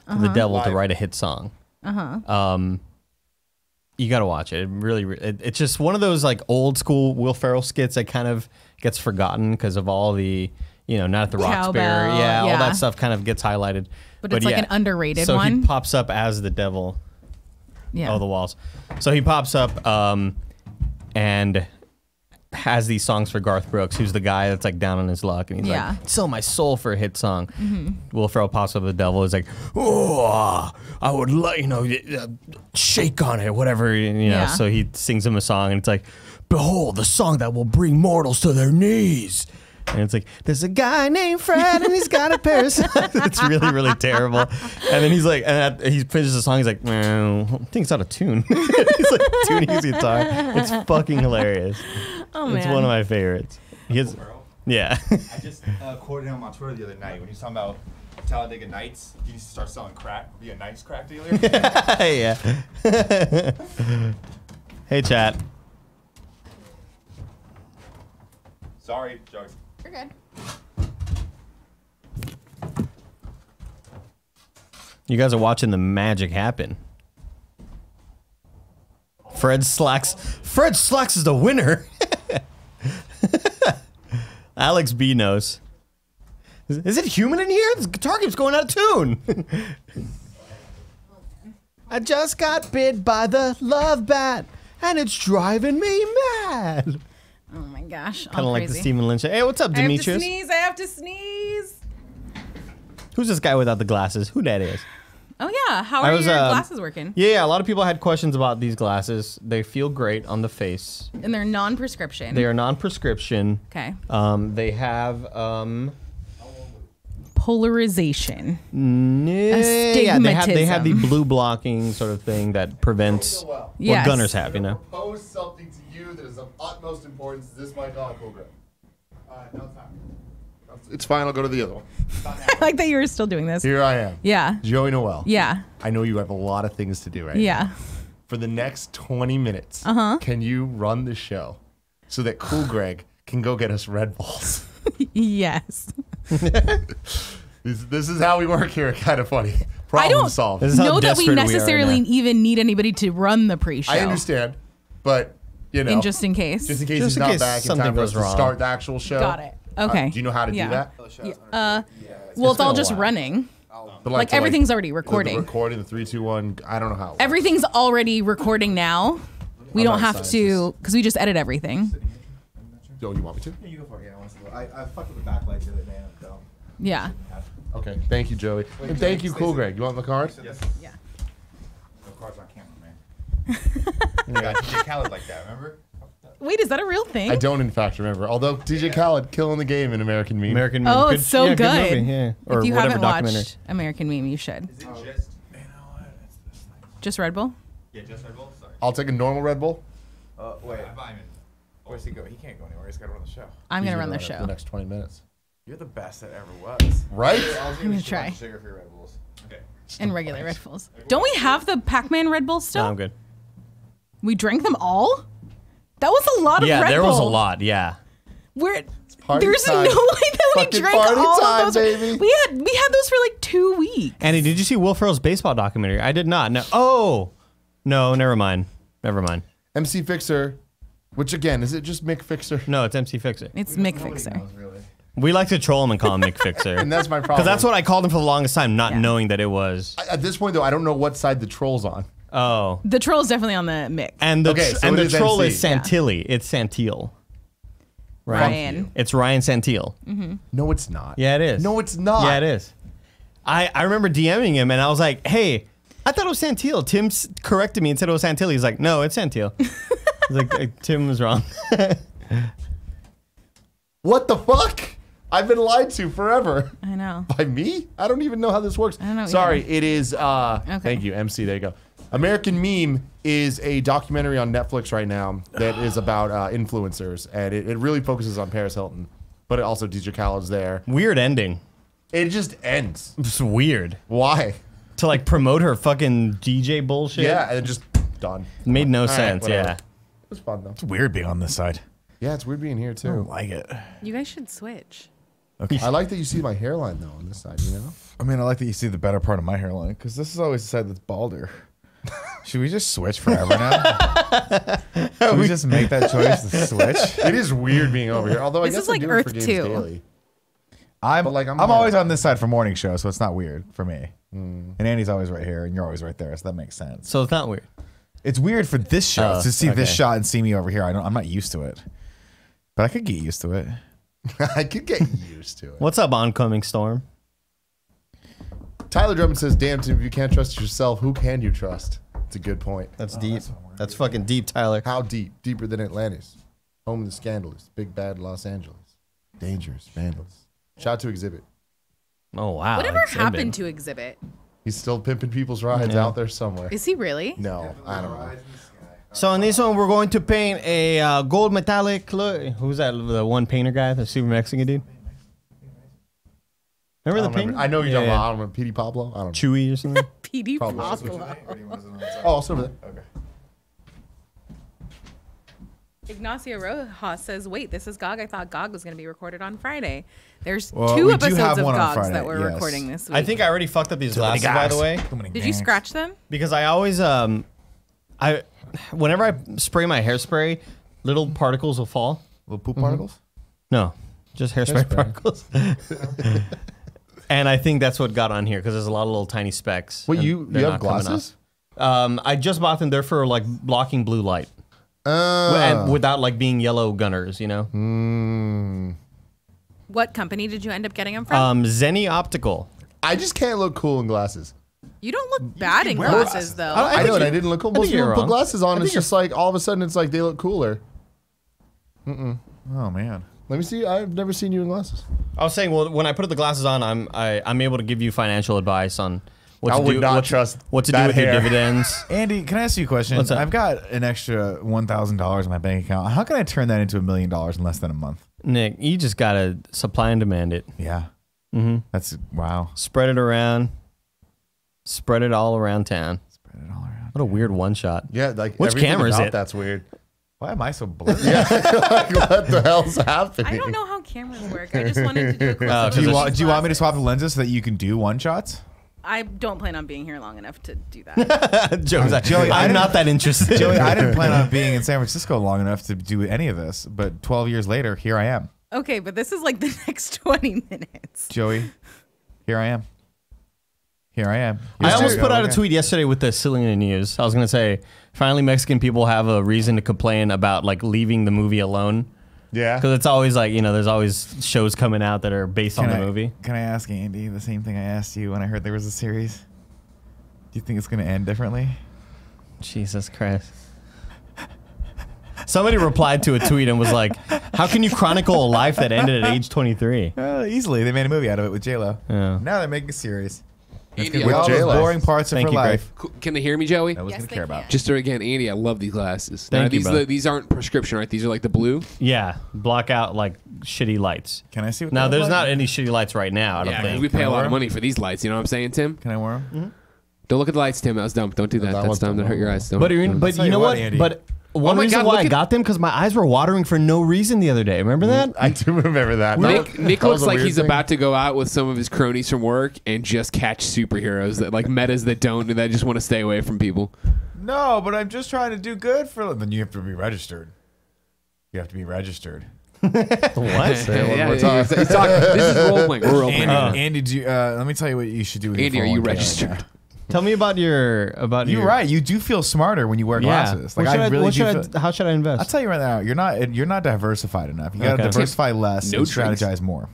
to the devil to write a hit song. You gotta watch it. It's just one of those like old school Will Ferrell skits that kind of gets forgotten because of all the, you know, Not at the Roxbury, all that stuff kind of gets highlighted. But it's like an underrated one. So he pops up as the devil. Yeah. Oh, the walls. So he pops up and has these songs for Garth Brooks, who's the guy that's like down on his luck, and he's like, sell my soul for a hit song. Will Ferrell pops up, the devil is like, oh, I would like, you know, shake on it, whatever, you know. So he sings him a song, and it's like, behold, the song that will bring mortals to their knees. And it's like, there's a guy named Fred, and he's got a pair of socks. It's really, really terrible. And then he's like, and he finishes the song, he's like, well, I think it's out of tune. He's like tuning his guitar. It's fucking hilarious. Oh, man. It's one of my favorites. He has, yeah. I just quoted him on Twitter the other night when he was talking about Talladega Nights. He needs to start selling crack, be a nice crack dealer. Yeah. Hey, chat. Sorry, Joey. You're good. You guys are watching the magic happen. Fred Slacks is the winner. Alex B knows. Is it human in here? This guitar keeps going out of tune. I just got bit by the love bat, and it's driving me mad. Oh my gosh. Kind of like the Stephen Lynch. Hey, what's up, Demetrius? I have to sneeze. Who's this guy without the glasses? Who that is? Oh yeah, how are your glasses working? Yeah, a lot of people had questions about these glasses. They feel great on the face. And they're non-prescription. They are non-prescription. Okay. They have polarization. Yeah, they have the blue blocking sort of thing that prevents what gunners have, you know. Propose something to you that is of utmost importance. This might not go good. No time. It's fine. I'll go to the other one. I like that you were still doing this. Here I am. Yeah. Joey Noel. Yeah. I know you have a lot of things to do right now. Yeah. For the next 20 minutes, can you run the show so that Cool Greg can go get us Red Bulls? Yes. This is how we work here at Kind of Funny. Problem solved. I don't know that we necessarily even need anybody to run the pre-show. I understand, but you know, just in case he's not back in time for us to start the actual show. Got it. Okay. Do you know how to do that? Well, it's all just running. But like everything's already recording. The recording, the 3, 2, 1. I don't know how. Everything's already recording now. We don't have to, because we just edit everything. Oh, you want me to? Yeah, you go for it. Yeah, I fucked with the backlight to it, man. I'm dumb. Yeah. Okay. Thank you, Joey. And thank you, Cool Greg. You want the card? Yes. Yeah. No cards on camera, man. You got DJ Khaled like that, remember? Wait, is that a real thing? I don't, in fact, remember. Although DJ Khaled killing the game in American Meme. American Meme. Oh, it's so good. Movie, yeah. Or if you whatever haven't documentary. watched American Meme, you should. Is it just? You know what? It's this thing. Just Red Bull? Yeah, just Red Bull. Sorry. I'll take a normal Red Bull. Wait. I'm buying it. Where's he go? He can't go anywhere. He's got to run the show. I'm going to run the show. For the next 20 minutes. You're the best that ever was. Right? I'm going to try. Sugar free Red Bulls. Okay. And regular Red Bulls. Don't we have the Pac-Man Red Bull still? No, I'm good. We drank them all? That was a lot of Red Bull. Yeah, there was a lot, yeah. There's time. no way that we Fucking drank party all time, of those. baby. We had those for like 2 weeks. Andy, did you see Will Ferrell's baseball documentary? I did not. No. Oh, no, never mind. Never mind. MC Fixer, which again, is it just Mick Fixer? No, it's MC Fixer. It's Mick Fixer. Knows, really. We like to troll him and call him Mick Fixer. And that's my problem. Because that's what I called him for the longest time, not knowing that it was. At this point, though, I don't know what side the troll's on. Oh. The troll's definitely on the Mick. And the, the troll MC? is Santilli. It's Santil. Right? Ryan. It's Ryan Santil. No, it's not. Yeah, it is. No, it's not. Yeah, it is. I remember DMing him and I was like, hey, I thought it was Santil. Tim corrected me and said it was Santilli. He's like, no, it's Santil. I was like, Tim was wrong. What the fuck? I've been lied to forever. I know. By me? I don't even know how this works. I don't know Sorry, either. it is, thank you, MC, there you go. American Meme is a documentary on Netflix right now that is about influencers, and it really focuses on Paris Hilton, but it also DJ Khaled's there. Weird ending. It just ends. It's weird. Why? To like promote her fucking DJ bullshit? Yeah, and it just done. Made no All right, sense, whatever. yeah. It was fun, though. It's weird being on this side. Yeah, it's weird being here, I too. don't like it. You guys should switch. Okay. I like that you see my hairline though on this side. You know. I mean, I like that you see the better part of my hairline because this is always the side that's balder. Should we just switch forever now? Should we just make that choice to switch? It is weird being over here. Although This I guess is like I do Earth it for Games 2. Daily. I'm But, like, I'm always on this side for morning show, so it's not weird for me. And Andy's always right here, and you're always right there, so that makes sense. So it's not weird. It's weird for this show to see this okay. shot and see me over here. I'm not used to it, but I could get used to it. I could get used to it. What's up, oncoming storm? Tyler Drummond says, "Damn, Tim, if you can't trust yourself, who can you trust?" It's a good point. That's deep. That's fucking deep, Tyler. How deep? Deeper than Atlantis. Home of the scandalous. Big bad Los Angeles. Dangerous. Vandals. Shout out to Exhibit. Oh wow. Whatever Exhibit. happened to Exhibit? He's still pimping people's rides out there somewhere. Is he really? No, I don't know. So in this one, we're going to paint a gold metallic. Who's that? The one painter guy, the super Mexican dude. Remember the painter? I know you're talking about. I don't remember. PD Pablo. I don't know. Chewy or something. PD Probably. Pablo. Oh, it's over there. Okay. Ignacio Rojas says, "Wait, this is GOG. I thought GOG was going to be recorded on Friday. There's Well, 2 we do episodes have of one on GOGs Friday, that we're yes. recording this week. I think I already fucked up these glasses, by the way, Did you scratch them? because I always whenever I spray my hairspray, little particles will fall. Little poop particles? No, just hairspray Hairspray. particles. And I think that's what got on here because there's a lot of little tiny specks. Wait, and you they're have not coming glasses? off. I just bought them. They're for like blocking blue light. And without like being yellow gunners, you know. What company did you end up getting them from? Zenny Optical. I just can't look cool in glasses. You don't look bad in wear glasses, glasses. though. I know, and I didn't look cool. Most think you're people put wrong. glasses on. I It's think just like all of a sudden, it's like they look cooler. Oh, man. Let me see. I've never seen you in glasses. I was saying, well, when I put the glasses on, I'm able to give you financial advice on what I to would do. not what, trust what to do that with your hair. dividends. Andy, can I ask you a question? What's up? I've got an extra $1,000 in my bank account. How can I turn that into $1 million in less than a month? Nick, you just gotta supply and demand it. Yeah. Mm-hmm. That's, wow. Spread it around. Spread it all around town. Spread it all around. What a weird one shot. Yeah, like Which everything camera is about it? That's weird. Why am I so blurry? Like, what the hell's happening? I don't know how cameras work. I just wanted to do a close-up Do of you, these want, do you want me to glasses. swap the lenses so that you can do one shots? I don't plan on being here long enough to do that. Joey's like, Joey, I I'm didn't- not that interested. Joey, I didn't plan on being in San Francisco long enough to do any of this, but 12 years later, here I am. Okay, but this is like the next 20 minutes. Joey, here I am. Here I am. I Here's almost Joey. put out a Okay. tweet yesterday with the Cillian news. I was gonna say, finally, Mexican people have a reason to complain about like leaving the movie alone. Yeah. Because it's always like, you know, there's always shows coming out that are based on the movie. Can I ask Andy the same thing I asked you when I heard there was a series? Do you think it's going to end differently? Jesus Christ. Somebody replied to a tweet and was like, how can you chronicle a life that ended at age 23? Easily. They made a movie out of it with J-Lo. Yeah. Now they're making a series. It's Andy, gonna be with all those J-Lo. boring parts of Thank her you, life. Can they hear me, Joey? I was Yes, going to they care about. can. Just again, Andy, I love these glasses. Thank you, these brother. these aren't prescription, right? These are like the blue. Yeah. Block out like shitty lights. Can I see what Now, they there's look not like? any shitty lights right now, I don't Yeah, think. we pay Can I a lot wear of 'em? money for these lights. You know what I'm saying, Tim? Can I wear them? Don't look at the lights, Tim. That was dumb. Don't do that. that That's was dumb. dumb. That hurt your eyes. Don't, But, don't. but tell you you know what, what? Andy. But one my reason God, why look I at- got them, because my eyes were watering for no reason the other day. Remember that? I do remember that. Nick That looks was a like weird he's thing. about to go out with some of his cronies from work and just catch superheroes that like metas that just want to stay away from people. No, but I'm just trying to do good for. Then you have to be registered. You have to be registered. What? Say it one Yeah, more time. he's talking- this is role playing. We're role playing. Andy, do you, let me tell you what you should do with Andy, your are you 401k right registered? now. Tell me about your You're right. You do feel smarter when you wear glasses. Like What should I really what do. should Feel, how should I invest? I'll tell you right now. You're not diversified enough. You got to Okay. diversify less No and drinks. strategize more.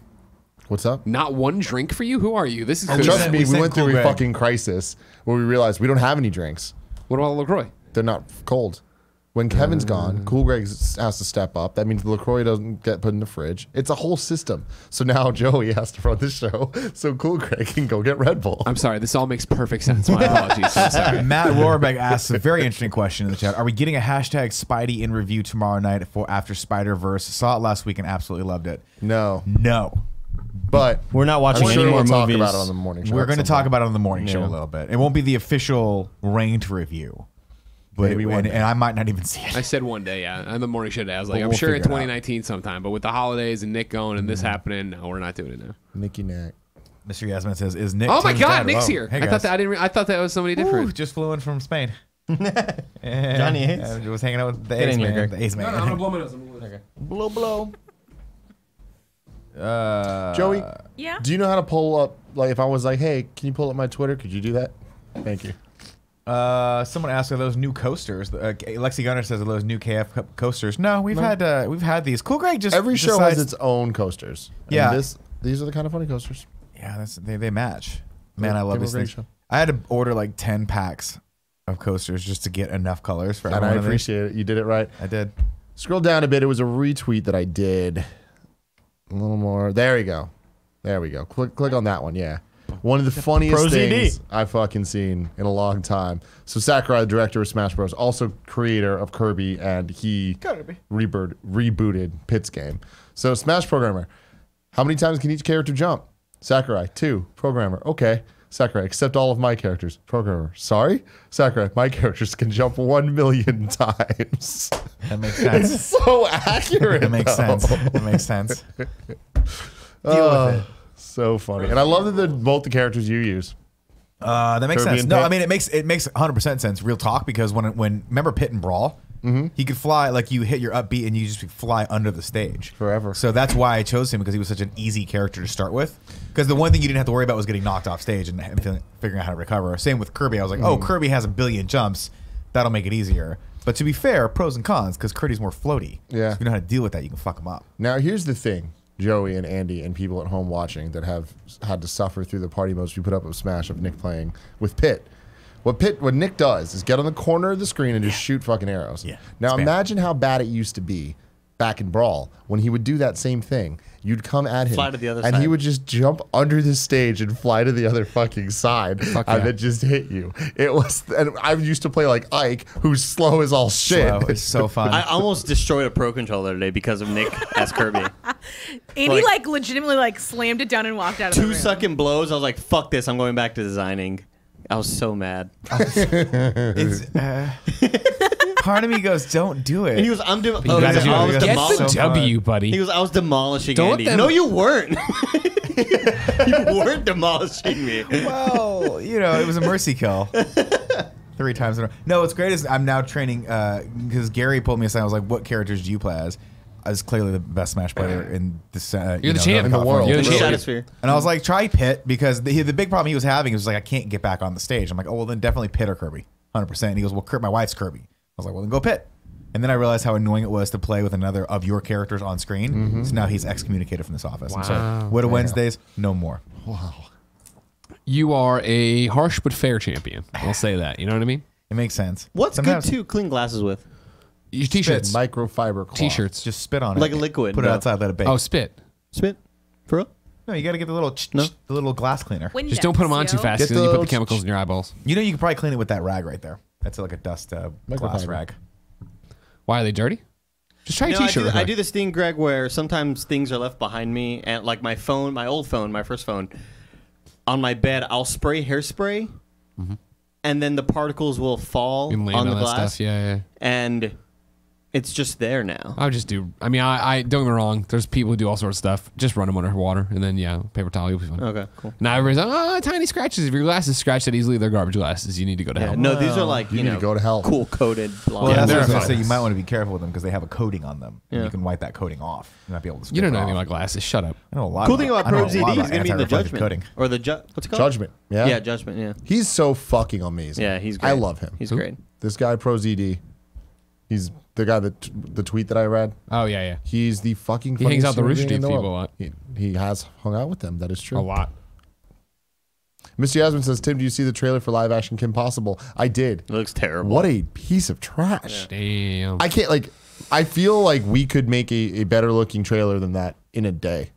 What's up? Not one drink for you? Who are you? This is we Trust sent- me, we we sent went through Cool a Greg. fucking crisis where we realized we don't have any drinks. What about LaCroix? They're not cold. When Kevin's gone, Cool Greg has to step up. That means the LaCroix doesn't get put in the fridge. It's a whole system. So now Joey has to run the show so Cool Greg can go get Red Bull. I'm sorry. This all makes perfect sense. My apologies. I'm sorry. Matt Rohrbeck asks a very interesting question in the chat. Are we getting a hashtag Spidey in review tomorrow night for after Spider-Verse? Saw it last week and absolutely loved it. No. No. But We're not watching I'm any sure more we'll talk movies. about it on the morning show. We're at going to some talk point. about it on the morning show Yeah. a little bit. It won't be the official ranked review. but Maybe one day. and I might not even see it. I said one day, yeah. On the morning show day, I was like, But I'm we'll sure in figure it out. 2019 sometime. But with the holidays and Nick going and this happening, no, we're not doing it now. Nicky Knack. Mr. Yasmin says, "Is Nick?" Oh my Tim's God, dad? Nick's Whoa. here. Hey, I guys. thought that I thought that was somebody different. Ooh, just flew in from Spain. Johnny Ace. And was hanging out with the Get Ace in here, man. Greg. The Ace man. blow my nose. I'm gonna blow my nose. Blow. Joey, Yeah. do you know how to pull up? Like, if I was like, hey, can you pull up my Twitter? Could you do that? Thank you. Someone asked, are those new coasters? Lexi Gunner says, are those new KF coasters? No, we've had these. Cool Greg just Every show decides- has its own coasters. And Yeah. these are the kind of funny coasters. Yeah, they match. Man, I love Give these a great things. show. I had to order like 10 packs of coasters just to get enough colors for And every I one of these. appreciate it. You did it right. I did. Scroll down a bit. It was a retweet that I did. A little more. There we go. There we go. Click on that one. Yeah. One of the funniest Pro ZD. things I've fucking seen in a long time. So Sakurai, the director of Smash Bros., also creator of Kirby, and he rebooted Pit's game. So Smash programmer. How many times can each character jump? Sakurai, 2. Programmer. Okay. Sakurai, accept all of my characters. Programmer. Sorry? Sakurai, my characters can jump 1 million times. That makes sense. It's so accurate. It makes though. sense. It makes sense. Deal with it. So funny. And I love that they're both the characters you use. That makes Kirby sense. and No, Pit? I mean it makes 100% sense. Real talk, because when remember Pit and Brawl, he could fly, like you hit your upbeat and you just fly under the stage Forever. So that's why I chose him, because he was such an easy character to start with. Because the one thing you didn't have to worry about was getting knocked off stage and figuring out how to recover. Same with Kirby. I was like, oh, Kirby has 1 billion jumps. That'll make it easier. But to be fair, pros and cons, because Kirby's more floaty. Yeah. So if you know how to deal with that, you can fuck him up. Now, here's the thing, Joey and Andy and people at home watching that have had to suffer through the party modes we put up of Smash of Nick playing with Pit. What Nick does is get on the corner of the screen and just shoot fucking arrows. Yeah. Now, Spam. imagine how bad it used to be back in Brawl when he would do that same thing. You'd come at him, Fly to the other and he side. would just jump under the stage and fly to the other fucking side, Fuck and yeah. then just hit you. It was, and I used to play like Ike, who's slow as all shit. So it's so fun. I almost destroyed a Pro Controller today because of Nick as Kirby. Andy Like- legitimately slammed it down and walked out of the 2 room. second blows. I was like, fuck this. I'm going back to designing. I was so mad. It's part of me goes, don't do it. And he was, I'm doing. You gotta do it. Get demolish- the so W, fun. buddy. He goes, I was demolishing Don't Andy. let them- No, you weren't. You weren't demolishing me. Well, it was a mercy kill. 3 times in a row. No, what's great is I'm now training, because Gary pulled me aside. I was like, what characters do you play as? I was clearly the best Smash player in this. You're the champ in the world. You're the In the champ. stratosphere. And I was like, try Pit, because the big problem he was having was like, I can't get back on the stage. I'm like, oh, well, then definitely Pit or Kirby. 100%. And he goes, well, my wife's Kirby. I was like, well, then go Pit. And then I realized how annoying it was to play with another of your characters on screen. So now he's excommunicated from this office. I'm sorry. What are Wednesdays? No more. You are a harsh but fair champion. I'll say that. You know what I mean? It makes sense. What's Sometimes good to clean glasses with? Your t-shirts. Microfiber cloth. T-shirts. Just spit on it. Like a liquid, Put it no. outside, let it bake. Oh, spit. Spit? For real? No, you got to get the little the little glass cleaner. Just don't put them on too fast, Get because then you put the- the chemicals in your eyeballs. You know, you can probably clean it with that rag right there. That's like a dust glass Microfiber. rag. Why are they dirty? Just try a No, t-shirt. real I quick. do this thing, Greg, where sometimes things are left behind me, and like my phone, my old phone, my first phone, on my bed, I'll spray hairspray, and then the particles will fall You can on land the that glass, stuff. Yeah. and it's just there now. I would just do. I mean, I don't get me wrong. There's people who do all sorts of stuff. Just run them under water, and then paper towel, you'll be fine. Okay, cool. Now everybody's like, tiny scratches. If your glasses scratch that easily, they're garbage glasses. You need to go to Yeah, hell. no, these are like You you need know, to go to hell. cool coated. Well, Yeah, that's they're what I was going to fine. say. You might want to be careful with them because they have a coating on them. And Yeah. you can wipe that coating off. You might be able to. You don't know scrape it anything off. about glasses. Shut up. I know a lot. Cool thing about I know Pro a lot ZD is about going to be the anti-reflective judgment coating. or the what's it called? Judgment. Yeah. Yeah, judgment. Yeah, He's so fucking amazing. yeah, he's great. I love him. He's Who? great. This guy, Pro ZD. He's the guy that the tweet that I read. Oh yeah. He's the fucking. He hangs funniest out the human Rooster being in Teeth the people world. a lot. He has hung out with them. That is true. A lot. Mr. Yasmin says, Tim, do you see the trailer for live action Kim Possible? I did. It looks terrible. What a piece of trash. Damn. I can't, like, I feel like we could make a better looking trailer than that in a day.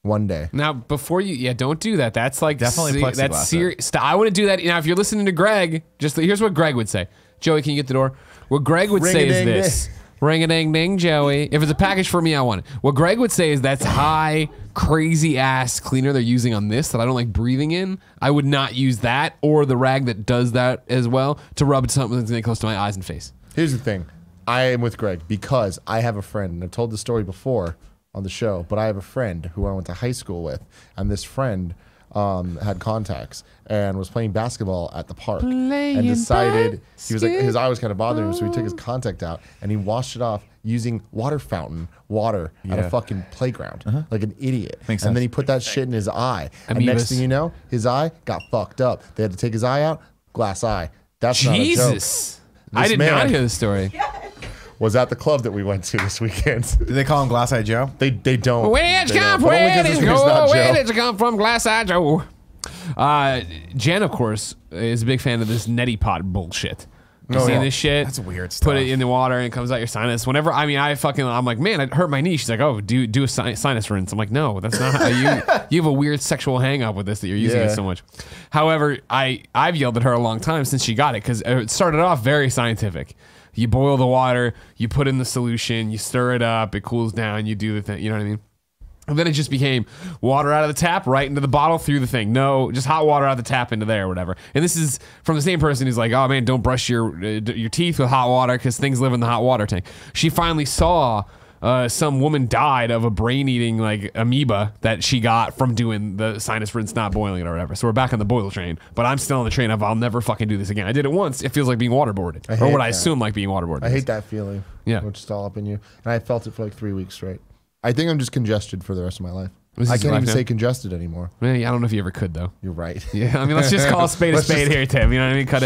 One day. Now, before you, don't do that. That's like Definitely plexiglass That's it. serious. I wouldn't do that. Now, if you're listening to Greg, here's what Greg would say. Joey, can you get the door? What Greg would say is Ring-a-ding-ding. this: Ring-a-ding-ding, Joey. If it's a package for me, I want it. What Greg would say is that's high, crazy-ass cleaner they're using on this that I don't like breathing in. I would not use that or the rag that does that as well to rub something that's getting close to my eyes and face. Here's the thing. I am with Greg because I have a friend, and I've told the story before on the show, but I have a friend who I went to high school with, and this friend had contacts and was playing basketball at the park and decided he was like his eye was kind of bothering him, so he took his contact out and he washed it off using water fountain water at a fucking playground like an idiot. Makes and then sense. he put that shit in his eye, and next thing you know, his eye got fucked up. They had to take his eye out, glass eye. That's not a joke. Jesus. I did not hear the story. Was at the club that we went to this weekend. Do they call him Glass Eye Joe? They don't. Where did They you come don't. from? But only Where 'cause did his you name's go? not Where Joe. did you come from? Glass Eye Joe. Jen, of course, is a big fan of this neti pot bullshit. You Oh, see yeah. this shit? That's weird Put it stuff. in the water and it comes out your sinus. Whenever, I'm like, man, it hurt my knee. She's like, oh, do a sinus rinse. I'm like, no, that's not how you have a weird sexual hang up with this that you're using it so much. However, I've yelled at her a long time since she got it because it started off very scientific. You boil the water, you put in the solution, you stir it up, it cools down, you do the thing, you know what I mean? And then it just became water out of the tap, right into the bottle, through the thing. No, just hot water out of the tap into there or whatever. And this is from the same person who's like, oh man, don't brush your teeth with hot water because things live in the hot water tank. She finally saw some woman died of a brain-eating like amoeba that she got from doing the sinus rinse, not boiling it or whatever. So we're back on the boil train, but I'm still on the train of I'll never fucking do this again. I did it once. It feels like being waterboarded, or what I assume like being waterboarded. I hate that feeling. Yeah. Which is all up in you. And I felt it for like 3 weeks straight. I think I'm just congested for the rest of my life. This I is can't life even now? say congested anymore. Man, I don't know if you ever could though. You're right. Yeah, I mean, let's just call a spade here, Tim. You know what I mean? Cut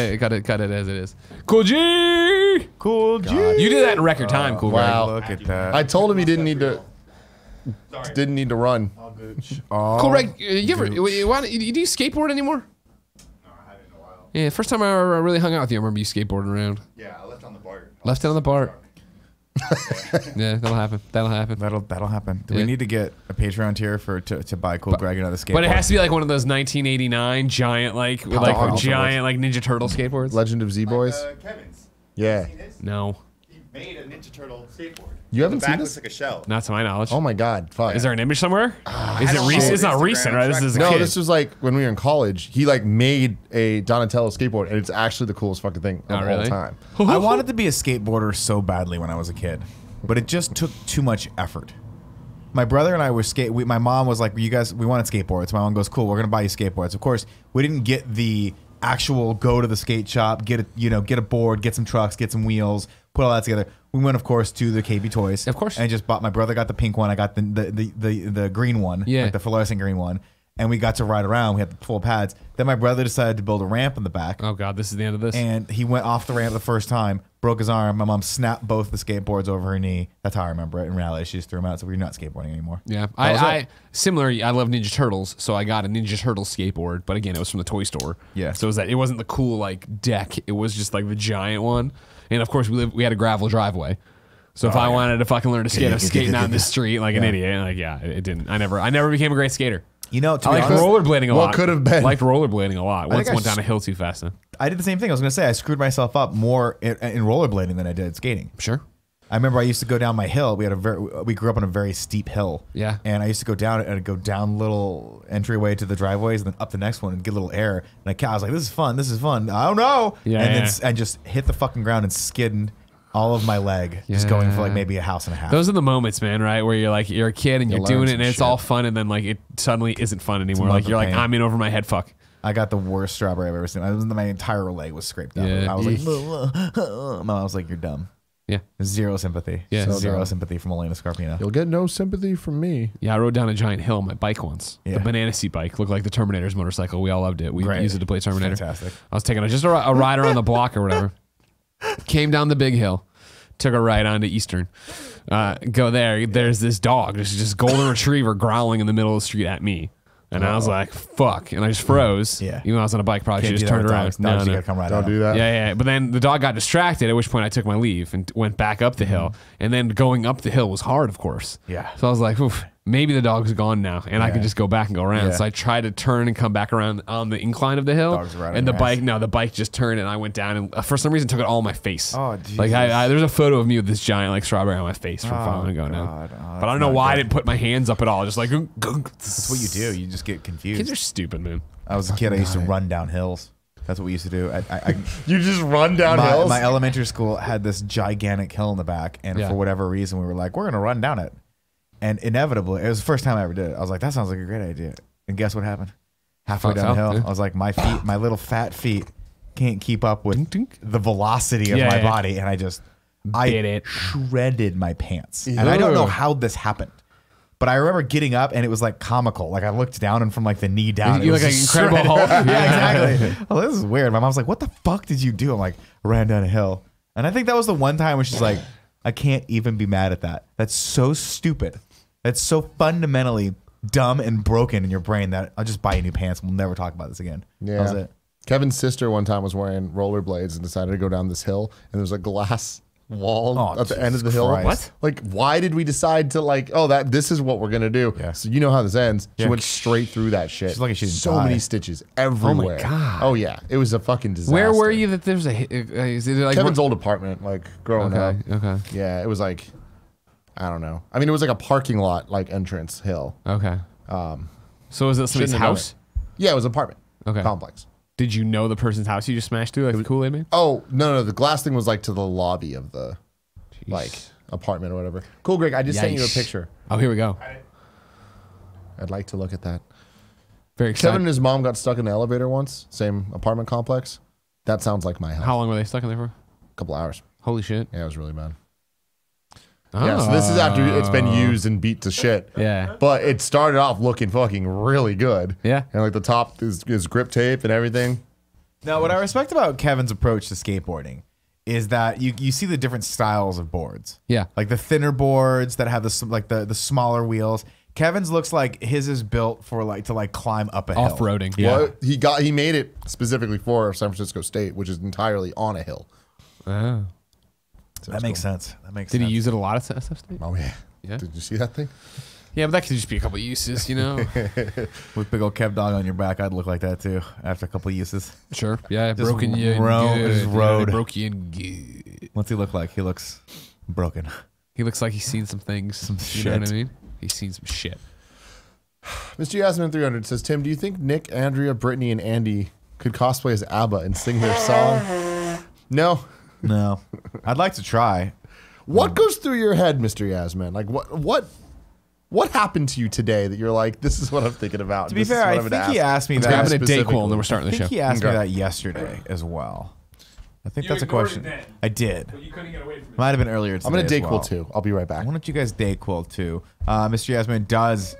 it as it is. Cool G. Cool G. You did that in record time, Cool wow. Look at that. I told him he didn't need to run. Cool Greg, you ever do you skateboard anymore? No, I haven't in a while. Yeah, first time I ever really hung out with you, I remember you skateboarding around. Yeah, I left on the BART. Left it on the BART. Yeah, that'll happen. That'll happen. That'll happen. Do Yeah. we need to get a Patreon tier to buy Cool Greg another skateboard? But it has to be like one of those 1989 giant Ninja Turtle skateboards. Legend of Z Boys. Kevin's. Yeah. Seen his? No, He made a Ninja Turtle skateboard. You haven't the seen back this? looks like a shell. not to my knowledge. Oh my God. Fuck. Is there an image somewhere? Is it don't recent? know. It's not Instagram, recent, right? This is a No, kid. this was like when we were in college. He like made a Donatello skateboard, and it's actually the coolest fucking thing of really? all time. I wanted to be a skateboarder so badly when I was a kid, but it just took too much effort. My brother and I were my mom was like, we wanted skateboards. My mom goes, cool, we're going to buy you skateboards. Of course, we didn't get the actual go to the skate shop, get a board, get some trucks, get some wheels, put all that together. We went, of course, to the KB Toys. Of course. And just bought, my brother got the pink one, I got the green one, Yeah. like the fluorescent green one. And we got to ride around. We had the full pads. Then my brother decided to build a ramp in the back. Oh God, this is the end of this. And he went off the ramp the first time, broke his arm. My mom snapped both the skateboards over her knee. That's how I remember it. In reality, she just threw them out. So we're not skateboarding anymore. Yeah, That was it. I love Ninja Turtles, so I got a Ninja Turtle skateboard. But again, it was from the toy store. Yeah. So it wasn't the cool like deck. It was just like the giant one. And of course, we had a gravel driveway. So if I wanted to fucking learn to skate, I was skating out in the street like an idiot. Like it didn't. I never became a great skater. You know, to I be liked honest, rollerblading a lot. What could have been? Liked rollerblading a lot. Once think I went down a hill too fast. I did the same thing. I was going to say I screwed myself up more in rollerblading than I did skating. Sure. I remember I used to go down my hill. We grew up on a very steep hill. Yeah. And I used to go down it and I'd go down little entryway to the driveways and then up the next one and get a little air. And I was like, this is fun. This is fun. I don't know. Yeah, and yeah. then I just hit the fucking ground and skidded all of my leg, just going for like maybe a house and a half. Those are the moments, man, right? Where you're like, you're a kid and you're learn doing it some and it's shit. all fun and then like it suddenly isn't fun anymore. a Like month you're of like, pain. I'm in over my head, fuck. I got the worst strawberry I've ever seen. My entire leg was scraped out. Yeah. I was like, my mom was like, you're dumb. Yeah. Zero sympathy. Yeah. Zero dumb. sympathy from Elena Scarpino. You'll get no sympathy from me. Yeah, I rode down a giant hill on my bike once. Yeah. The banana seat bike looked like the Terminator's motorcycle. We all loved it. We Great. used it to play Terminator. Fantastic. I was taking just a ride around the block or whatever. Came down the big hill. Took a ride onto Eastern. Go there. There's this dog, just golden retriever growling in the middle of the street at me. And I was like, fuck. And I just froze. Yeah. Even though I was on a bike, probably Can't should just do that turned with around. dogs. Dogs, you gotta come right Don't out. do that. Yeah. But then the dog got distracted, at which point I took my leave and went back up the hill. And then going up the hill was hard, of course. Yeah. So I was like, oof. maybe the dog's gone now, and I can just go back and go around. Yeah. So I tried to turn and come back around on the incline of the hill, Dog's right on and the your bike, ass. no, the bike just turned, and I went down, and for some reason took it all on my face. Oh, like Jesus. there's a photo of me with this giant like strawberry on my face from following and going down. God. Oh, But I don't know why I didn't put my hands up at all. Just like That's what you do. You just get confused. Kids are stupid, man. I was a kid. I used to run down hills. That's what we used to do. You just run down hills? My elementary school had this gigantic hill in the back, and for whatever reason, we were like, we're gonna run down it. And inevitably, it was the first time I ever did it. I was like, that sounds like a great idea. And guess what happened? Halfway down the hill, I was like, my feet, my little fat feet, can't keep up with the velocity of my body, and I shredded my pants. And I don't know how this happened, but I remember getting up, and it was like comical. Like I looked down, and from like the knee down, You're it was like an just Incredible shredded. Hulk. Yeah, exactly. Oh, this is weird. My mom's like, what the fuck did you do? I'm like, ran down a hill. And I think that was the one time where she's like, I can't even be mad at that. That's so stupid. That's so fundamentally dumb and broken in your brain that I'll just buy you new pants. We'll never talk about this again. Yeah. That was it. Kevin's sister one time was wearing rollerblades and decided to go down this hill, and there's a glass wall at the end of the hill. Christ. What? Like, why did we decide to this is what we're gonna do? Yeah. So you know how this ends. She Yeah. went straight through that shit. She's lucky she didn't so die. many stitches everywhere. God. Oh yeah, it was a fucking disaster. Where were you that there's is it like Kevin's old apartment, like growing up. Okay. Yeah, it was like, I don't know. I mean, it was like a parking lot, like entrance hill. Okay. So is it somebody's Shouldn't have done house? Yeah, it was an apartment. Okay. Complex. Did you know the person's house you just smashed through like the Kool-Aid Man? Oh no, the glass thing was like to the lobby of the Jeez. like apartment or whatever. Cool, Greg. I just sent you a Yikes. picture. Oh, here we go. I'd like to look at that. Very excited. Kevin and his mom got stuck in the elevator once. Same apartment complex. That sounds like my house. How long were they stuck in there for? A couple hours. Holy shit. Yeah, it was really bad. Oh. Yeah, so this is after it's been used and beat to shit. Yeah. But it started off looking fucking really good. Yeah. And like the top is grip tape and everything. Now, what I respect about Kevin's approach to skateboarding is that you see the different styles of boards. Yeah. Like the thinner boards that have the smaller wheels. Kevin's looks like his is built for to climb up a hill. Off-roading. Yeah. Well, he made it specifically for San Francisco State, which is entirely on a hill. Oh. So That it's makes cool. sense. That makes Did sense. he use it a lot at SF State? Oh yeah. Yeah. Did you see that thing? Yeah, but that could just be a couple uses, you know? With big old Kev dog on your back, I'd look like that too after a couple uses. Sure. Yeah, Just broken you. just road. Broke you in good. What's he look like? He looks broken. He looks like he's seen some things. You know what I shit. mean? He's seen some shit. Mr. Yasmin 300 says, Tim, do you think Nick, Andrea, Brittany, and Andy could cosplay as ABBA and sing their song? No. No. I'd like to try. What goes through your head, Mr. Yasmin? Like what happened to you today that you're like, this is what I'm thinking about? To be fair, I think he asked me Let's that. grab it a specifically. Dayquil and then we're starting I the think show. he asked me Okay. that yesterday as well. I think You that's a ignored question. it then. I did. You couldn't get away from it. Might have been earlier today. I'm going to as Dayquil well. too. I'll be right back. Why don't you guys Dayquil too? Mr. Yasmin does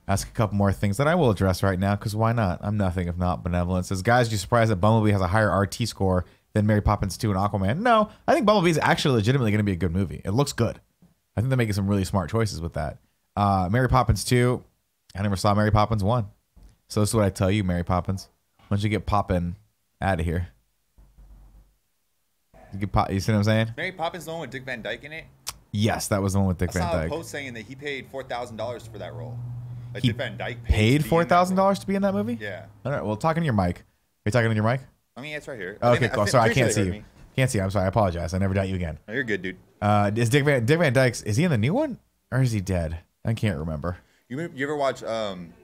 ask a couple more things that I will address right now because why not? I'm nothing if not benevolent. Says, guys, you surprised that Bumblebee has a higher RT score than Mary Poppins 2 and Aquaman? No, I think Bumblebee is actually legitimately going to be a good movie. It looks good. I think they're making some really smart choices with that. Mary Poppins 2, I never saw Mary Poppins 1. So this is what I tell you, Mary Poppins. Why don't you get poppin' out of here? You see what I'm saying? Mary Poppins, the one with Dick Van Dyke in it. Yes, that was the one with Dick I Van saw a Dyke. post saying that he paid $4,000 for that role. Like He Dick Van Dyke Paid to be in that role. $4,000 to be in that movie? Yeah. All right, well, talking to your mic. Are you talking on your mic? I mean, it's right here. Okay, cool. Sorry, I can't see you. Me. Can't see you. I'm sorry. I apologize. I never doubt you again. No, you're good, dude. Is Dick Van Dyke's, is he in the new one? Or is he dead? I can't remember. You ever watch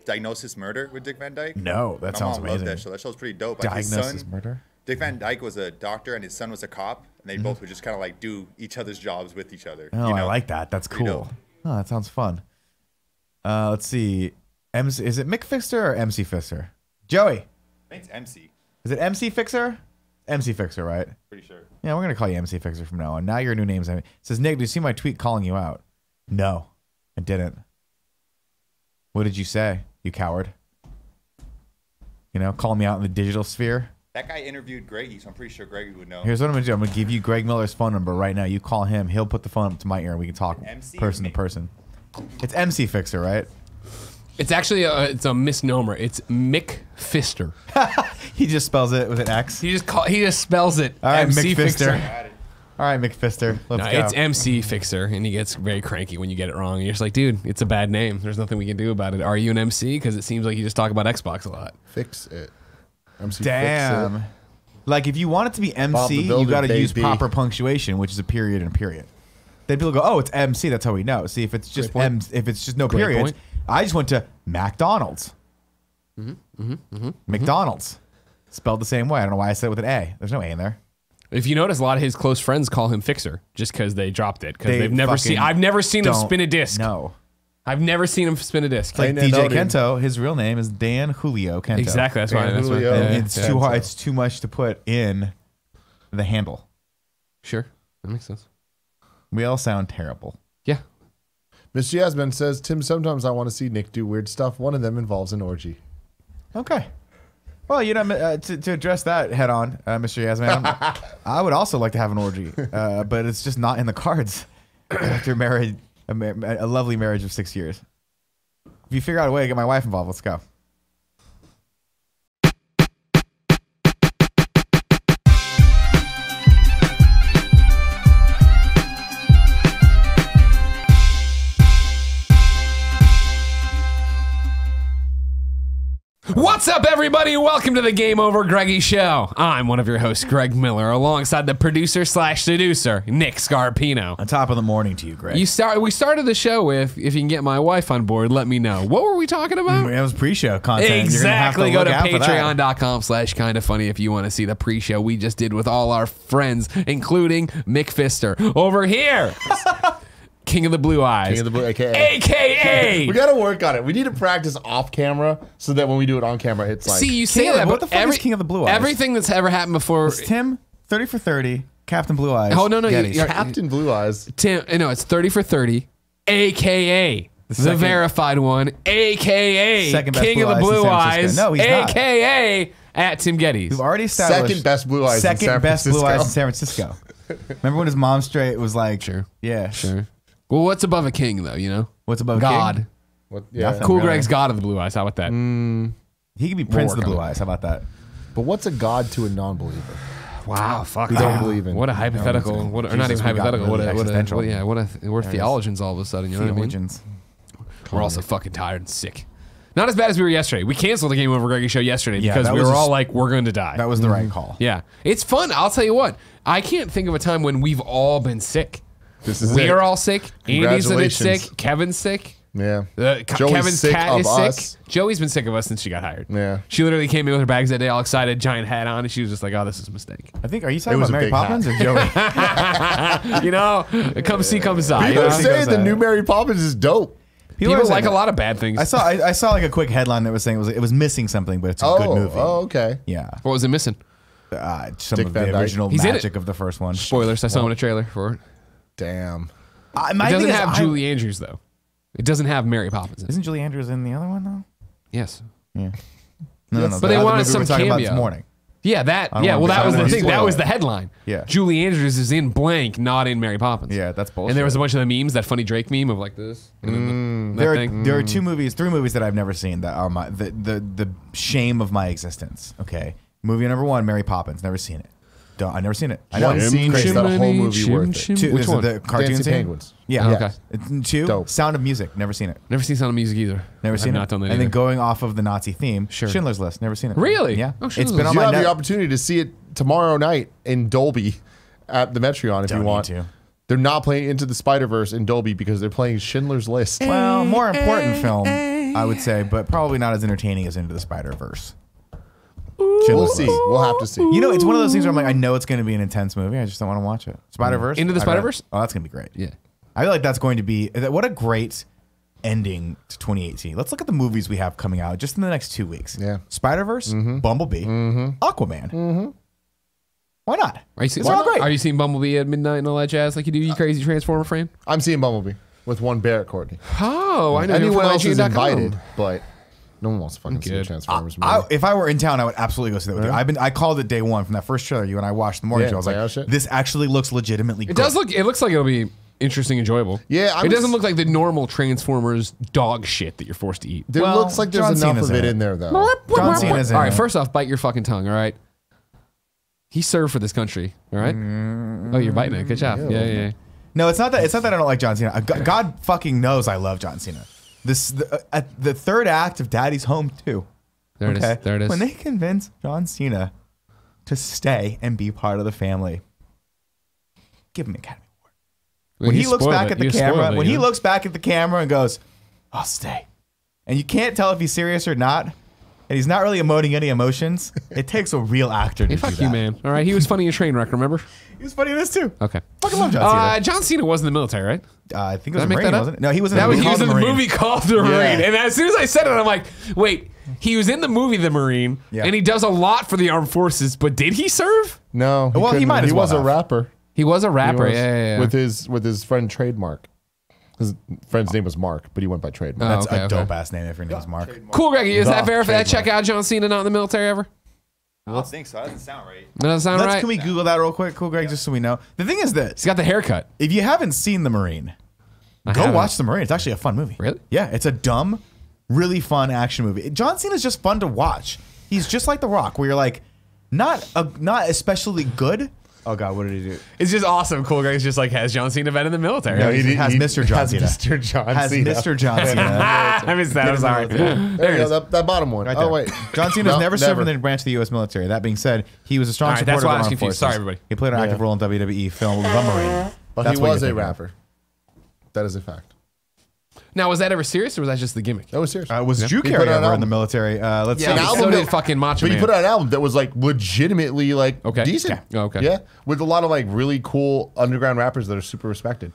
Diagnosis Murder with Dick Van Dyke? No, that My sounds mom loved amazing. that show. That show's pretty dope. Like his Diagnosis son, Murder? Dick Van Dyke was a doctor and his son was a cop, and they both would just kind of like do each other's jobs with each other. Oh, you I know? like that. That's Pretty cool. dope. Oh, that sounds fun. Let's see. Is it Mick Fister or MC Fister? Joey, I think it's MC. is it MC Fixer? MC Fixer, right? Pretty sure. Yeah, we're going to call you MC Fixer from now on. Now your new name's it says, Nick, did you see my tweet calling you out? No, I didn't. What did you say, you coward? You know, calling me out in the digital sphere? That guy interviewed Greggy, so I'm pretty sure Greggy would know. Here's what I'm going to do. I'm going to give you Greg Miller's phone number right now. You call him. He'll put the phone up to my ear and we can talk MC person to or Mick? person. It's MC Fixer, right? It's actually it's a misnomer. It's Mick Fister. He just spells it with an X. He just spells it. All right, MC Mick Fister. Fixer. All right, McFister. Let's No, go. it's MC Fixer, and he gets very cranky when you get it wrong. You're just like, dude, it's a bad name. There's nothing we can do about it. Are you an MC? Because it seems like you just talk about Xbox a lot. Fix it. MC Damn. Fix it. Like, if you want it to be Bob MC, the you Builder, got to use baby. proper punctuation, which is a period and a period. Then people go, "Oh, it's MC." That's how we know. See, if it's just if it's just no Great periods, point. I just went to McDonald's. McDonald's, spelled the same way. I don't know why I said it with an A. There's no A in there. If you notice, a lot of his close friends call him Fixer just because they dropped it. Because They they've never fucking seen. I've never seen him don't spin a disc. No. I've never seen him spin a disc. Like Ain't DJ noted. Kento, his real name is Dan Julio Kento. Exactly. That's why. Dan That's why. Julio. Yeah, And it's yeah. too hard. It's too much to put in the handle. Sure, that makes sense. We all sound terrible. Yeah. Miss Jasmine says, Tim, sometimes I want to see Nick do weird stuff. One of them involves an orgy. Okay. Well, you know, to address that head on, Mr. Yasman, I would also like to have an orgy, but it's just not in the cards after married a lovely marriage of 6 years. If you figure out a way to get my wife involved, let's go. What's up, everybody? Welcome to the GameOverGreggy show. I'm one of your hosts, Greg Miller, alongside the producer/seducer, Nick Scarpino. On top of the morning to you, Greg. We started the show with, if you can get my wife on board, let me know. What were we talking about? That was pre-show content. Exactly. You're Go gonna to have to look out for that. patreon.com/kindafunny if you want to see the pre-show we just did with all our friends, including Mick Fister. Over here, King of the Blue Eyes. King of the Blue, AKA. AKA. We got to work on it. We need to practice off camera so that when we do it on camera, it's like. See, you King say of the- that, what but the fuck is King of the Blue Eyes? Everything that's ever happened before. It's Tim, 30 for 30, Captain Blue Eyes. Oh, no, Gettys. you're- Captain Blue Eyes. Tim, no, it's 30 for 30, AKA. The second- verified one, AKA Second best King Blue of the Eyes in Blue San Eyes, Francisco. No, he's not. AKA at Tim Gettys. We've already established Second best Blue Eyes in second San best Blue Francisco. Eyes in San Francisco. Remember when his mom straight was like, Sure. Yeah. Sure. Well, what's above a king, though, you know? What's above God. King? What, yeah. Nothing. Cool really. Greg's God of the Blue Eyes. How about that? He could be Prince of the work on Blue it. Eyes. How about that? But what's a god to a non-believer? Wow, fuck. We don't believe in. What a hypothetical. What, or not Jesus, even we got hypothetical. really existential. We're theologians all of a sudden, you know what I mean? Theologians. We're also fucking tired and sick. Not as bad as we were yesterday. We canceled the Game Over Greggy show yesterday Yeah, because that we was were a all s- like, we're going to die. That was the right call. Yeah. It's fun. I'll tell you what. I can't think of a time when we've all been sick. This is We it. are all sick. Andy's been Congratulations. sick. Kevin's sick. Yeah. Kevin's Joey's sick cat of is us. sick. Joey's been sick of us since she got hired. Yeah. She literally came in with her bags that day, all excited, giant hat on, and she was just like, "Oh, this is a mistake." I think, are you It talking was about a Mary big Poppins or Joey? You know, come see, come side. People You know? say the that. new Mary Poppins is dope. People always like say a lot of bad things. I saw like a quick headline that was saying it was missing something, but it's a good movie. Oh, okay. Yeah. What was it missing? Some Dick of Van the Dyke. original He's in it. magic of the first one. Spoilers. I saw him in a trailer for it. Damn. It doesn't have Julie Andrews though. It doesn't have Mary Poppins in it. Isn't Julie Andrews in the other one though? Yes. No, But they the other wanted movie some we're talking about cameo. this morning. Yeah, that. I don't Yeah, wanna well, be- that was I don't the wanna thing. That spoil was it. the headline. Yeah. Julie Andrews is in blank, not in Mary Poppins. Yeah, that's bullshit. And there was a bunch of the memes, that funny Drake meme of like this. And then that thing. There are three movies that I've never seen that are the shame of my existence. Okay, movie number one, Mary Poppins. Never seen it. I've never seen it. I know One it's scene crazy. makes that whole movie worth it. Two, Which is it one? the cartoon Dancing scene? Penguins. Yeah. Oh, okay. Two, Dope. Sound of Music. Never seen it. Never seen Sound of Music either. Never I've seen not it. done that And then either. going off of the Nazi theme, Sure. Schindler's List. Never seen it. Really? Yeah. Oh, It's Schindler's been on You my have the net. opportunity to see it tomorrow night in Dolby at the Metreon if Don't you need want. to. They're not playing Into the Spider-Verse in Dolby because they're playing Schindler's List. Well, more important film, I would say, but probably not as entertaining as Into the Spider-Verse. We'll see. We'll have to see. You know, it's one of those things where I'm like, I know it's going to be an intense movie. I just don't want to watch it. Spider-Verse? Into the I'd rather- Spider-Verse? Oh, that's going to be great. Yeah. I feel like that's going to be, what a great ending to 2018. Let's look at the movies we have coming out just in the next 2 weeks. Yeah. Spider-Verse, Bumblebee, Aquaman. Why not? Are all great. you seeing Bumblebee at midnight and all that jazz like you do, you crazy Transformer fan? I'm seeing Bumblebee with one Barrett Courtney. Oh, I know. Anyone else is IGN.com. invited, but no one wants to fucking see a Good. Transformers movie. If I were in town, I would absolutely go see that with you. I called it day one from that first trailer you and I watched the morning Yeah, show. I was it's like, like, oh, shit. this actually looks legitimately It good. does look. It looks like it'll be interesting, enjoyable. Yeah, it doesn't look like the normal Transformers dog shit that you're forced to eat. There Well, looks like there's John enough Cena's of in it it. in there, though. John Cena's in All right, it. first off, bite your fucking tongue. All right. He served for this country. All right. Oh, you're biting it. Good job. Yeah. No, it's not that. It's not that I don't like John Cena. God fucking knows I love John Cena. The third act of Daddy's Home 2. There it is. There it is. When they convince John Cena to stay and be part of the family, give him an Academy Award. Well, When he looks back at the camera, when he looks back at the camera and goes, "I'll stay," and you can't tell if he's serious or not, and he's not really emoting any emotions. It takes a real actor to do fuck that. you, man. All right. He was funny in Trainwreck. Remember? He was funny in this too. Okay. Fucking love John Cena. John Cena was in the military, right? I think it was Did I a make Marine, that up? wasn't it? No, he was in He was called in the Marine. movie called The Marine. And as soon as I said it, I'm like, wait, he was in the movie The Marine, Yeah. and he does a lot for the armed forces, but did he serve? No. Well, he couldn't. might as He well was a have. rapper. He was a He rapper. was Yeah. With his friend Trademark. His friend's name was Mark, but he went by Trademark. That's okay, a okay. dope ass name if your name's Mark. Cool, Greggy. Is that fair for that? Trademark. Check out John Cena not in the military ever? I don't think so. That doesn't sound right. That doesn't sound right. Can we Google that real quick, Cool Greg, just so we know? The thing is this: He's got the haircut. if you haven't seen The Marine, I go haven't. watch The Marine. It's actually a fun movie. Really? Yeah, it's a dumb, really fun action movie. John Cena's just fun to watch. He's just like The Rock, where you're like, not especially good. Oh God, what did he do? It's just awesome. Cool, Greg's just like, has John Cena been in the military? No, he has Mr. John Cena. Mr. John Has Cena. Mr. John Cena. I missed that. I'm sorry. There you go. That bottom one. Right Oh, there. wait. John Cena's No, never served in the branch of the U.S. military. That being said, he was a strong All right, supporter that's why I of was the armed confused. forces. Sorry, everybody. He played an active role in WWE film The Marine. But That's he what was you're a thinking of. rapper. That is a fact. Now, was that ever serious, or was that just the gimmick? That was serious. Was Drew He Carey put out an ever in the album. military? Let's Yeah, see. an so album did that- fucking Macho But Man. he put out an album that was like legitimately like Okay. decent. Okay. Okay. Yeah, with a lot of like really cool underground rappers that are super respected.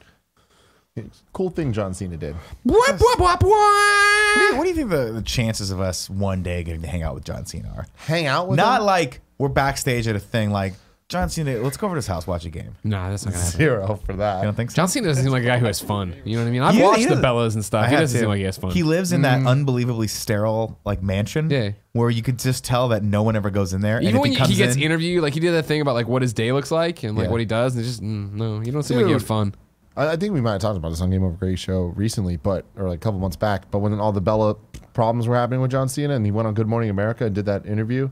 Cool thing John Cena did. Whoop, whoop, whoop, whoop. What do you think the chances of us one day getting to hang out with John Cena are? Hang out with Not him? like we're backstage at a thing like, John Cena, let's go over to his house, watch a game. Nah, that's not gonna happen. 0 for that. You don't think so? John Cena doesn't seem like a guy who has fun. You know what I mean? I've He watched the doesn't- Bellas and stuff. I He have doesn't too. seem like he has fun. He lives in that unbelievably sterile like mansion Yeah. where you could just tell that no one ever goes in there. Even and when if he comes he gets in, interviewed, like he did that thing about like what his day looks like and like Yeah. what he does, and it's just no, you don't seem like you have Dude. fun. I think we might have talked about this on GameOverGreggy show recently, or like a couple months back. But when all the Bella problems were happening with John Cena, and he went on Good Morning America and did that interview,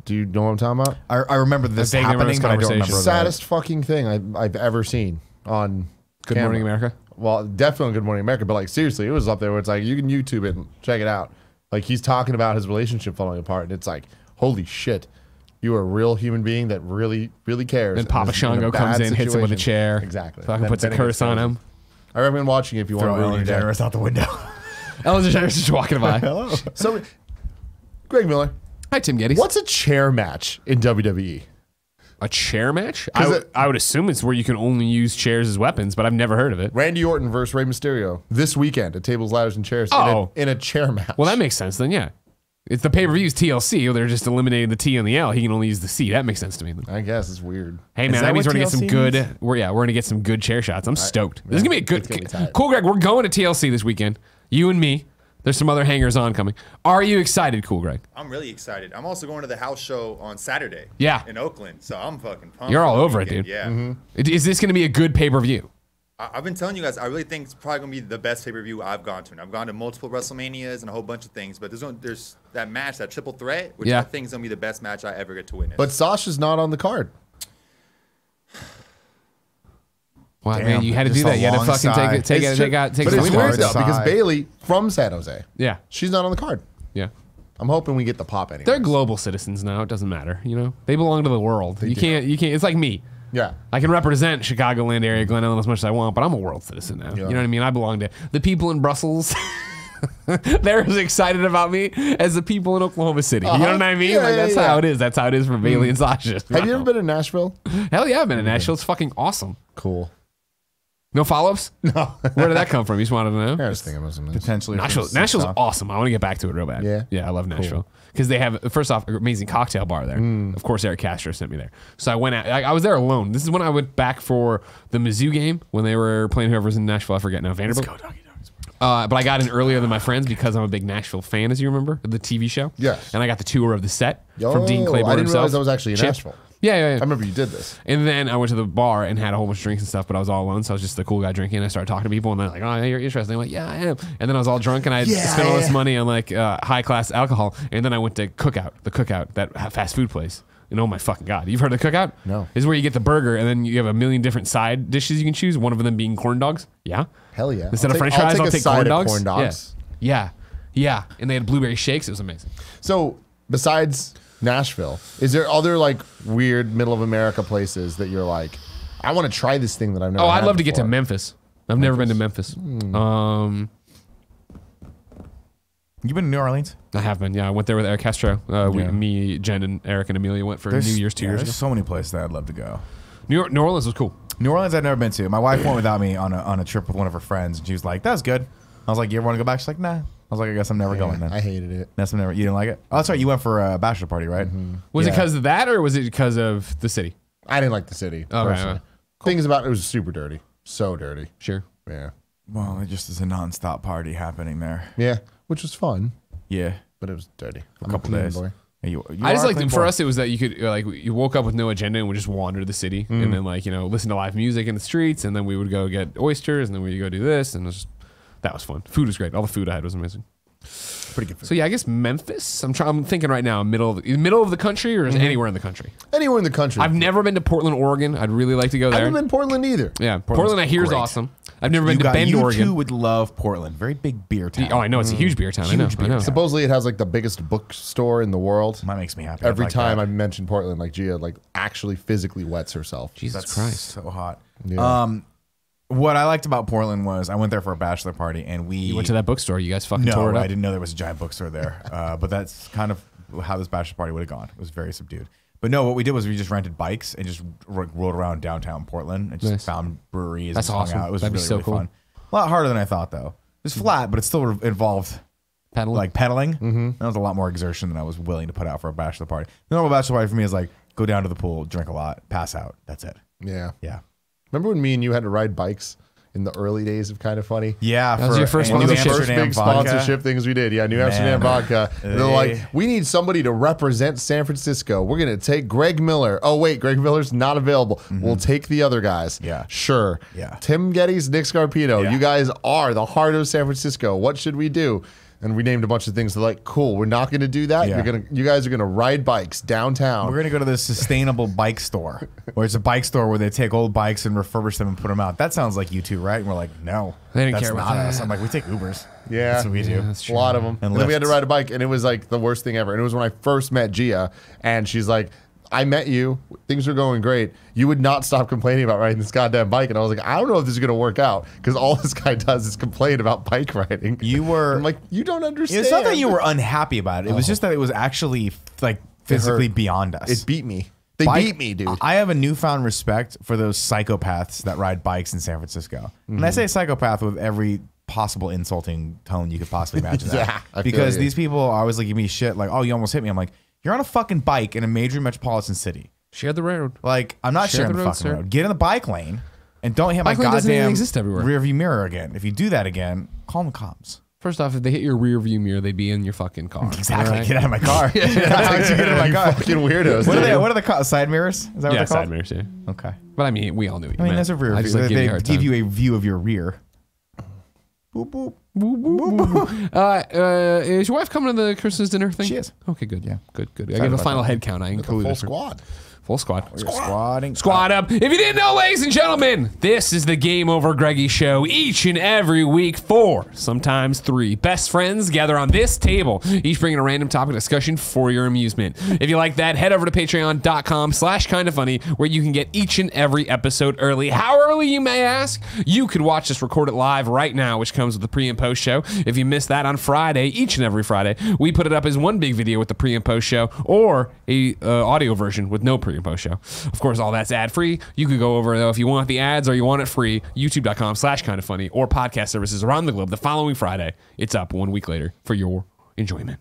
do you know what I'm talking about? I remember this vaguely remember happening, this but I don't conversation. remember. Saddest fucking thing I've ever seen on Good camera. Morning America. Well, definitely on Good Morning America, but like seriously, it was up there where it's like you can YouTube it and check it out. Like he's talking about his relationship falling apart, and it's like, holy shit, you are a real human being that really, really cares. Then Papa is in a Shango comes bad in, hits him with a situation. chair. Exactly. Fucking Then puts a it curse gets on crazy. him. I recommend watching it if you want Throw to ruin Ellen your day. DeGeneres out the window. Ellen DeGeneres just walking by. Hello. So, Greg Miller, Hi, Tim Gettys. what's a chair match in WWE? A chair match? 'Cause I would assume it's where you can only use chairs as weapons, but I've never heard of it. Randy Orton versus Rey Mysterio this weekend at Tables, Ladders, and Chairs Oh. in a chair match. Well, that makes sense then, yeah. It's the pay-per-view's TLC. They're just eliminating the T and the L. He can only use the C. That makes sense to me. Then. I guess it's weird. Hey Is man, that that means we're what gonna get some TLC good. means? We're gonna get some good chair shots. I'm stoked. This is gonna be a it's gonna good. be tight. Cool, Greg. We're going to TLC this weekend. You and me. There's some other hangers on coming. Are you excited, Cool Greg? I'm really excited. I'm also going to the house show on Saturday. Yeah. In Oakland, so I'm fucking pumped. You're all for the over it, weekend. dude. Yeah. Is this gonna be a good pay-per-view? I've been telling you guys, I really think it's probably gonna be the best pay-per-view I've gone to. And I've gone to multiple WrestleManias and a whole bunch of things, but there's that match, that triple threat, which Yeah. I think is gonna be the best match I ever get to witness. But Sasha's not on the card. Wow, Damn, man, you had to just do that. a You had to long fucking sigh. take It's it. true. Take but some it's hard weird though side. because Bailey from San Jose, Yeah, she's not on the card. yeah. I'm hoping we get the pop anyway. They're global citizens now. It doesn't matter. You know, they belong to the world. You can't. It's like me. Yeah. I can represent Chicagoland area, Glen Ellen as much as I want, but I'm a world citizen now. You know what I mean? I belong to the people in Brussels. They're as excited about me as the people in Oklahoma City. You know what I mean? Yeah, like that's yeah, how yeah. it is. That's how it is for Bailey and Sasha. Have you ever been to Nashville? Hell yeah, I've been in Nashville. It's fucking awesome. Cool. No follow-ups? No. Where did that come from? You just wanted to know? I was thinking about something. Potentially. Nashville's awesome. I want to get back to it real bad. Yeah? Yeah, I love Nashville. Because they have, first off, an amazing cocktail bar there. Of course, Eric Castro sent me there. So I went out, I was there alone. This is when I went back for the Mizzou game when they were playing whoever's in Nashville. I forget now. Vanderbilt. Let's go, doggy dogs. But I got in earlier than my friends because I'm a big Nashville fan, as you remember, of the TV show. Yes. And I got the tour of the set Oh, from Dean Claiborne I didn't himself. realize that was actually in Chip. Nashville. Yeah. I remember you did this. And then I went to the bar and had a whole bunch of drinks and stuff, but I was all alone, so I was just the cool guy drinking. I started talking to people, and they're like, "Oh, you're interested." I'm like, "Yeah, I am." And then I was all drunk, and I spent all this money on like high class alcohol. And then I went to the Cookout, that fast food place. And oh my fucking God. You've heard of the cookout? No. This is where you get the burger and then you have a million different side dishes you can choose. One of them being corn dogs. Yeah. Hell yeah. Instead of french fries, I'll take corn dogs. Corn dogs. Yeah. Yeah. And they had blueberry shakes. It was amazing. So besides Nashville, is there other like weird middle of America places that you're like, I want to try this thing that I've never had I'd love to get to before? Memphis. I've never been to Memphis. You been to New Orleans? I have been. Yeah, I went there with Eric Castro. Me, Jen, and Eric and Amelia went for New Year's 2 years ago. There's so many places that I'd love to go. New Orleans was cool. New Orleans I've never been to. My wife went without me on a trip with one of her friends, and she was like, "That was good." I was like, "You ever want to go back?" She's like, "Nah." I was like, "I guess I'm never going then." I hated it. That's never. You didn't like it? Oh, that's right. You went for a bachelor party, right? Was it because of that, or was it because of the city? I didn't like the city. Oh, personally. right. Things about it was super dirty. So dirty. Sure. Yeah. Well, it just is a nonstop party happening there. Yeah. Which was fun, Yeah, but it was dirty. a couple days. Boy. You I just are a like clean for boy. us, it was that you could like you woke up with no agenda and would just wander the city and then like listen to live music in the streets and then we would go get oysters and then we'd go do this and it was just, that was fun. Food was great. All the food I had was amazing. Pretty good food. So yeah, I guess Memphis. I'm thinking right now, middle of the country or is anywhere in the country. Anywhere in the country. I've never been to Portland, Oregon. I'd really like to go I there. haven't been in Portland either. Yeah, Portland I hear is great. awesome. I've never been to Bend, you Oregon. two would love Portland. Very big beer town. Oh, I know it's a huge beer town. I know. Supposedly it has like the biggest bookstore in the world. That makes me happy. Every I'd like time that. I mention Portland, like Gia like actually physically wets herself. Jesus That's Christ. so hot. Yeah. What I liked about Portland was I went there for a bachelor party and we You went to that bookstore. You guys fucking No, tore it up. I didn't know there was a giant bookstore there. But that's kind of how this bachelor party would have gone. It was very subdued. But no, what we did was we just rented bikes and just rolled around downtown Portland and just Nice. found breweries. That's and just awesome. hung out. It was That'd be really, so really cool. fun. A lot harder than I thought, though. It was flat, but it still involved Pedaling. like pedaling. That was a lot more exertion than I was willing to put out for a bachelor party. The normal bachelor party for me is like go down to the pool, drink a lot, pass out. That's it. Yeah. Yeah. Remember when me and you had to ride bikes in the early days of Kind of Funny? Yeah. That was your first New One of the sponsorship. first Amsterdam big vodka. sponsorship things we did. Yeah, New Amsterdam vodka. And they're like, we need somebody to represent San Francisco. We're going to take Greg Miller. Oh, wait, Greg Miller's not available. We'll take the other guys. Yeah. Sure. Yeah. Tim Gettys, Nick Scarpino. Yeah. You guys are the heart of San Francisco. What should we do? And we named a bunch of things. They're like, cool, we're not going to do that. Yeah. You guys are going to ride bikes downtown. We're gonna go to the sustainable bike store, where it's a bike store where they take old bikes and refurbish them and put them out. That sounds like you two, right? And we're like, no, They didn't that's care about not that. us. I'm like, we take Ubers. Yeah. That's what we do. that's A lot of them. And then we had to lifts. ride a bike, and it was like the worst thing ever. And it was when I first met Gia, and she's like, I met you. Things are going great. You would not stop complaining about riding this goddamn bike. And I was like, I don't know if this is going to work out because all this guy does is complain about bike riding. You were. I'm like, you don't understand. It's not that you were unhappy about it. It was just that it was actually like physically beyond us. It beat me. They Bike- beat me, dude. I have a newfound respect for those psychopaths that ride bikes in San Francisco. And I say psychopath with every possible insulting tone you could possibly imagine. Yeah, I feel because you. these people are always like, give me shit like, oh, you almost hit me. I'm like, you're on a fucking bike in a major metropolitan city. Share the road. Like, I'm not Share sharing the the road, fucking sir. road. Get in the bike lane and don't hit Bike my lane doesn't even goddamn exist everywhere. rear view mirror again. If you do that again, call the cops. First off, if they hit your rear view mirror, they'd be in your fucking car. Exactly. All right? Get out of my car. How did you get in my car? Fucking weirdos. What are dude. they? What are the side mirrors? Is that what Yeah, they're side called? mirrors, yeah. Okay. But I mean, we all knew what you I mean, meant. that's a rear I view. just like giving you a They hard give time. you a view of your rear. Boop, boop. Is your wife coming to the Christmas dinner thing? She is. Okay, good. Yeah. Good. I Excited gave a about final that. head count. I included Full her. squad. Full squad. We're squatting. Squad up. If you didn't know, ladies and gentlemen, this is the Game Over Greggy show each and every week. 4, sometimes 3 best friends gather on this table, each bringing a random topic discussion for your amusement. If you like that, head over to patreon.com/kindafunny, where you can get each and every episode early. How early, you may ask? You could watch us record it live right now, which comes with the pre and post show. If you missed that on Friday, each and every Friday, we put it up as one big video with the pre and post show, or a audio version with no pre and post show. Of course, all that's ad free. You could go over though if you want the ads or you want it free. YouTube.com/kindafunny or podcast services around the globe. The following Friday, it's up 1 week later for your enjoyment.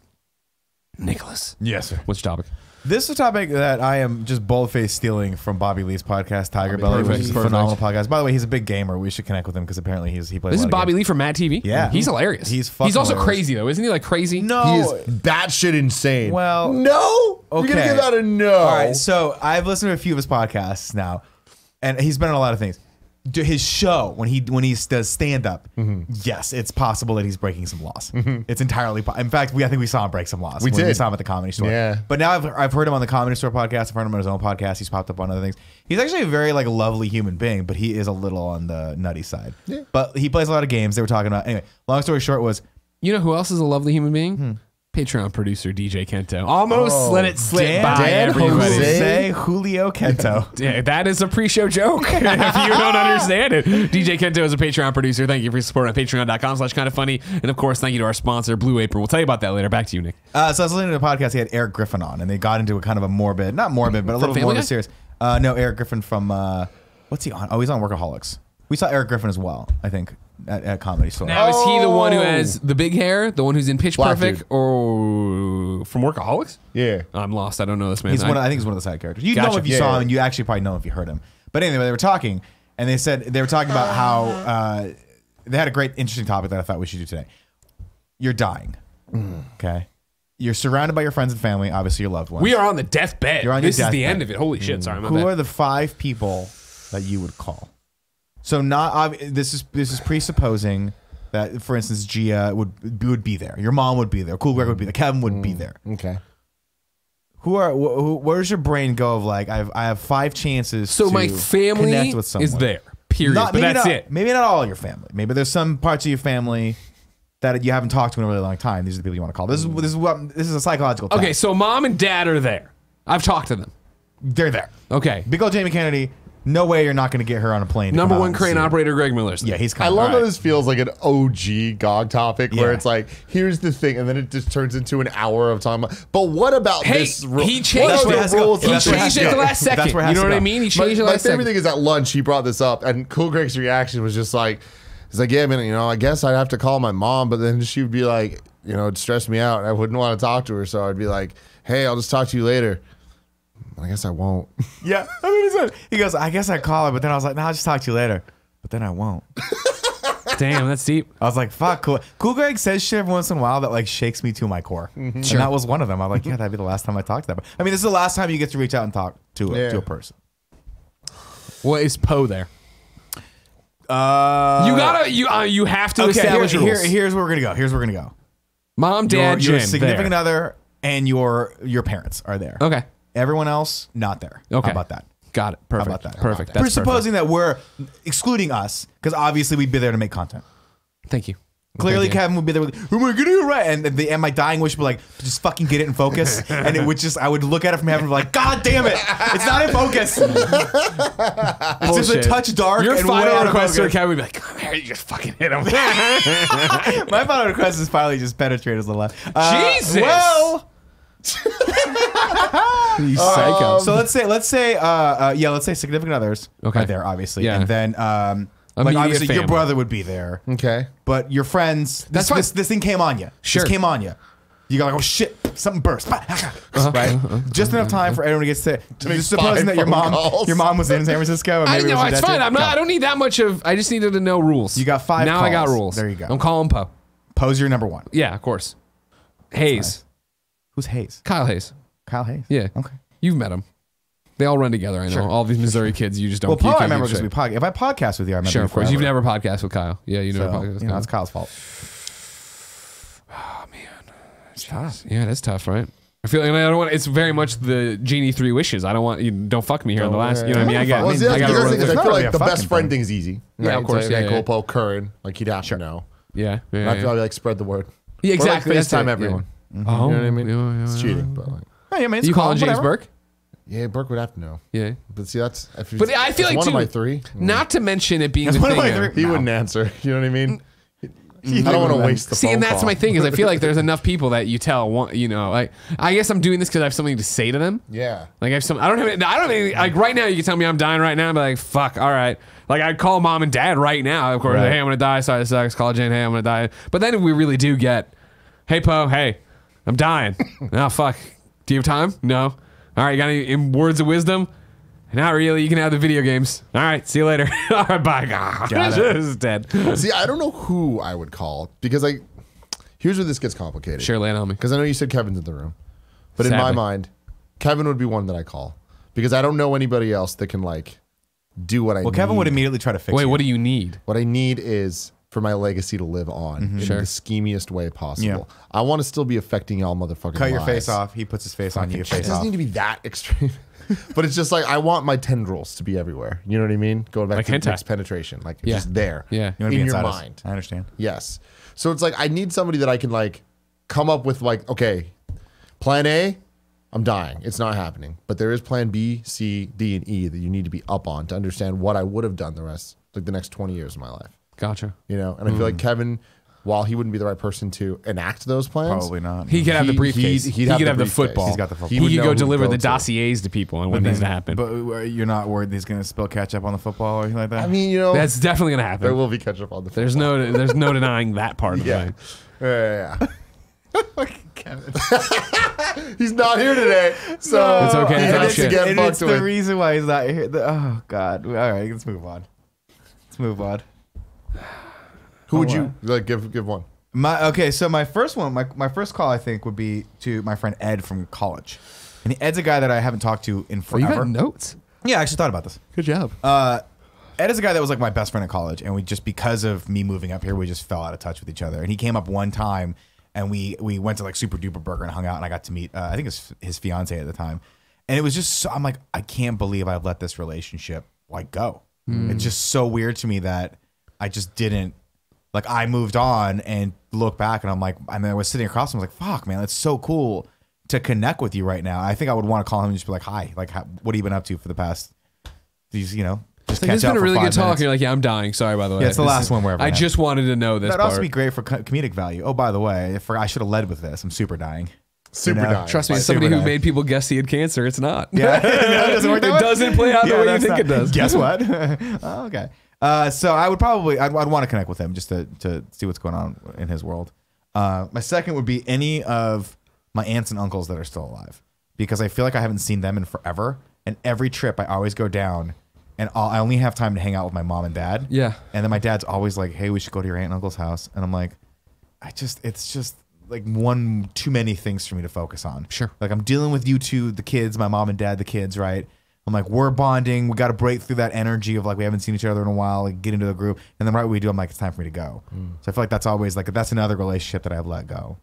Nicholas, Yes, sir. what's your topic? This is a topic that I am just bold-faced stealing from Bobby Lee's podcast, Tiger Belly, which is a Perfect. phenomenal podcast. By the way, he's a big gamer. We should connect with him because apparently he plays. This a is lot of Bobby games. Lee from Mad TV. Yeah. He's hilarious. He's fucking also hilarious. crazy though, isn't he? Like crazy. No, He is batshit insane. Well, no. okay. You're gonna give that a no. All right, so I've listened to a few of his podcasts now, and he's been on a lot of things. his show when he does stand up, yes, it's possible that he's breaking some laws. It's entirely. In fact, I think we saw him break some laws. We saw him at the Comedy Store. Yeah. But now I've heard him on the Comedy Store podcast. I've heard him on his own podcast. He's popped up on other things. He's actually a very like lovely human being, but he is a little on the nutty side. Yeah. But he plays a lot of games. They were talking about anyway. Long story short was, you know who else is a lovely human being? Patreon producer DJ Kento. Almost let it slip by everybody. Jose Julio Kento. Yeah, that is a pre-show joke. If you don't understand it, DJ Kento is a Patreon producer. Thank you for your support on patreon.com/kindafunny. And of course, thank you to our sponsor, Blue Apron. We'll tell you about that later. Back to you, Nick. So I was listening to the podcast. He had Eric Griffin on, and they got into a kind of a morbid, not morbid, but a little bit more of a serious. No, Eric Griffin from what's he on? Oh, he's on Workaholics. We saw Eric Griffin as well, I think, at Comedy Store. Now, is he the one who has the big hair? The one who's in Pitch Black Perfect? dude. Or from Workaholics? Yeah. I'm lost. I don't know this man. I think he's one of the side characters. You know Gotcha. him if you Yeah, saw yeah. him, and you actually probably know him if you heard him. But anyway, they were talking, and they were talking about how they had a great, interesting topic that I thought we should do today. You're dying, okay? You're surrounded by your friends and family, obviously your loved ones. We are on the deathbed. You're on your This is the deathbed. end of it. Holy shit. Sorry, my Who bad. are the 5 people that you would call? So this is presupposing that, for instance, Gia would be there. Your mom would be there. Cool Greg would be there. Kevin would be there. Okay. Where does your brain go of like I have 5 chances? So to my family connect with someone. is there. Period. But that's it. Maybe not all your family. Maybe there's some parts of your family that you haven't talked to in a really long time. These are the people you want to call. This is a psychological test. Okay, so mom and dad are there. I've talked to them. They're there. Okay. Big old Jamie Kennedy. No way you're not going to get her on a plane. to Number come out one and crane see her. operator, Greg Miller's there. Yeah, he's I coming. love All how right. this feels like an OG GOG topic where Yeah. it's like, here's the thing, and then it just turns into an hour of time. But what about Hey, this rule? he changed What it. are the rules? He That's where it changed has it to the go. last second. That's where it has You know to what I go. mean? He changed it My last favorite second. thing is at lunch, he brought this up, and Cool Greg's reaction was just like, he's like, yeah, man, I guess I'd have to call my mom, but then she would be like, it'd stress me out. I wouldn't want to talk to her, so I'd be like, hey, I'll just talk to you later. I guess I won't. Yeah, I mean, he goes, I guess I call her, but then I was like, no, I'll just talk to you later. But then I won't. Damn, that's deep. I was like, fuck, cool. Cool Greg says shit every once in a while that like shakes me to my core. And that was one of them. I'm like, yeah, that'd be the last time I talk to that. I mean, this is the last time you get to reach out and talk to a person. Well, is Poe there? You have to establish rules. Here's where we're gonna go. Mom, dad, your Jim, significant there. other and your parents are there. Okay. Everyone else not there. Okay. How about that? Got it. Perfect. How about that? Perfect. That's Presupposing that we're excluding us, because obviously we'd be there to make content. perfect. Thank you. Clearly, Thank you. Kevin would be there with, "Am I getting it right?" And my dying wish would be like, just fucking get it in focus. And it would I would look at it from heaven and be like, God damn it, it's not in focus. It's just a Bullshit. touch dark. Your and way final out of request to focus. Kevin would be like, come here, you just fucking hit him. My final request is finally just penetrate his little left. Jesus! Well, You psycho. so let's say significant others Okay. are there, obviously. Yeah. And then, like Immediate obviously your family. brother would be there. Okay. But your friends, That's this thing came on you. Sure. This came on you. You got like, oh shit, something burst. Right? Just enough time for everyone to get sick. make Just supposing 5 that your phone mom calls. was in San Francisco. And I maybe it know was your it's dad fine. too. I don't need that much of. I just needed to know rules. You got 5 Now I got calls. rules. There you go. I'm calling Poe. Poe's your number 1. Yeah, of course. Hayes. nice. Who's Hayes? Kyle Hayes. Kyle Hayes. Yeah. Okay. You've met him. They all run together. I know. Sure. All these Missouri kids. You just don't. Well, Poe, you I can't remember keep because straight. If I podcast with you, I remember. Sure, you of course. forever. You've never podcast with Kyle. Yeah, you never So, podcast with you know, Kyle. it's Kyle's fault. Oh man, it's tough. Yeah, that's tough, right? I feel like I don't want. It's very much the Genie 3 wishes. I don't want you. Don't fuck me here on the last. You know what I mean? I got. Well, see, I that's got the to other run thing is through. I It's feel not like really the a best fucking friend thing. thing's easy. Yeah, of Right? course, So, yeah, okay, yeah. Cool, Poe, Curran, like he'd have Sure. to know. Yeah, yeah, I feel like spread the word. yeah, exactly. Or like that's FaceTime it, everyone. Yeah. Oh, You know what I mean? yeah, It's cheating, but like, Hey, I mean, it's You calm, calling James whatever. Burke? yeah, Burke would have to know. Yeah. But see, that's. But I feel like one too, of my 3. Not to mention it being That's the one of thing. my 3. He wouldn't answer. You know what I mean? I don't want to waste the See, phone and that's call. my thing is I feel like there's enough people that you tell, like I guess I'm doing this because I have something to say to them. Yeah. Like I have some. I don't have like right now. You can tell me I'm dying right now. I'd be like, fuck. All right. Like I'd call mom and dad right now. Of course. Right. Hey, I'm gonna die. Sorry, it sucks. Call Jane. Hey, I'm gonna die. But then we really do get, hey Poe. Hey, I'm dying. Oh fuck. Do you have time? No. All right. You got any words of wisdom? Not really. You can have the video games. All right. See you later. All right. Bye. Got it. This is dead. See, I don't know who I would call because here's where this gets complicated. Sure, lay it on me. Because I know you said Kevin's in the room, but in my Sadly. mind, Kevin would be one that I call because I don't know anybody else that can like do what I need. Well, Kevin would immediately try to fix Wait, you. what do you need? What I need is for my legacy to live on in Sure. the schemiest way possible. Yeah. I want to still be affecting y'all motherfuckers. Cut your face off. He puts his face on you. It Face doesn't off. need to be that extreme. But it's just like I want my tendrils to be everywhere. You know what I mean? Going back Like to hentai. next penetration. Like it's Yeah. just there. Yeah. You wanna be in your inside us. mind. I understand. Yes. So it's like I need somebody that I can like come up with like, okay, plan A, I'm dying. It's not happening. But there is plan B, C, D, and E that you need to be up on to understand what I would have done the next 20 years of my life. Gotcha. You know? And I feel like Kevin, while he wouldn't be the right person to enact those plans, Probably not. He could have the briefcase. he'd He have could the have the briefcase. football. He's got the football. He He would could know go who to deliver go the to. dossiers to people and what needs to happen. But you're not worried he's going to spill ketchup on the football or anything like that? I mean, you know, That's definitely gonna there happen. will be ketchup on the There's no denying that part of Yeah. it. Yeah. He's not here today, so It's okay to he talk gets to shit. get And fucked it's the with. reason why he's not here. Oh, God. All right, let's move on. Who would you like? Give one. So my first one, my first call, I think, would be to my friend Ed from college. And Ed's a guy that I haven't talked to in Oh, you forever. got notes? Yeah, I actually thought about this. Good job. Ed is a guy that was like my best friend in college, and we just, because of me moving up here, we just fell out of touch with each other. And he came up one time, and we went to like Super Duper Burger and hung out, and I got to meet I think it was his fiance at the time, and it was just so, I'm like, I can't believe I let this relationship like go. It's just so weird to me that I just didn't, like, I moved on and look back, and I'm like, I mean, I was sitting across from him, I was like, fuck, man, it's so cool to connect with you right now. I think I would want to call him and just be like, hi, like, what have you been up to for the past, these, just Like, catch it's up been a for really 5 good talk. minutes. And you're like, yeah, I'm dying. Sorry, by the way. Yeah, it's the This last is- one we're ever I gonna just wanted to know this That'd part. also be great for comedic value. Oh, by the way, I should have led with this. I'm super dying. Super dying. Trust me, Like, as somebody super who dying. made people guess he had cancer, it's not. Yeah, it doesn't work that way? It doesn't play out the way you that's think it does. Guess what? Oh, okay. So I would probably I'd want to connect with him just to see what's going on in his world. My second would be any of my aunts and uncles that are still alive, because I feel like I haven't seen them in forever. And every trip I always go down, and I only have time to hang out with my mom and dad. Yeah. And then my dad's always like, "Hey, we should go to your aunt and uncle's house," and I'm like, it's just like one too many things for me to focus on. Sure. Like, I'm dealing with you two, the kids, my mom and dad, the kids, right? I'm like, we're bonding. We got to break through that energy of like, we haven't seen each other in a while, like get into the group. And then right when we do, I'm like, it's time for me to go. So I feel like that's always like, that's another relationship that I've let go.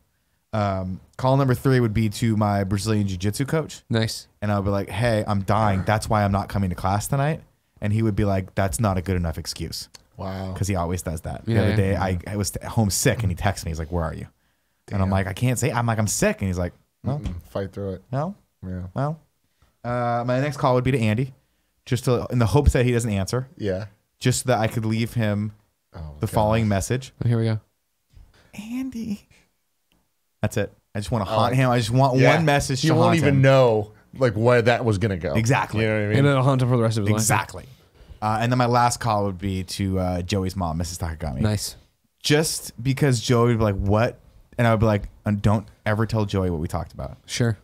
Call number 3 would be to my Brazilian jiu-jitsu coach. Nice. And I would be like, hey, I'm dying. That's why I'm not coming to class tonight. And he would be like, that's not a good enough excuse. Wow. Because he always does that. Yeah, The other yeah. day, I was home sick, and he texted me. He's like, where are you? And I'm like, I can't say. I'm like, I'm sick. And he's like, no, Fight through it. no, Yeah. well. My next call would be to Andy, just in the hopes that he doesn't answer, Yeah. just so that I could leave him the following message. Oh, here we go. Andy. That's it. I just want to haunt him. I just want Yeah. one message You to won't haunt even him. know like where that was gonna go. Exactly. You know what I mean? And it'll haunt him for the rest of his life. Exactly. And then my last call would be to Joey's mom, Mrs. Takagami. Nice. Just because Joey would be like, what? And I would be like, don't ever tell Joey what we talked about. Sure.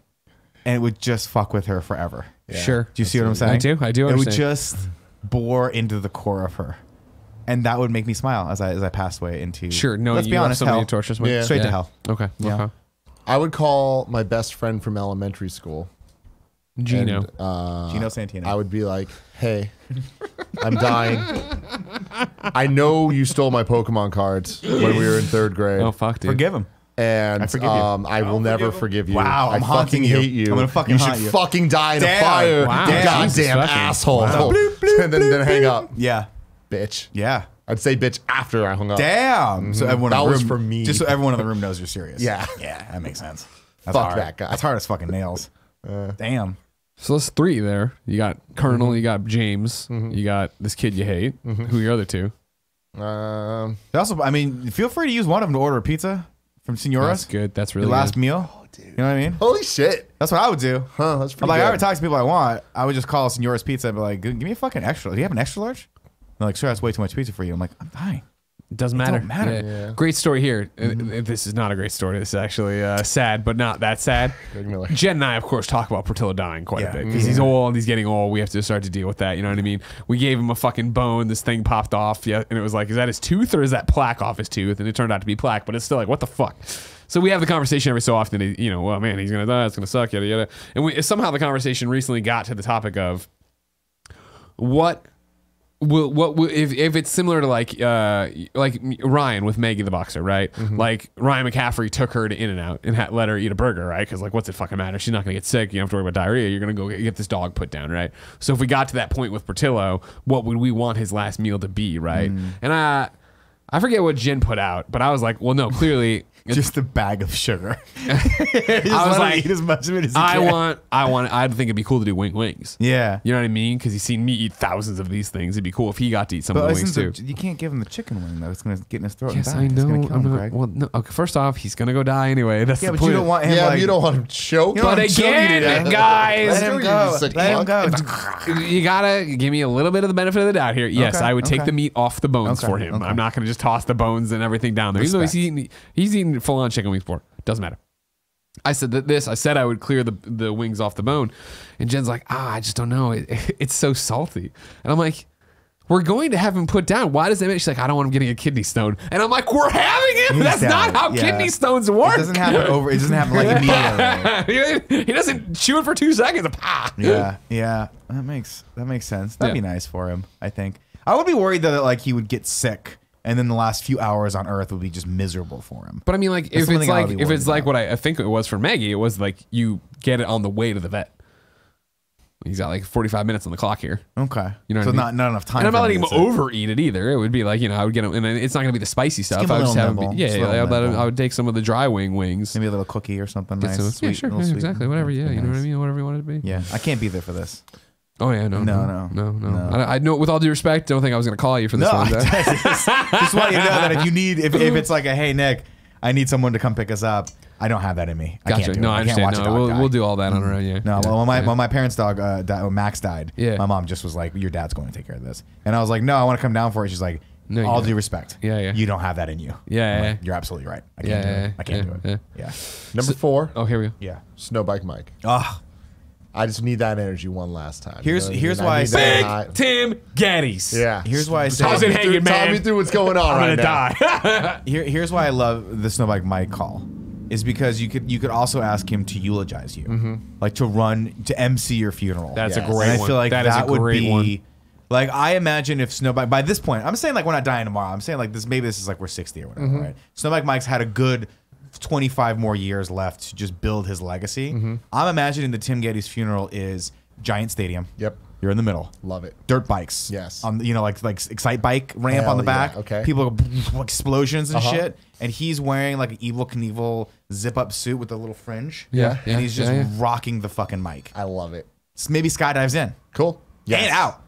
And it would just fuck with her forever. Sure. Do you see what I'm saying? I do. I do It would understand. just bore into the core of her. And that would make me smile as I passed away into, Sure. No, let's you be have honest, somebody hell. torturous way. Yeah. Straight to hell. Okay. Yeah. Okay. I would call my best friend from elementary school. Gino. And, Gino Santino. I would be like, hey, I'm dying. I know you stole my Pokemon cards when we were in 3rd grade. Oh, fuck, dude. Forgive him. And I forgive you. I will never forgive you. Wow, I I'm haunting fucking you. hate you. I'm gonna fucking You should haunt you. fucking die in a Damn. fire. Wow. You Damn. goddamn Jesus fucking- asshole. wow. And then hang up, Yeah. bitch. Yeah. I'd say bitch after I hung up. Damn. So everyone in That the was room, for me. Just so everyone in the room knows you're serious. Yeah. Yeah, that makes sense. That's Fuck hard. that guy. That's hard as fucking nails. Damn. So that's 3 there. You got Colonel, you got James, you got this kid you hate. Who are your other 2? Also, I mean, feel free to use one of them to order a pizza from Senora's. That's good. That's really Your last good. meal. You know what I mean? Holy shit. That's what I would do. Huh, that's I'm pretty like, I good. would talk to people I want. I would just call Senora's Pizza and be like, give me a fucking extra. Do you have an extra large? They're like, sure, that's way too much pizza for you. I'm like, I'm dying. It doesn't matter. don't matter. Yeah. Great story here. This is not a great story. This is actually sad, but not that sad. Greg Miller. Jen and I, of course, talk about Portillo dying quite Yeah. a bit because he's old. He's getting old. We have to start to deal with that. You know what I mean? We gave him a fucking bone. This thing popped off. Yeah, and it was like, is that his tooth or is that plaque off his tooth? And it turned out to be plaque, but it's still like, what the fuck? So we have the conversation every so often. You know, well, man, he's gonna die. It's gonna suck. Yada yada. And somehow the conversation recently got to the topic of what if it's similar to like Ryan with Maggie the boxer, right? Like Ryan McCaffrey took her to In-N-Out and let her eat a burger, right? Because like, what's it fucking matter? She's not gonna get sick. You don't have to worry about diarrhea. You're gonna go get this dog put down, right? So if we got to that point with Portillo, what would we want his last meal to be, right? And I forget what Jen put out, but I was like, well, no, clearly. Just a bag of sugar. I was like, eat as much of it as you can. I think it'd be cool to do wings. Yeah. You know what I mean? Because he's seen me eat thousands of these things. It'd be cool if he got to eat some of the wings too. You can't give him the chicken wing though. It's gonna get in his throat. Yes, and die. I It's gonna know. kill him, Greg. Well, no. Okay, first off, he's gonna go die anyway. That's Yeah, the but point. you don't want him. Yeah, like, but you don't want him choking. But again, guys, let him go. Let him go. you gotta give me a little bit of the benefit of the doubt here. Yes, Okay, I would take okay. the meat off the bones Okay, for him. okay. I'm not gonna just toss the bones and everything down there. Even though he's eating full on chicken wings before. Doesn't matter. I said I said I would clear the wings off the bone. And Jen's like, I just don't know. It's so salty. And I'm like, we're going to have him put down. Why does that mean? She's like, I don't want him getting a kidney stone. And I'm like, we're having him. He's That's down. not how Yeah. kidney stones work. It doesn't happen like immediately. he doesn't chew it for 2 seconds. Yeah. That makes sense. That'd be nice for him, I think. I would be worried though that like he would get sick and then the last few hours on Earth would be just miserable for him. But I mean, like, That's if something I would be it's worried like about. what I think it was for Maggie, it was like you get it on the way to the vet. He's got like 45 minutes on the clock here. Okay. You know so what I mean? not enough time. And I'm not for letting him to get sick. overeat it either. It would be like, I would get him, and it's not going to be the spicy stuff. give him I a would just little have him, nibble. yeah, Just a little I'd let him, nibble. I would take some of the dry wings. Maybe a little cookie or something Get nice. some- yeah, Sweet, sure, little yeah, sweet. exactly, whatever. Yeah, you know what I Nice. mean, whatever you want it to be. Yeah, I can't be there for this. Oh yeah, no. No. I know. With all due respect, don't think I was going to call you for this one. Zach. just want you to know that if you need, if it's like a hey Nick, I need someone to come pick us up. I don't have that in me. I Gotcha. can't do No, it. I can't understand. watch a No, dog die. we'll do all that on our own. Yeah. No, yeah. well, yeah. when my parents' dog, when Max died, Yeah. my mom just was like, your dad's going to take care of this. And I was like, no, I want to come down for it. She's like, No, you all don't. due respect. Yeah. You don't have that in you. Yeah, I'm yeah. like, you're absolutely right. I can't do it. I can't do it. Yeah. Number 4, Oh, here we go. Yeah. Snowbike Mike. Oh, I just need that energy one last time. Here's why I need say- that high- Big Tim Gettys. Yeah. here's why I say, How's it hanging, man? Talk me through what's going on I'm right gonna now. die. here's why I love the Snowbike Mike call. Is because you could also ask him to eulogize you, like to MC your funeral. That's Yes. a great And one. I feel like that that is a would great be one. like I imagine if Snowbike by this point, I'm saying like we're not dying tomorrow. I'm saying like this maybe this is like we're 60 or whatever, right? Snowbike Mike's had a good 25 more years left to just build his legacy. I'm imagining the Tim Gettys funeral is giant stadium. Yep. You're in the middle. Love it. Dirt bikes. Yes. On like Excite bike ramp Hell on the back. yeah, okay. People go explosions and Uh-huh. shit. And he's wearing like an Evil Knievel zip up suit with a little fringe. Yeah, And he's just yeah. rocking the fucking mic. I love it. Maybe skydives in. Cool. And out.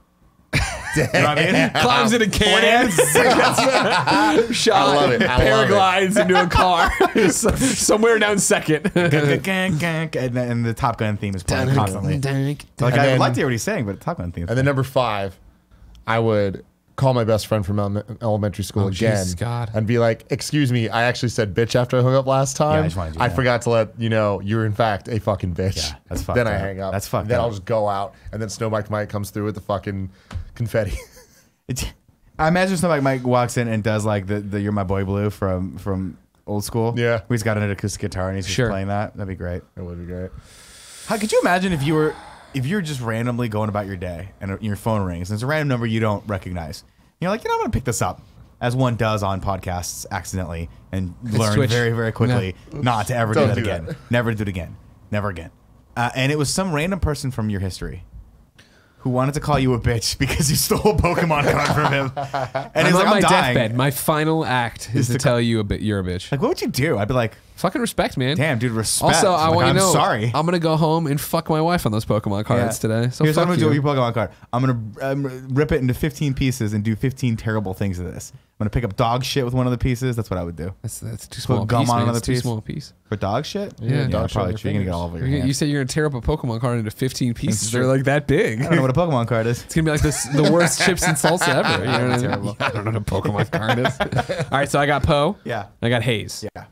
You know what I mean? Climbs in a can. Shot. I love it. I love it. Paraglides into a car. Somewhere down second. And the Top Gun theme is playing constantly. Like And I would then- like to hear what he's saying, but Top Gun theme. And then number 5, I would call my best friend from elementary school again Jesus God. and be like, excuse me, I actually said bitch after I hung up last time. I just wanted you to I know. forgot to let you know you're in fact a fucking bitch. Yeah, that's fucked Then I up. hang up. That's fucked Then up. I'll just go out and then Snowbike Mike comes through with the fucking confetti. I imagine somebody Mike walks in and does like the "You're My Boy Blue" from old school. Yeah. where he's got an acoustic guitar and he's just Sure. playing that. That'd be great. It would be great. How could you imagine if you're just randomly going about your day and your phone rings and it's a random number you don't recognize? You're like, I'm gonna pick this up, as one does on podcasts accidentally, and learn Twitch. very very quickly not to ever do Don't that do again. that. Never do it again. Never again. And it was some random person from your history who wanted to call you a bitch because you stole a Pokemon card from him. And I'm he's on like, my I'm dying. deathbed. My final act is to tell you you're a bitch. Like, what would you do? I'd be like, Fucking respect, man. damn, dude, respect. Also, I Like, want you I'm to know. sorry. I'm gonna go home and fuck my wife on those Pokemon cards today. So here's what I'm fuck gonna do with you. your Pokemon card. I'm gonna rip it into 15 pieces and do 15 terrible things to this. I'm gonna pick up dog shit with one of the pieces. That's what I would do. That's too small. gum piece, on man. another It's too piece? small a piece. For dog shit? Yeah, dog shit probably on true. your You're gonna get fingers. all over your You hands. said you're gonna tear up a Pokemon card into 15 pieces. They're true. like that big. I don't know what a Pokemon card is. It's gonna be like the worst chips and salsa ever. You know what I mean? Terrible. I don't know what a Pokemon card is. All right, so I got Poe. Yeah. I got Hayes. Yeah.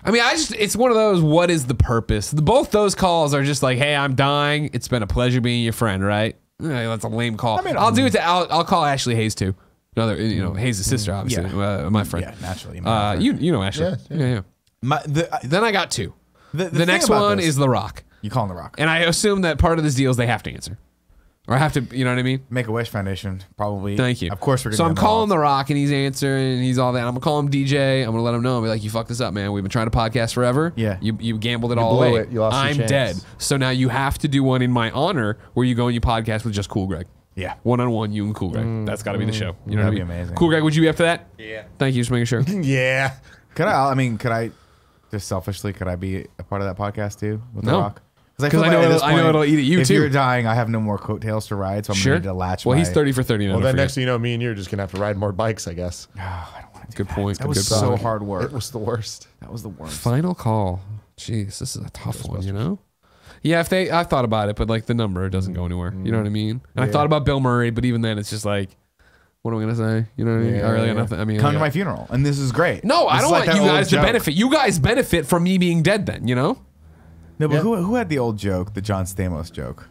I mean, it's one of those. What is the purpose? Both those calls are just like, hey, I'm dying. It's been a pleasure being your friend, right? That's a lame call. I mean, I'll do it. I'll call Ashley Hayes too. Another, Hayes' sister, obviously, my friend. Yeah, naturally. You know Ashley. Yeah. Then I got 2. The The thing next about one this- is The Rock. You call him The Rock. And I assume that part of this deal is they have to answer. Or I have to, you know what I mean? Make-A-Wish Foundation, probably. Thank you. Of course we're going to So I'm calling The Rock, and he's answering, and he's all that. I'm going to call him DJ. I'm going to let him know. I'll be like, you fucked this up, man. We've been trying to podcast forever. Yeah. You gambled it You all blew away. it. You lost your I'm chance. dead. So now you have to do one in my honor where you go and you podcast with just Cool Greg. Yeah. One-on-one, you and Cool Greg. That's got to be the show. You know what I That'd mean? be amazing. Cool Greg, would you be up for that? Yeah. Thank you. Just making sure. Yeah. Could I just selfishly, could I be a part of that podcast too with The No. Rock? Because I know it'll eat at you, if too. you're dying, I have no more coattails to ride, so I'm Sure. going to latch Well, my... he's 30 for 30 now. Well, don't then forget. next thing you know, me and you are just gonna have to ride more bikes, I guess. I don't want to do Good that. point. That Good was so point. hard work. It was the worst. That was the worst. Final call. Jeez, this is a tough one, you know? Yeah, I thought about it, but like the number doesn't go anywhere. You know what I mean? And I thought about Bill Murray, but even then it's just like, what am I gonna say? You know what I mean? I really got nothing. I mean, Come to my funeral, and this is great. no, This I is don't like want that you old guys to joke. benefit. You guys benefit from me being dead then, you know? No, but who had the old joke, the John Stamos joke?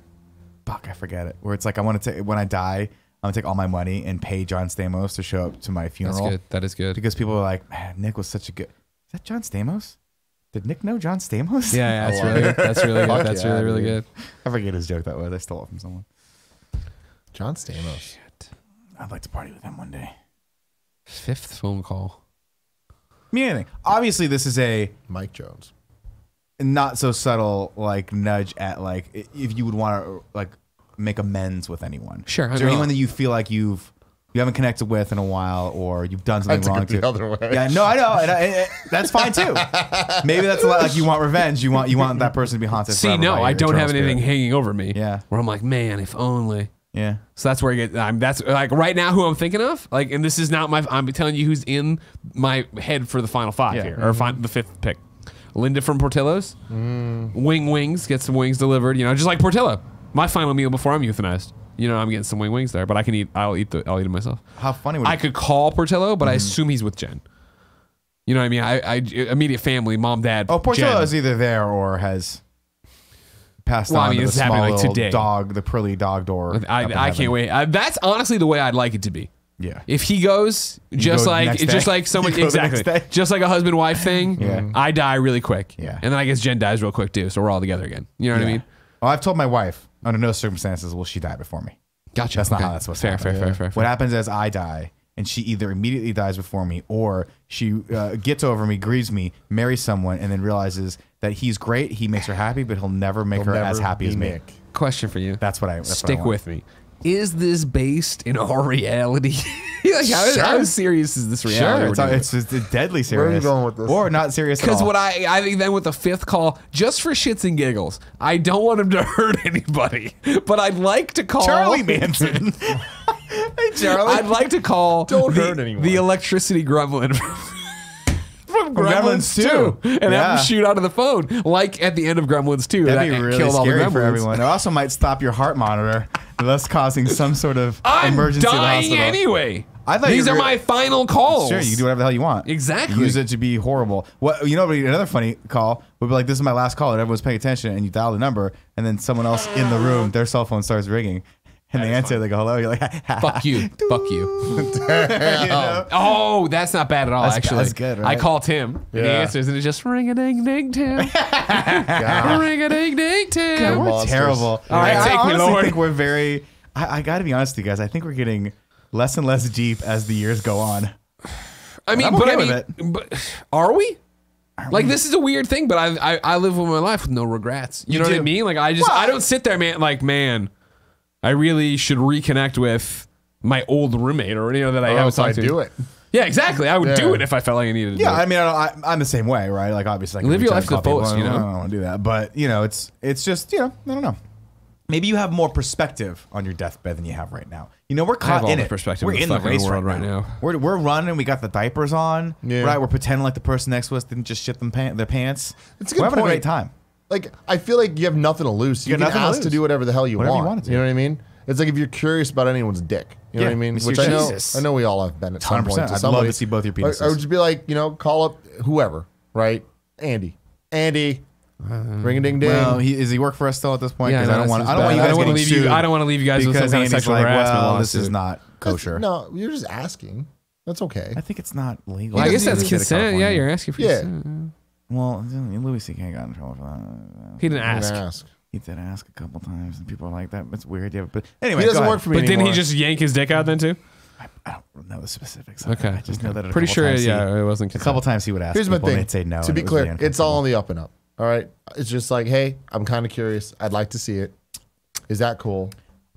Fuck, I forget it. Where it's like, I want to take, when I die, I'm gonna take all my money and pay John Stamos to show up to my funeral. That's good. That is good. Because people are like, man, Nick was such a good. Is that John Stamos? Did Nick know John Stamos? Yeah, that's really good. That's really good. Fuck That's yeah, really dude. good. I forget his joke that was. I stole it from someone. John Stamos. I'd like to party with him one day. 5th phone call. Me anything. Obviously, this is a Mike Jones. not so subtle like nudge at like if you would want to like make amends with anyone. Sure, I Is there know. anyone that you feel like you haven't connected with in a while, or you've done something I took wrong it the to? other way. Yeah, no, I know, and that's fine too. Maybe that's a lot like you want revenge. You want that person to be haunted. See, forever no, by I your don't eternal have anything spirit. hanging over me. Yeah. Where I'm like, man, if only. Yeah. So that's where I get. That's like right now who I'm thinking of. Like, and this is not my. I'm telling you who's in my head for the final 5 Yeah. here, or the 5th pick. Linda from Portillo's. Wings get some wings delivered. You know, just like Portillo. My final meal before I'm euthanized. You know, I'm getting some wings there, but I can eat. I'll eat them myself. How funny would I it could call Portillo, but I assume he's with Jen. You know what I mean? I immediate family, mom, dad. Oh, Portillo Jen. is either there or has passed Well, I on mean, to the this is happening, small like, little today. dog, the pearly dog door. up in I heaven. can't wait. That's honestly the way I'd like it to be. Yeah. If he goes, just go like next it's just day? like someone You go the exactly, next day? just like a husband wife thing. Yeah. I die really quick. Yeah. And then I guess Jen dies real quick too, so we're all together again. You know what I Yeah. mean? Well, I've told my wife under no circumstances will she die before me. Gotcha. That's not Okay. how that's supposed to fair, happen. fair. What happens is I die, and she either immediately dies before me, or she gets over me, grieves me, marries someone, and then realizes that he's great, he makes her happy, but he'll never make her as happy as me. Nick. Question for you. That's what I Stick want. with me. Is this based in our reality? Like, how serious is this reality? Sure, it's deadly serious. Where are you going with this? Or not serious at Because all. what I think then with the 5th call, just for shits and giggles, I don't want him to hurt anybody, but I'd like to call Charlie Manson. Hey, Charlie. I'd like to call Don't hurt anyone. the electricity gremlin from Gremlins 2 and have him shoot out of the phone, like at the end of Gremlins 2. That'd that be really killed all the scary for gremlins. everyone. It also might stop your heart monitor, thus causing some sort of I'm emergency at the dying hospital. anyway. I thought These you are were- my final calls. Sure, you can do whatever the hell you want. Exactly. Use it to be horrible. What you know? Another funny call would be like, "This is my last call," and everyone's paying attention, and you dial the number, and then someone else in the room, their cell phone starts ringing, and they answer. They go, "Hello." You're like, Fuck you. Fuck you. You know? Oh, that's not bad at all, actually. that's good, I right? call Tim, and he Yeah. answers, and it's just ring-a-ding-ding, Tim. Ring-a-ding-ding, Tim. We're monsters. terrible. All right, take me, honestly Lord. think we're very. I got to be honest with you guys. I think we're getting less and less deep as the years go on. I mean, I'm but okay I mean, with but are we? Like, this is a weird thing, but I live with my life with no regrets. You know what I do. mean? Like, I don't sit there, man, I really should reconnect with my old roommate or that I Or haven't else talked I'd to. do it. Yeah, exactly. I would do Yeah. it if I felt like I needed to Yeah, do it. I mean, I'm the same way, right? Like, obviously, I can Live your reach out life to and the call fullest, people. you know? I don't want to do that, but it's just I don't know. Maybe you have more perspective on your deathbed than you have right now. We're I have caught all in the it. perspective We're of the in the fucking race world right now. now. We're running. We got the diapers on. Yeah. Right. We're pretending like the person next to us didn't just shit their pants. It's a We're good having a point. great time. Like, I feel like you have nothing to lose. You got can nothing to ask to lose. do whatever the hell you Whatever you want. want to You do. know what I mean? It's like if you're curious about anyone's dick. You know Yeah, what I mean? we see Which your I know, Jesus. I know we all have been at some 100%. point. To I'd somebody. love to see both your I would penises. just be like, call up whoever, right? Andy, ring a ding ding. Well, does he work for us still at this point? Yeah, Because I don't want you guys I don't want to getting leave you. sued I don't want to leave you guys with some because kind of Andy's sexual like, harassment well, lawsuit. this is not kosher. No, you're just asking. That's okay. I think it's not legal. Well, I guess in that's the state of consent. Yeah, California. you're asking for Yeah. consent. Well, Louis C.K. got in trouble for that. He didn't I'm ask. gonna ask. eat that ass a couple times, and people are like that. It's weird. Yeah, but anyway, He doesn't work for me But didn't anymore. he just yank his dick out then too? I don't know the specifics. Okay. I just know that Pretty sure, yeah, it wasn't. a couple times he would ask Here's my people, and thing. they'd say no. To and be it was clear, really it's all on uncomfortable. the up and up. All right. It's just like, hey, I'm kind of curious. I'd like to see it. Is that cool?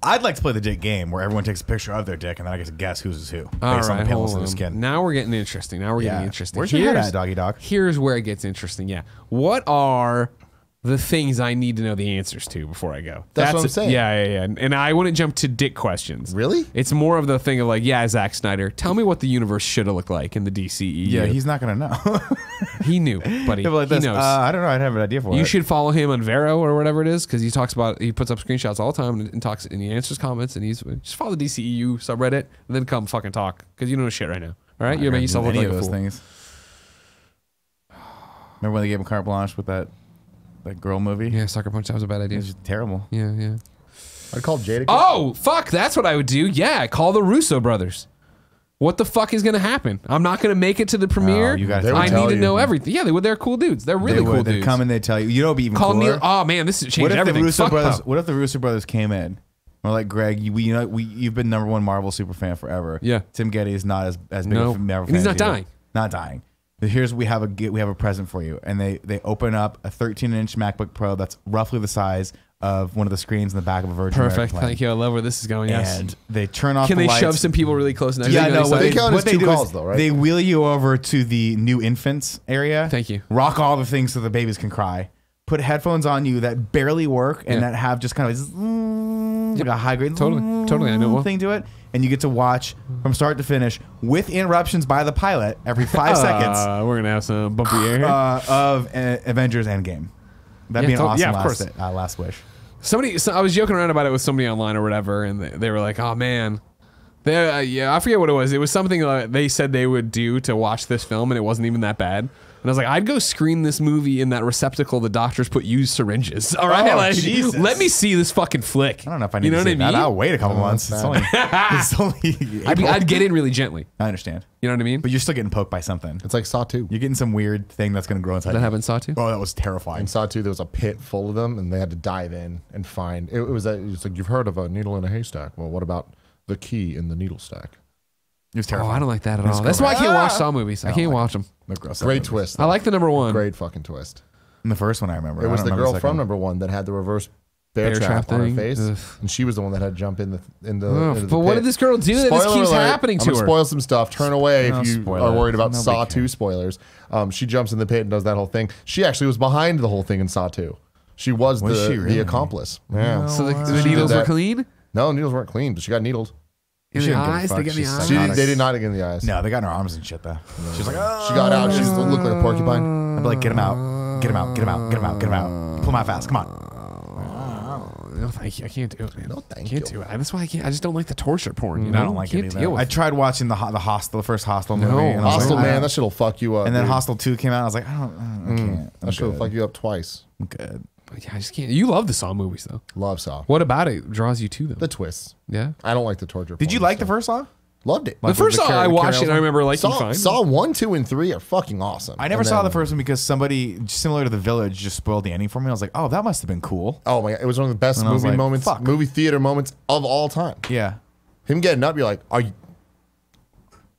I'd like to play the dick game where everyone takes a picture of their dick, and then I get to guess who's who based All on the right, paleness hold of the on. skin. Now we're getting interesting. Where's your head at, doggy dog? Here's where it gets interesting. Yeah. What are the things I need to know the answers to before I go? That's what I'm saying. Yeah. And I wouldn't jump to dick questions. Really? It's more of the thing of like, yeah, Zack Snyder, tell me what the universe should have looked like in the DCEU. Yeah, he's not gonna know. He knew, buddy. He'll be like He this, knows. I don't know. I'd have an idea for it. You should follow him on Vero or whatever it is, because he puts up screenshots all the time and talks and he answers comments, and he's just follow the DCEU subreddit and then come fucking talk, because you don't know shit right now. All right, you're making yourself look any like of a those fool. things. Remember when they gave him carte blanche with that girl movie? Yeah, Sucker Punch. That was a bad It idea. was just terrible. Yeah. I'd call Jada. Oh fuck, that's what I would do. Yeah, call the Russo brothers. What the fuck is gonna happen? I'm not gonna make it to the premiere. Oh, you gotta They would I tell need to you. know everything. Yeah, they would. They're cool dudes. They're really cool They'd dudes. come and they tell you. You know, it'd be even Call cooler. Neil. Oh man, this has changed What if everything. the Russo Fuck brothers? Pop. What if the Russo brothers came in? We're like, Greg, you've been #1 Marvel super fan forever. Yeah. Tim Getty is not as big No. of a Marvel And fan. he's not as you. dying. Not dying. But we have a present for you, and they open up a 13-inch MacBook Pro that's roughly the size of one of the screens in the back of a Virgin Perfect. American plane. Thank you. I love where this is going. Yes. And they turn off. Can the they lights. shove some people really close next? Yeah, to no. you? What they they, count what as they two do calls, is though, right? they wheel you over to the new infants area. Thank you. Rock all the things so the babies can cry. Put headphones on you that barely work and Yeah. that have just kind of like a high grade Totally. I know well. thing to it, and you get to watch from start to finish with interruptions by the pilot every 5 seconds We're gonna have some bumpy air here. of Avengers Endgame. That'd be an awesome yeah, of course. last wish. I was joking around about it with somebody online or whatever, and they were like, "Oh man, I forget what it was. It was something they said they would do to watch this film, and it wasn't even that bad." And I was like, I'd go screen this movie in that receptacle the doctors put used syringes. All right, Oh, like, Jesus. let me see this fucking flick. I don't know if I need you know to see what I mean? that. I'll wait a couple months. It's only, I'd get in really gently. I understand, You know what I mean? but you're still getting poked by something. It's like Saw 2. You're getting some weird thing that's going to grow inside. That you. happened in Saw 2? Oh, that was terrifying. In Saw 2, there was a pit full of them, and they had to dive in and find. It was like, you've heard of a needle in a haystack. Well, what about the key in the needle stack? It was Oh, terrifying. I don't like that at all. That's why I can't watch Saw movies. I can't watch them. No, gross. Great twist. I like the number one. Great fucking twist. In the first one, I remember. It was I the don't girl remember from second. #1 that had the reverse bear Bear trap trap on her thing. face, Ugh. and she was the one that had to jump in the Ugh, but what pit. did this girl do that this Spoiler keeps alert. happening I'm to gonna her? spoil some stuff. Turn away No, if you spoil are it. worried about Nobody Saw cares. 2 spoilers. She jumps in the pit and does that whole thing. She actually was behind the whole thing in Saw 2. She was Was she really? the accomplice. Yeah. So the She did needles were that. coulded? No, needles weren't clean, but she got needled. In She the didn't give a eyes? fuck. They get in the She's eyes? psychotic. They did not get in the eyes. No, they got in her arms and shit though. She was like, oh. She got out. She looked like a porcupine. I'd be like, get him out, get him out, get him out, get him out, get him out. Pull him out fast. Come on. No, thank you. I can't do it, man. No, thank Can't you. do it. That's why I can't. I just don't like the torture porn. You know? I don't like can't it deal either. with I it. tried watching the Hostel, the first Hostel movie. No. and I was Hostel, like, man, that shit'll fuck you up. And then dude. Hostel 2 came out. I was like, I can't. That shit'll fuck you up twice. I'm good. Yeah, I just can't. You love the Saw movies, though. Love Saw. What about it draws you to them? The twists. Yeah. I don't like the torture. Did you porn like the stuff. first Saw? Loved it. The first Saw I watched it, and I remember liking fine. Saw 1, 2, and 3 are fucking awesome. I never And saw then- the first one because somebody similar to The Village just spoiled the ending for me. I was like, oh, that must have been cool. Oh my god, it was one of the best And I was movie like, moments, fuck. movie theater moments of all time. Yeah. Him getting up, you're like, are you?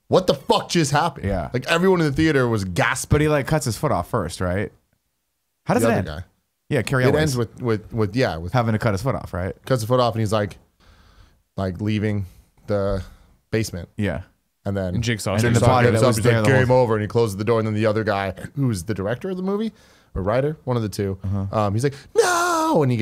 What the fuck just happened? Yeah. Like everyone in the theater was gasping. But he like cuts his foot off first, right? How does The it other end? guy. Yeah, Carrie It Elwes ends with having to cut his foot off, right? cuts his foot off and he's like leaving the basement, Yeah. and then And Jigsaw. And then the Jigsaw body gets that up, was he's there like the whole- game over, and he closes the door, and then the other guy, who's the director of the movie or writer, one of the two, he's like no, and he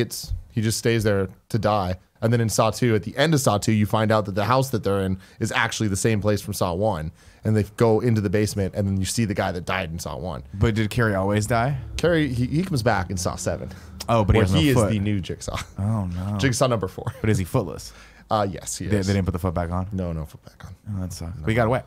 just stays there to die. And then in Saw 2, at the end of Saw 2, you find out that the house that they're in is actually the same place from Saw 1. And they go into the basement, and then you see the guy that died in Saw 1. But did Carrie always die? Carrie, he comes back in Saw 7. Oh, but he where has no he is foot. the new Jigsaw. Oh no. Jigsaw number 4. But is he footless? Yes, he They is. didn't put the foot back on. No, foot back on. Oh, that sucks. But he got away.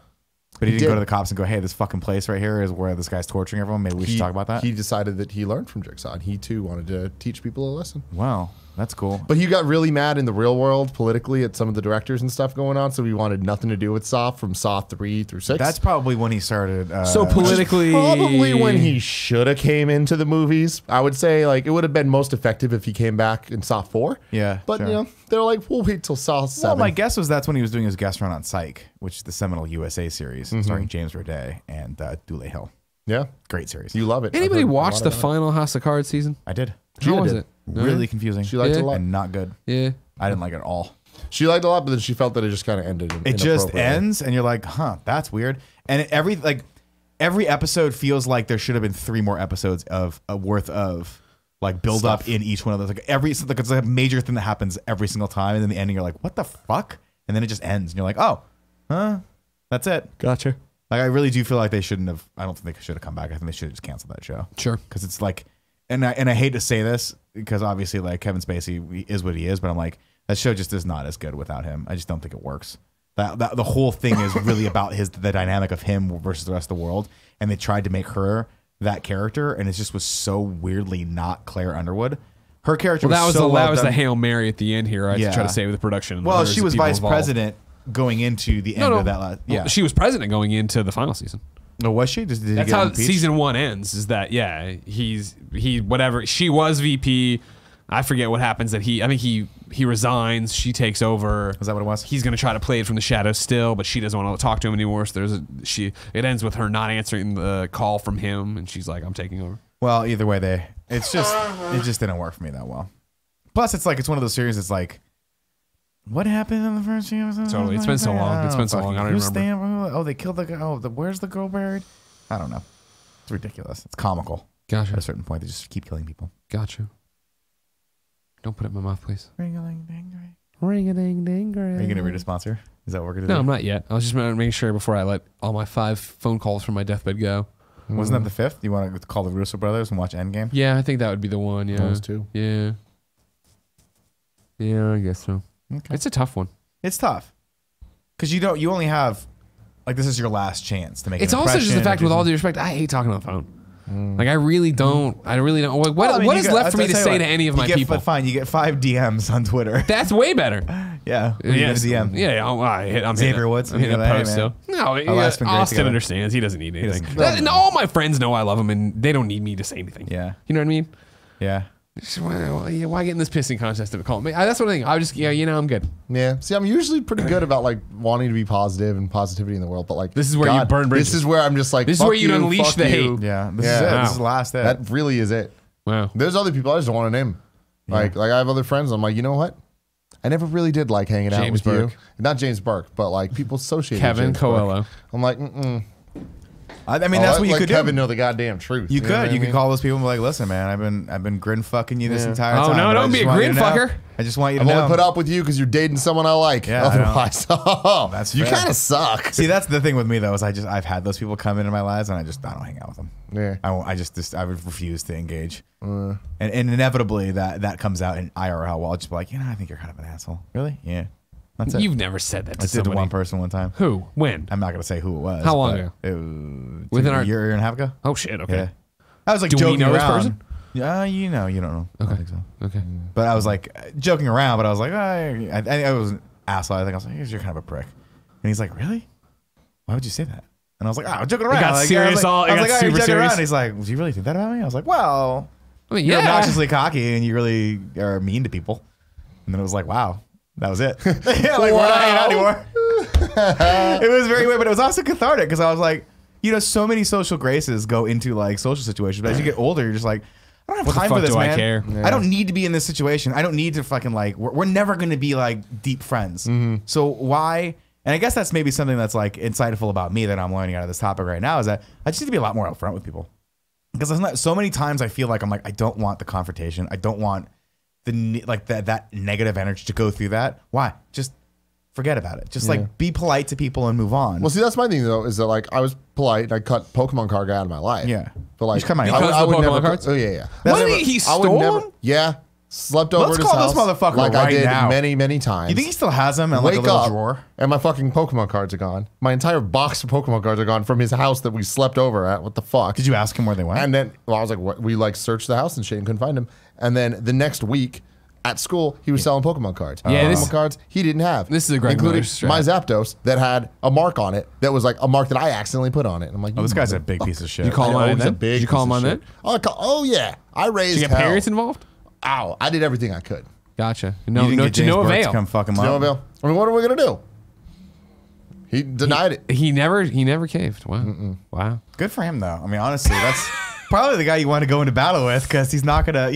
But he He didn't go did. to the cops and go, "Hey, this fucking place right here is where this guy's torturing everyone. Maybe we should talk about that." He decided that he learned from Jigsaw, and he too wanted to teach people a lesson. Wow. That's cool. But he got really mad in the real world politically at some of the directors and stuff going on, so he wanted nothing to do with Saw from Saw 3 through 6. That's probably when he started. So politically, probably when he should have came into the movies. I would say like it would have been most effective if he came back in Saw 4. Yeah, but sure. you know they're like, we'll wait till Saw 7. Well, my guess was that's when he was doing his guest run on Psych, which is the seminal USA series starring James Roday and Dule Hill. Yeah, Great series. you love it. anybody watch the final House of Cards season? I did. How was it? Really confusing. She liked it a lot. And not good. Yeah. I didn't like it at all. She liked it a lot, but then she felt that it just kind of ended. It just ends, and you're like, huh, that's weird. And every episode feels like there should have been 3 more episodes of worth of like build up in each one of those. Like it's like a major thing that happens every single time, and then the ending, you're like, what the fuck? And then it just ends, and you're like, oh, huh, that's it. Gotcha. Like I really do feel like they shouldn't have. I don't think they should have come back. I think they should have just canceled that show. Sure. Because it's like, and I hate to say this because obviously like Kevin Spacey is what he is, but I'm like that show just is not as good without him. I just don't think it works. That the whole thing is really about the dynamic of him versus the rest of the world, and they tried to make her that character, and it just was so weirdly not Claire Underwood. Her character Well, was that so was well the done. Hail Mary at the end here. I try to say with the production. Well, There's she was people vice involved. president going into the end of that last. Yeah, Well, she was president going into the final season. no, was she? Did he That's get how impeached? season 1 ends. Is that he whatever she was VP. I forget what happens. That I think he resigns. She takes over. Is that what it was? He's going to try to play it from the shadows still, but she doesn't want to talk to him anymore. So it ends with her not answering the call from him, and she's like, "I'm taking over." Well, either way, it just didn't work for me that well. Plus, it's one of those series. It's like, what happened in the first few episodes? Totally. It's been so long. It's been so long. I don't even remember. Oh, they killed the guy. Oh, where's the girl buried? I don't know. It's ridiculous. It's comical. Gotcha. At a certain point, they just keep killing people. Gotcha. Don't put it in my mouth, please. Ring-a-ling-ding-ding. Ring-a-ding-ding. Are you gonna read a sponsor? Is that what we're gonna do? No, I'm not yet. I was just making sure before I let all my 5 phone calls from my deathbed go. Wasn't that the 5th? You want to call the Russo brothers and watch Endgame? Yeah, I think that would be the one. Yeah, Those 2. Yeah. Yeah, I guess so. Okay. It's a tough one. It's tough because you only have like this is your last chance to make. It's an also just the impression fact, or with do all due respect, I hate talking on the phone. Like I really don't. Like, what is left for me to say to any of my people? Fine, you get 5 DMs on Twitter. That's way better. Yeah, Yes. DM. Yeah, I'm Xavier hitting, Woods. I'm hitting a Hey, post man. still. No, life's been great Austin together. understands. He doesn't need anything. doesn't. All my friends know I love him, and they don't need me to say anything. Yeah. You know what I mean? Yeah. Why get in this pissing contest if it called me? That's what I think. I just, I'm good. Yeah. See, I'm usually pretty good about like wanting to be positive and positivity in the world, but like This is where you burn bridges. This is where I'm just like, This is fuck where you you, unleash fuck the you. hate. Yeah. This Yeah. is it. Wow. This is the last day. That really is it. Wow. There's other people I just don't want to name. Like I have other friends. I'm like, you know what? I never really did like hanging out James with Burke. you. Not James Burke, but like people associated Kevin with James Burke. Coelho. I'm like, mm-mm. I mean, that's what you let could Kevin do. know the goddamn truth. You know could. what I You could mean? call those people and be like, listen, man, I've been grin fucking you this entire Oh, time. no, but I don't be just a want you grin to know. fucker. I just want you to I've know. only put up with you because you're dating someone I like. Yeah, I know. Otherwise, That's you fair. kind of suck. See, that's the thing with me though, is I've had those people come into my lives and I don't hang out with them. Yeah. I won't. I would refuse to engage. And inevitably that comes out in IRL. Well, I'll just be like, I think you're kind of an asshole. Really? Yeah. That's it. You've never said that I to did to somebody. one person one time. Who? When? I'm not gonna say who it was. How long but ago? It was Within a our- year and a half ago. Oh shit. Okay. Yeah. I was like Do we joking know this around. person? Yeah, you don't know. I don't think so. Okay. But I was like joking around, but I was like, I was an asshole. I think I was like, you're kind of a prick. And he's like, really? Why would you say that? And I was like, I'm joking around. got Like, serious I was like, got you're super joking serious. around. And he's like, do you really think that about me? I was like, well, I mean, you're yeah. obnoxiously cocky and you really are mean to people. And then it was like, wow, that was it. Yeah, like we're not hanging out anymore. It was very weird, but it was also cathartic because I was like, so many social graces go into like social situations, but as you get older, you're just like, I don't have What the time fuck for this, do I man. care? I don't need to be in this situation. I don't need to fucking like. We're never going to be like deep friends. So why? And I guess that's maybe something that's like insightful about me that I'm learning out of this topic right now is that I just need to be a lot more upfront with people because so many times I feel like I'm like I don't want the confrontation. I don't want that negative energy to go through that. Why? Just forget about it. Just like be polite to people and move on. Well, see, that's my thing though. Is that like I was polite and I cut Pokemon card guy out of my life. Yeah. But like You cut my- Because I of would Pokemon never. cards? Oh yeah. What That's did he I would stole never. them? Yeah. Slept over Let's at his call this house motherfucker like I right did now. many times. You think he still has them in like a Wake little up, drawer? and my fucking Pokemon cards are gone. My entire box of Pokemon cards are gone from his house that we slept over at. What the fuck? Did you ask him where they went? And then I was like, what? We like searched the house and shit and couldn't find him. And then the next week, at school, he was selling Pokemon cards. Yeah, Pokemon cards he didn't have. This is a Greg including Miller strat. my Zapdos that had a mark on it that was like a mark that I accidentally put on it. And I'm like, Oh, this guy's a big piece of shit. You call him on it then? Did Did you call him on that? Oh yeah, I raised Did you get hell. parents involved? Ow, I did everything I could. Gotcha. You No, didn't no, get to James no Burke to avail. come fuck him No up. avail. I mean, what are we gonna do? He denied it. He never caved. Wow. Wow. Good for him, though. I mean, honestly, that's probably the guy you want to go into battle with because he's not gonna,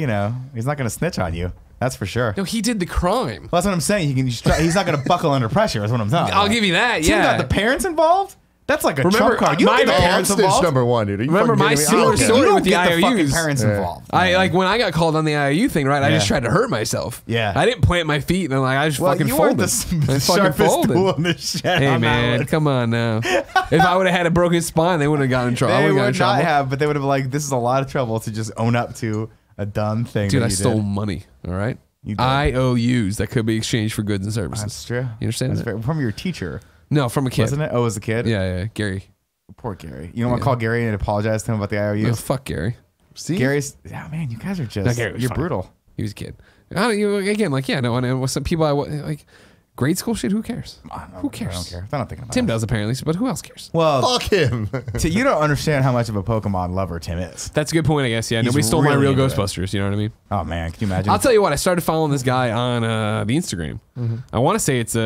he's not gonna snitch on you. That's for sure. No, he did the crime. Well, that's what I'm saying. He's not gonna buckle under pressure. Is what I'm saying. I'll give you that. Team Yeah. got the parents involved. That's like a Remember, trump card. You my don't get the bad. parents Snitch involved. number one, dude. Are you Remember fucking my kidding me? I similar don't care. story You don't with the get the fucking IOUs. parents involved. I like when I got called on the IOU thing, right? I just Yeah. tried to hurt myself. Yeah. I didn't plant my feet and I just fucking you folded. weren't the I fucking sharpest folded. tool in the shed. Hey on that man, one. come on now. If I would have had a broken spine, they wouldn't have gotten in trouble. I They would have would gotten in not trouble. have, but they would have been like, this is a lot of trouble to just own up to a dumb thing. Dude, that I you stole did. money. All right. You did. IOUs that could be exchanged for goods and services. That's true. You understand That's that? very, from your teacher, No, from a kid. wasn't it? Oh, as a kid? Yeah, Gary. Poor Gary. You don't want to call Gary and apologize to him about the No, IOUs? fuck Gary. See, Gary's, man, you guys are No, just, Gary was you're fine. brutal. He was a kid. And with some people, like grade school shit. Who cares? Who cares? I don't care. I'm not thinking about Tim it. does apparently, but who else cares? Well, fuck him. you don't understand how much of a Pokemon lover Tim is. That's a good point, I guess. Yeah, He's nobody stole my really real into it. Ghostbusters. You know what I mean? Oh, man, can you imagine? I'll tell you what. I started following this guy on the Instagram. I want to say it's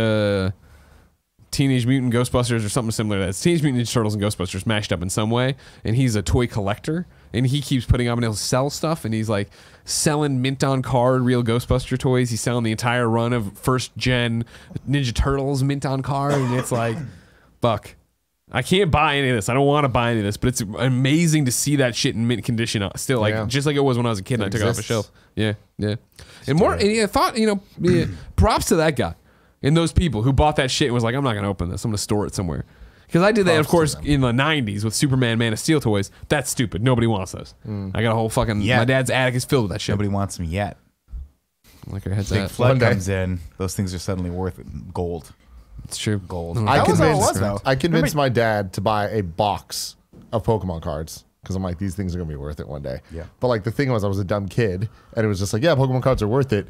Teenage Mutant Ghostbusters or something similar to that. It's Teenage Mutant Ninja Turtles and Ghostbusters mashed up in some way. And he's a toy collector. And he keeps putting up and he'll sell stuff. And he's like selling mint on card real Ghostbuster toys. He's selling the entire run of first gen Ninja Turtles mint on card. And it's like, fuck. I can't buy any of this. I don't want to buy any of this. But it's amazing to see that shit in mint condition still. Like Yeah. just like it was when I was a kid and I took it off the exists. shelf. Yeah. And more, and I thought, props to that guy. And those people who bought that shit and was like, I'm not going to open this. I'm going to store it somewhere. Because I did that, of course, in the 90s with Superman, Man of Steel toys. That's stupid. Nobody wants those. I got a whole fucking... Yeah. My dad's attic is filled with that shit. Nobody wants them yet. Like our heads Big at. flood One day. comes in, those things are suddenly worth gold. It's true. Gold. Mm. I That was how it convinced, was, though. I convinced my dad to buy a box of Pokemon cards because I'm like, these things are gonna be worth it one day. Yeah. But like the thing was, I was a dumb kid, and it was just like, yeah, Pokemon cards are worth it.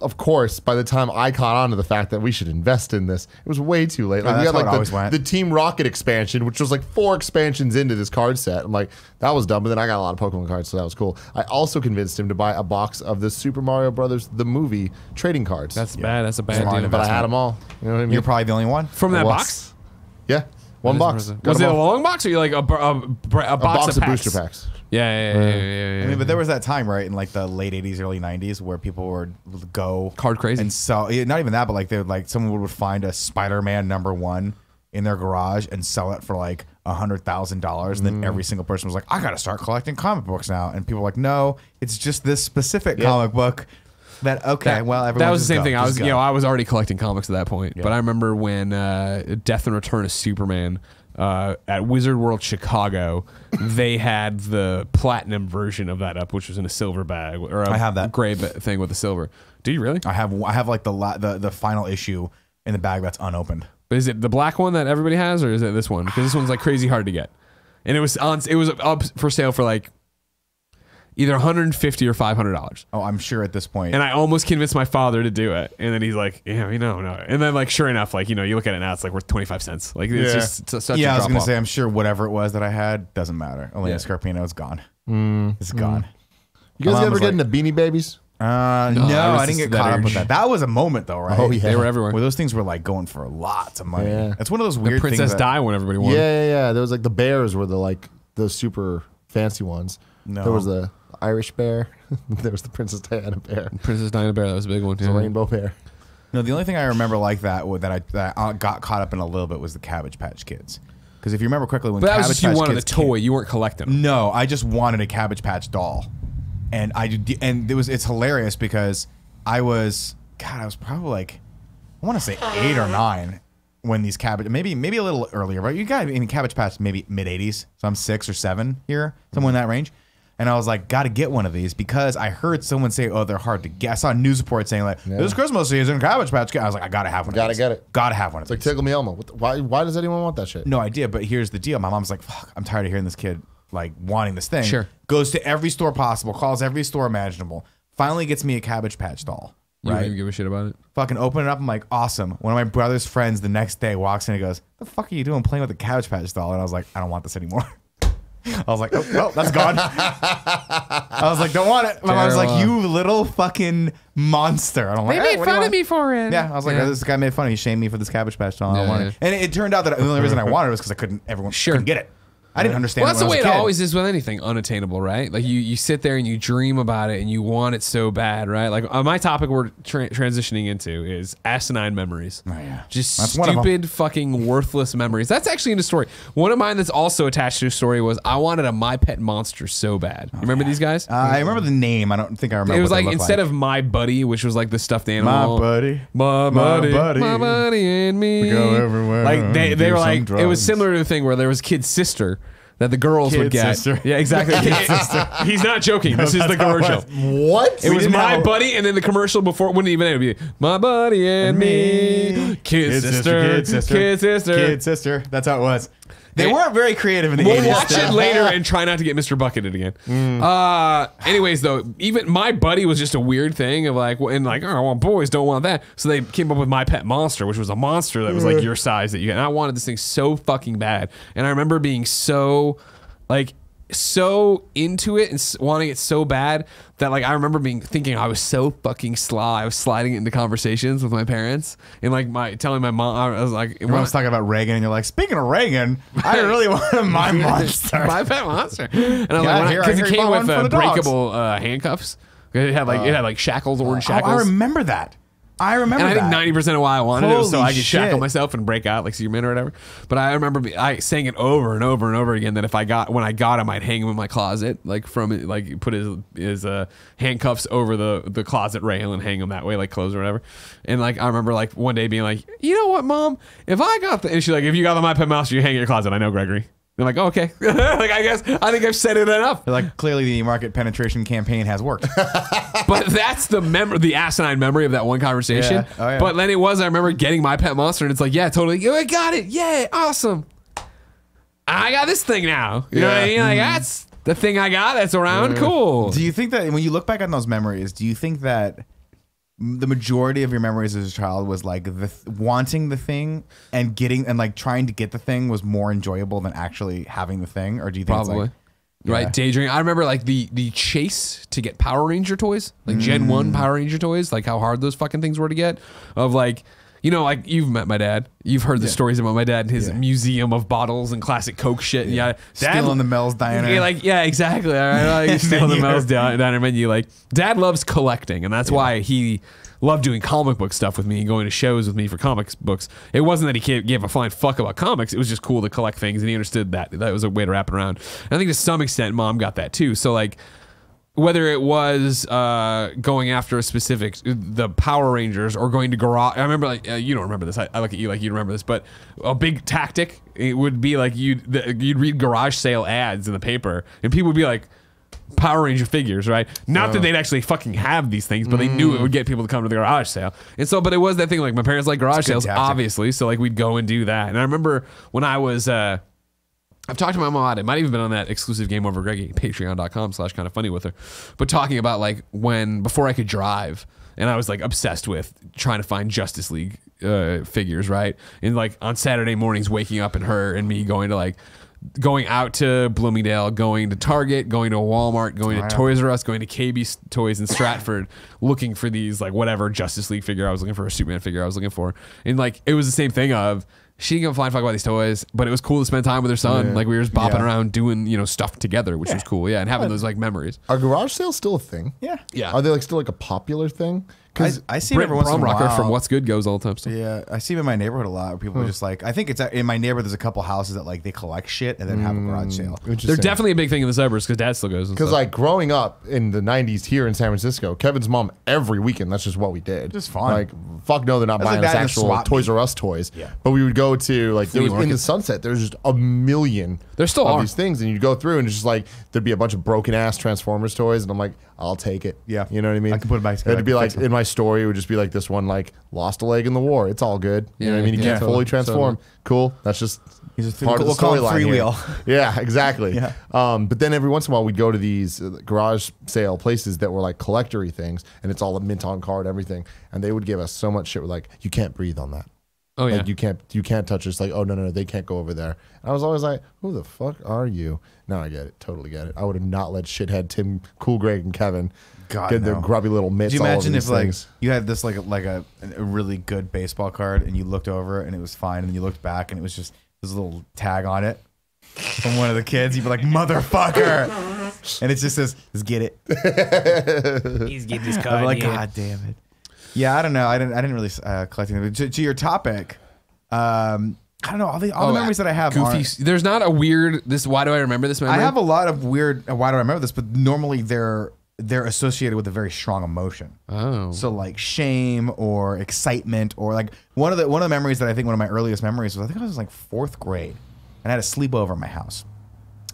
Of course, by the time I caught on to the fact that we should invest in this, it was way too late. Like that's we had how it like always went. the Team Rocket expansion, which was like 4 expansions into this card set. I'm like, that was dumb. But then I got a lot of Pokemon cards, so that was cool. I also convinced him to buy a box of the Super Mario Brothers the movie trading cards. That's bad. That's a bad Smart deal. but I had them all. You know what I mean? You're probably the only one. From that I was. box? Yeah, one box. Was Got it them a all. long box or you like a box box of of packs? booster packs? Yeah. I mean, but there was that time, right, in like the late 80s, early 90s where people would go Card crazy. and sell, not even that, but like they would, like someone would find a Spider-Man #1 in their garage and sell it for like $100,000. And then every single person was like, I got to start collecting comic books now. And people were like, no, it's just this specific comic book that, well, everyone that was just the same go, thing. just go. I was already collecting comics at that point. But I remember when Death and Return of Superman at Wizard World Chicago, they had the platinum version of that up, which was in a silver bag or a I have that. gray thing with the silver. Do you really? I have like the final issue in the bag that's unopened. But is it the black one that everybody has, or is it this one? Because this one's like crazy hard to get, and it was up for sale for like either $150 or $500. Oh, I'm sure at this point. And I almost convinced my father to do it. And then he's like, yeah, no. And then like, sure enough, like, you look at it now, it's like worth 25 cents. Like it's Yeah. just such yeah, a I was drop going to off. say, I'm sure whatever it was that I had doesn't matter. Only Yeah. Scarpino is gone. It's gone. You guys My mom ever was get like- into Beanie Babies? No, I I didn't get resisted that caught up urge. with that. That was a moment though, right? Oh, yeah. They were everywhere. Where those things were like going for lots of money. Yeah. It's one of those The weird Princess things. Di when everybody wanted. Yeah. There was like the bears were the super fancy ones. No. There was the Irish bear. There was the Princess Diana bear. Princess Diana Bear, that was a big one too. The rainbow bear. No, the only thing I remember like that that I got caught up in a little bit was the Cabbage Patch Kids. Because if you remember quickly, when But that was Cabbage just you Patch wanted Kids the toy. You weren't collecting them. No, I just wanted a Cabbage Patch doll, and it's hilarious because I was probably like, I want to say 8 or 9 when these Cabbage, maybe a little earlier, but you got in Cabbage Patch maybe mid 80s, so I'm 6 or 7 here, somewhere in that range. And I was like, got to get one of these because I heard someone say, oh, they're hard to get. I saw a news report saying like, this Christmas season, Cabbage Patch Kids. I was like, I got to have one. Gotta of these. get it. Got to have one of It's like these. Tickle Me Elmo. Why does anyone want that shit? No idea, but here's the deal. My mom's like, fuck, I'm tired of hearing this kid like wanting this thing. Sure. Goes to every store possible, calls every store imaginable. Finally gets me a Cabbage Patch doll. You right? don't even give a shit about it. Fucking open it up. I'm like, awesome. One of my brother's friends the next day walks in and goes, "The fuck are you doing playing with the Cabbage Patch doll?" And I was like, I don't want this anymore. I was like, oh, that's gone. I was like, don't want it. My mom was like, you little fucking monster. And I'm like, They made fun of me for it. Yeah, I was like, this guy made fun of me. He shamed me for this Cabbage Patch doll. I don't want it. And it turned out that the only reason I wanted it was because everyone couldn't get it. I didn't understand. Well, that's the way it it always is with anything unattainable, right? Like you sit there and you dream about it and you want it so bad, right? Like my topic we're transitioning into is asinine memories. Oh, yeah. Just That's stupid, fucking worthless memories. That's actually in the story. One of mine that's also attached to a story was I wanted a My Pet Monster so bad. You remember these guys? I remember the name. I don't think I remember. It was what like instead of My Buddy, which was like the stuffed animal. My buddy, my buddy and me. We go everywhere. Like they were like drugs. it was similar to the thing where there was Kid's sister that the girls would get. Sister. Yeah, exactly. Kid's sister. He's not joking. This is the commercial. What? It was My Buddy, and then the commercial before wouldn't even end. It would be My Buddy and me. Kid's sister. Kid's sister. Kid's sister. Kid's sister. That's how it was. They weren't very creative in the 80s. We'll watch it later and try not to get Mr. Bucketed again. Anyways, though, even My Buddy was just a weird thing of like, and like, oh, well, boys don't want that. So they came up with My Pet Monster, which was a monster that was like your size that you get. And I wanted this thing so fucking bad. And I remember being so into it and wanting it so bad that like I remember thinking I was so fucking sly. I was sliding into conversations with my parents and like telling my mom. I was like, I was talking about Reagan, and you're like, speaking of Reagan, I really want My Monster. My Pet Monster. And I was like, because it came with breakable handcuffs. It had like shackles, orange shackles. I remember that. I remember and that. I think 90% of why I wanted it was so I could shackle shit. myself and break out like Superman or whatever. But I remember I saying it over and over and over again that when I got him, I'd hang him in my closet, like put his handcuffs over the closet rail and hang him that way, like clothes or whatever. And like I remember like one day being like, you know what, Mom? If I got and she's like, if you got the My Pet Mouse, you hang in your closet. I know, Gregory. They're like, oh, okay. Like, I think I've said it enough. They're like, clearly the market penetration campaign has worked. But that's the asinine memory of that one conversation. Yeah. Oh, yeah. But then it was, I remember getting My Pet Monster and it's like, yeah, totally. I got it. Yeah, awesome. I got this thing now. You know what I mean? Like, that's the thing I got that's around. Cool. Do you think that when you look back on those memories, do you think that the majority of your memories as a child was like wanting the thing and getting and like trying to get the thing was more enjoyable than actually having the thing? Or do you think Probably. It's like, right, daydreaming. I remember like the chase to get Power Ranger toys, like Gen 1 Power Ranger toys, like how hard those fucking things were to get. Of like, you know, like you've met my dad. You've heard the stories about my dad and his museum of bottles and classic Coke shit. Yeah, stealing the Mel's Diner. Yeah, like exactly. All right, like stealing the Mel's Diner menu. Like Dad loves collecting, and that's why he loved doing comic book stuff with me and going to shows with me for comics books. It wasn't that he gave a flying fuck about comics. It was just cool to collect things, and he understood that was a way to wrap it around. And I think to some extent, Mom got that too. So like, whether it was going after the Power Rangers or going to garage. I remember like you don't remember this. I look at you like you remember this, but a big tactic it would be like you'd read garage sale ads in the paper, and people would be like, Power Ranger figures, right? Not that they'd actually fucking have these things, but they knew it would get people to come to the garage sale. And so, but it was that thing, like my parents like garage sales, obviously. So like we'd go and do that. And I remember when I was, I've talked to my mom about it. It might have even been on that exclusive GameOverGreggy, patreon.com/kindafunny with her. But talking about like before I could drive, and I was like obsessed with trying to find Justice League figures, right? And like on Saturday mornings, waking up and her and me going out to Bloomingdale, going to Target, going to Walmart, going to Toys R Us, going to KB Toys in Stratford, looking for these like whatever Justice League figure I was looking for, a Superman figure I was looking for. And like it was the same thing of she didn't give a flying fuck about these toys, but it was cool to spend time with her son. Like we were just bopping around doing, stuff together, which was cool. Yeah, and having those like memories. Are garage sales still a thing? Yeah. Yeah. Are they like still like a popular thing? Because I see it every once in a while. from What's Good goes all the time. So. Yeah, I see it in my neighborhood a lot where people are just like, I think it's in my neighborhood. There's a couple houses that like they collect shit and then have a garage sale. They're definitely a big thing in the suburbs because Dad still goes. Because like growing up in the 90s here in San Francisco, Kevin's mom every weekend, that's just what we did. Just fun. Like, fuck no, they're not buying us actual Toys R Us toys. Yeah. But we would go to like, there was, in market. the Sunset, there's just a million There still are these things, and you go through, and it's just like there'd be a bunch of broken ass Transformers toys, and I'm like, I'll take it. Yeah. You know what I mean? I can put it back together. It'd be I can like fix it. in my story, it would just be like this one like lost a leg in the war. It's all good. You know what I mean? You can't fully transform. Cool. That's just part of the storyline here. Freewheel. Yeah, exactly. Yeah. But then every once in a while we'd go to these garage sale places that were like collectory things, and it's all a mint on card, everything, and they would give us so much shit. With like, you can't breathe on that. Oh yeah. Like you can't touch this. Like, oh no, they can't go over there. And I was always like, who the fuck are you? Now I get it, totally get it. I would have not let shithead Tim, Cool Greg, and Kevin get their grubby little mitts. Could you all imagine over if these like things. you had this like a really good baseball card and you looked over it and it was fine, and then you looked back and it was just this little tag on it from one of the kids? You'd be like, motherfucker, and it just says, "Let's get it." He's getting his I'd card. be like, yeah. God damn it. Yeah, I don't know. I didn't really collect anything. To your topic, I don't know. All the memories that I have goofy. There's not a weird. Why do I remember this memory? I have a lot of weird. Why do I remember this? But normally they're associated with a very strong emotion. Oh. So like shame or excitement, or like one of the memories that I think one of my earliest memories was, I think I was like 4th grade and I had a sleepover at my house.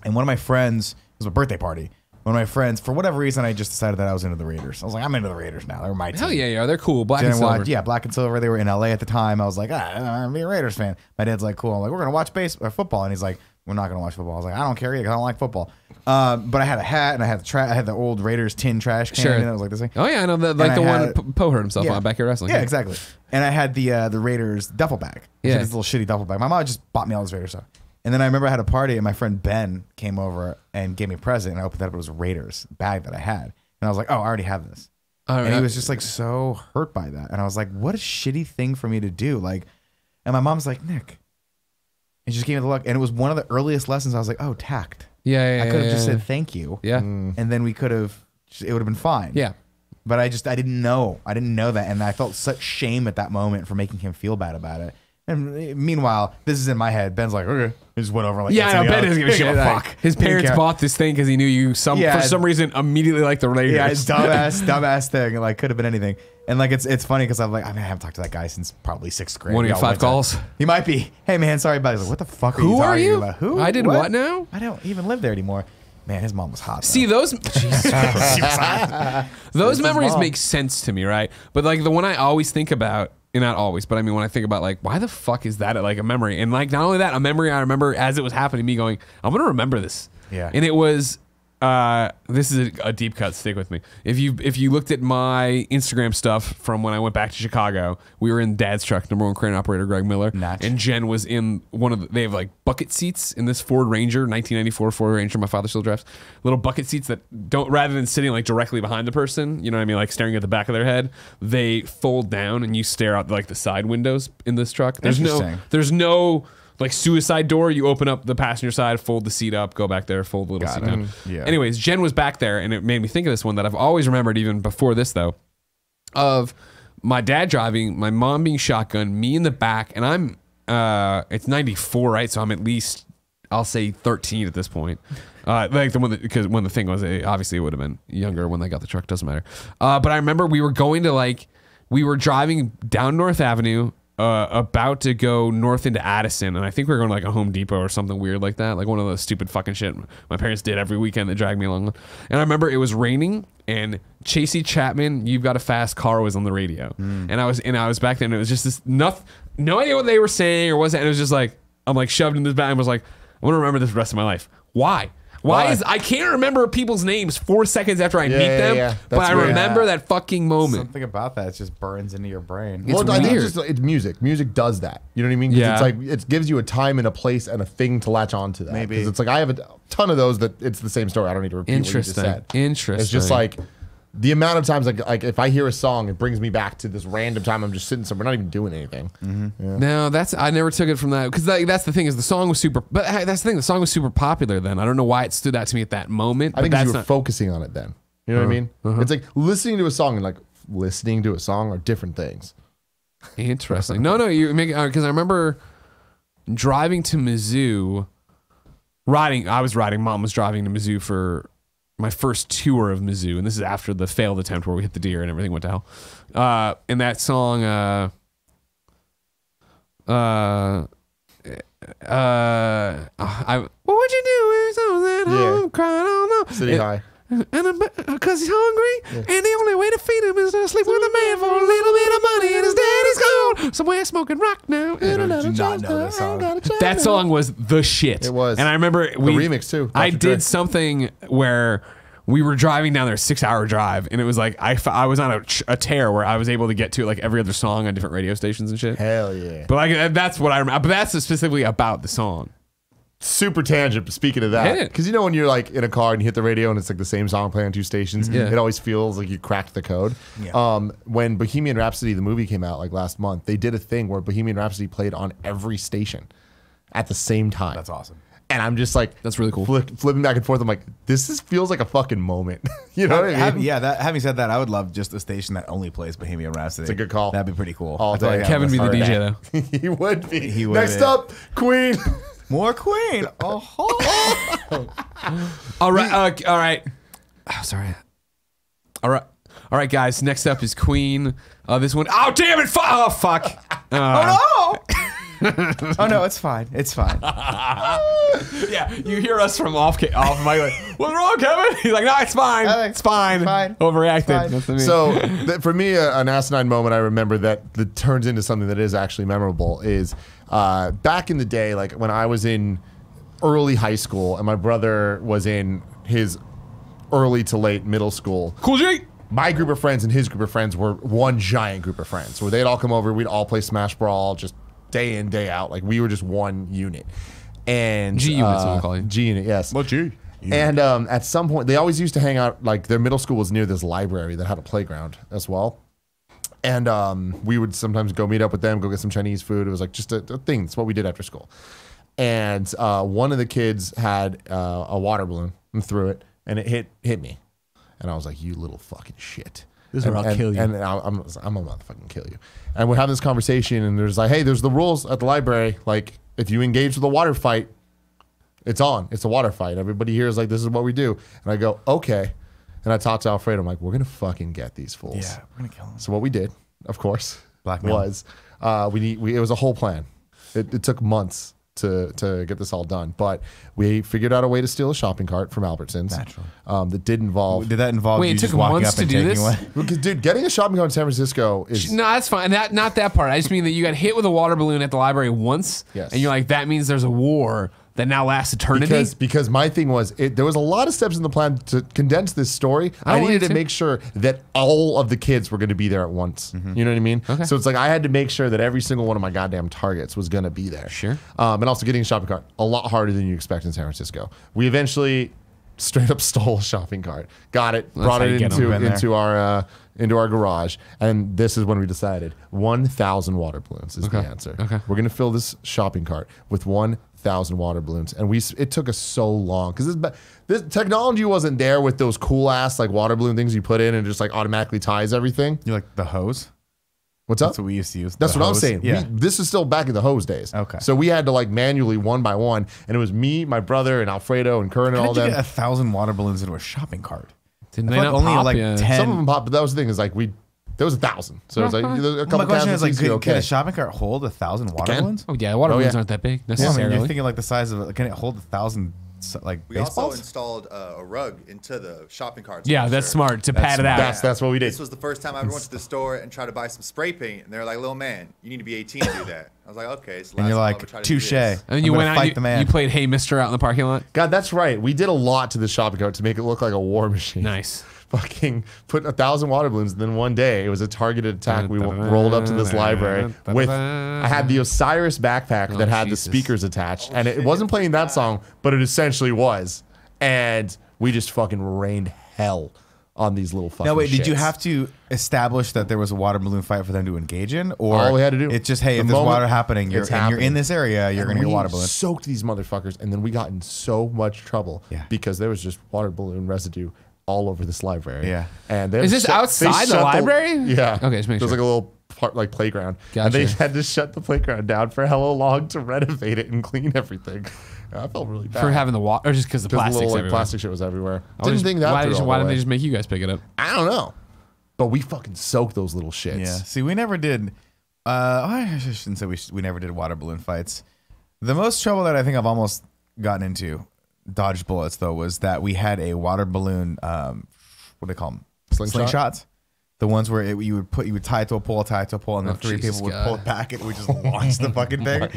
And one of my friends, it was a birthday party. One of my friends, for whatever reason, I just decided that I was into the Raiders. I was like, I'm into the Raiders now. They're my team. Hell yeah, they're cool. Black and Didn't silver. watch, yeah, Black and Silver. They were in LA at the time. I was like, I'm a Raiders fan. My dad's like, cool. I'm like, we're gonna watch football, and he's like, we're not gonna watch football. I was like, I don't care either, 'cause I don't like football. But I had a hat and I had I had the old Raiders tin trash can. Sure. And I was like this thing. Oh yeah, I know the one Poe hurt himself on Backyard Wrestling. Yeah, exactly. And I had the Raiders duffel bag. Yeah. This little shitty duffel bag. My mom just bought me all this Raiders stuff. And then I remember I had a party and my friend Ben came over and gave me a present, and I opened that up. It was a Raiders bag that I had. And I was like, oh, I already have this. And he was just like so hurt by that. And I was like, what a shitty thing for me to do. Like, and my mom's like, Nick. And she just gave me the look. And it was one of the earliest lessons. I was like, oh, tact. Yeah. I could have just said thank you. Yeah. And then we could have, it would have been fine. Yeah. But I didn't know. I didn't know that. And I felt such shame at that moment for making him feel bad about it. And meanwhile, this is in my head. Ben's like, okay. He just went over like, Yeah, I know. Ben doesn't give a shit. Fuck. His parents bought this thing because he knew you for some reason immediately liked the Raiders. Yeah, it's dumbass thing. Like, could have been anything. And like, it's funny because I'm like, I haven't talked to that guy since probably 6th grade. One of your 5 calls. He might be. Hey man, sorry about it. Like, what the fuck are you talking about? Who? I did what now? I don't even live there anymore. Man, his mom was hot. See, those memories make sense to me, right? But like the one I always think about, and not always, but I mean when I think about like, why the fuck is that like a memory? And like not only that, a memory I remember as it was happening, me going, I'm gonna remember this. Yeah. And it was this is a deep cut. Stick with me. If you looked at my Instagram stuff from when I went back to Chicago, we were in Dad's truck, #1 crane operator Greg Miller, Natch. and Jen was in one of they have like bucket seats in this Ford Ranger, 1994 Ford Ranger. My father still drives little bucket seats that don't, rather than sitting like directly behind the person, you know what I mean, like staring at the back of their head, they fold down and you stare out like the side windows in this truck. There's no like suicide door. You open up the passenger side, fold the seat up, go back there, fold the little seat down. Yeah. Anyways, Jen was back there, and it made me think of this one that I've always remembered, even before this though, of my dad driving, my mom being shotgun, me in the back, and I'm it's 94, right? So I'm at least, I'll say 13 at this point. Like the one that, because when the thing was, obviously it would have been younger when they got the truck, doesn't matter. But I remember we were driving down North Avenue, about to go north into Addison, and I think we were going to like a Home Depot or something weird like that, like one of those stupid fucking shit my parents did every weekend that dragged me along. And I remember it was raining, and Chasey Chapman, "You've Got a Fast Car" was on the radio, and I was back then. And it was just this no idea what they were saying or was it, and it was just like I'm like shoved in this bag and was like, I want to remember this the rest of my life. Why is I can't remember people's names 4 seconds after I meet them, but I remember that fucking moment. Something about that just burns into your brain. It's I think weird. it's music. Music does that. You know what I mean? 'Cause Yeah. It's like it gives you a time and a place and a thing to latch onto that. Maybe. 'Cause it's like I have a ton of those that it's the same story. I don't need to repeat what you just said. Interesting. It's just like the amount of times like if I hear a song, it brings me back to this random time I'm just sitting somewhere, not even doing anything. No, I never took it from that, because that's the thing, is the song was super. But that's the thing, the song was super popular then. I don't know why it stood out to me at that moment. I think that's you were focusing on it then. You know what I mean? It's like listening to a song and like listening to a song are different things. Interesting. No, you make, because I remember driving to Mizzou, I was riding. Mom was driving to Mizzou for my first tour of Mizzou, and this is after the failed attempt where we hit the deer and everything went to hell. And that song, what would you do if I was at home crying all night? City High. And because he's hungry, and the only way to feed him is to sleep with a man for a little bit of money, and his daddy's gone somewhere smoking rock now. I do not know this song. That song was the shit. It was. And I remember The remix, too. I Dr. Dre. did something where we were driving down there, 6-hour drive, and it was like I was on a tear where I was able to get to like every other song on different radio stations and shit. Hell yeah. But like that's what I remember. But that's specifically about the song. Super tangent, but speaking of Hit that, it. because you know when you're like in a car and you hit the radio and it's like the same song playing on 2 stations, it always feels like you cracked the code. Yeah. When Bohemian Rhapsody, the movie, came out like last month, they did a thing where Bohemian Rhapsody played on every station at the same time. That's awesome. And I'm just like, That's really cool. Flipping back and forth. I'm like, feels like a fucking moment. You know what I mean? Having said that, I would love just a station that only plays Bohemian Rhapsody. It's a good call. That'd be pretty cool. All I feel day. like Kevin be the I'd DJ though. He would be. He would Next be. up, Queen. More Queen. Oh. All right. All right. Oh, sorry. All right, guys. Next up is Queen. This one. Oh, damn it. Oh, fuck. Oh no, it's fine. It's fine. Yeah, you hear us from off mic like, what's wrong, Kevin? He's like, no, it's fine. It's fine. Fine. Overreacted. Fine. That's what I mean. So for me, an asinine moment I remember that turns into something that is actually memorable is back in the day, like when I was in early high school and my brother was in his early to late middle school. Cool G. My group of friends and his group of friends were one giant group of friends where they'd all come over. We'd all play Smash Brawl just day in, day out. Like we were just one unit. And G unit, so we'll call you. G unit, yes. Well, G. And at some point, they always used to hang out, like their middle school was near this library that had a playground as well. And we would sometimes go meet up with them, go get some Chinese food. It was like just a thing. It's what we did after school. And one of the kids had a water balloon and threw it, and it hit me. And I was like, you little fucking shit. This is where I'll kill you. And I'm about to fucking kill you. And we're having this conversation, and there's like, hey, there's the rules at the library. Like, if you engage with a water fight, it's on. It's a water fight. Everybody here is like, this is what we do. And I go, okay. And I talk to Alfredo. I'm like, we're going to fucking get these fools. Yeah, we're gonna kill him. So what we did, of course, Blackmail. was it was a whole plan. It took months to get this all done, but we figured out a way to steal a shopping cart from Albertsons. Naturally. That did involve. Did that involve Wait, you it just took walking months up and to do taking this? one? Because, dude, getting a shopping cart in San Francisco is No, that's fine. Not that part. I just mean that you got hit with a water balloon at the library once. Yes. And you're like, that means there's a war that now lasts eternity. because my thing was there was a lot of steps in the plan to condense this story. I wanted needed to to. make sure that all of the kids were going to be there at once. You know what I mean? Okay. So it's like I had to make sure that every single one of my goddamn targets was going to be there. Sure. And also getting a shopping cart a lot harder than you expect in San Francisco. We eventually straight up stole a shopping cart, got it, brought how you it get 'em. Been there. into our garage, and this is when we decided 1,000 water balloons is the answer. Okay. We're gonna fill this shopping cart with 1,000 water balloons, and it took us so long because this technology wasn't there with those cool ass like water balloon things you put in and it just like automatically ties everything. You like the hose? What's up? That's what we used to use. That's the what I'm hose. saying. Yeah. This is still back in the hose days. Okay. So we had to like manually one by one, and it was me, my brother, and Alfredo and Curran and How all did you them. get 1,000 water balloons into a shopping cart? Didn't I they feel not like only pop like ya? 10. Some of them popped, but that was the thing is like there was 1,000. So it's like there's a couple My question is like, casualties, can okay. a shopping cart hold 1,000 water can. balloons? Oh yeah, water Oh, balloons yeah. aren't that big Yeah, I necessarily. mean, you're thinking like the size of it. Can it hold 1,000 like We also baseballs? installed a rug into the shopping carts. Yeah, for that's sure. smart to pad it out. That's what we did. This was the first time I ever went to the store and tried to buy some spray paint, and they're like, "Little man, you need to be 18 to do that." I was like, "Okay." It's the And you're last time I'll like, try to do touche. this. And then you I'm went gonna out. fight the man. You played Hey Mister out in the parking lot. God, that's right. We did a lot to the shopping cart to make it look like a war machine. Nice. Fucking put 1,000 water balloons, and then one day it was a targeted attack. We rolled up to this library with. I had the Osiris backpack that had the Jesus. speakers attached, and it wasn't playing that song, but it essentially was. And we just fucking rained hell on these little fucking. No, wait. Did you shits. have to establish that there was a water balloon fight for them to engage in, or All we had to do- It's just hey, the if there's moment water happening, it's you're happening. in this area, you're And gonna get we water balloons. soaked these motherfuckers, and then we got in so much trouble Yeah. because there was just water balloon residue all over this library. Yeah. And they Is this they outside the shut library? Yeah. Okay, just make There's sure. like a little part, like playground, and they Gotcha. had to shut the playground down for hella long to renovate it and clean everything. I felt really bad For having the water, or just because the because the plastic's little like, everywhere? plastic shit was everywhere. I Didn't just- think that Why, through all why the didn't they way. just make you guys pick it up? I don't know, but we fucking soaked those little shits. Yeah. See, we never did. I shouldn't say we never did water balloon fights. The most trouble that I think I've almost gotten into, dodged bullets though, was that we had a water balloon. What do they call them? Slingshots. The ones where you would tie it to a pole, and then three people would pull it back, and we just launch the fucking thing.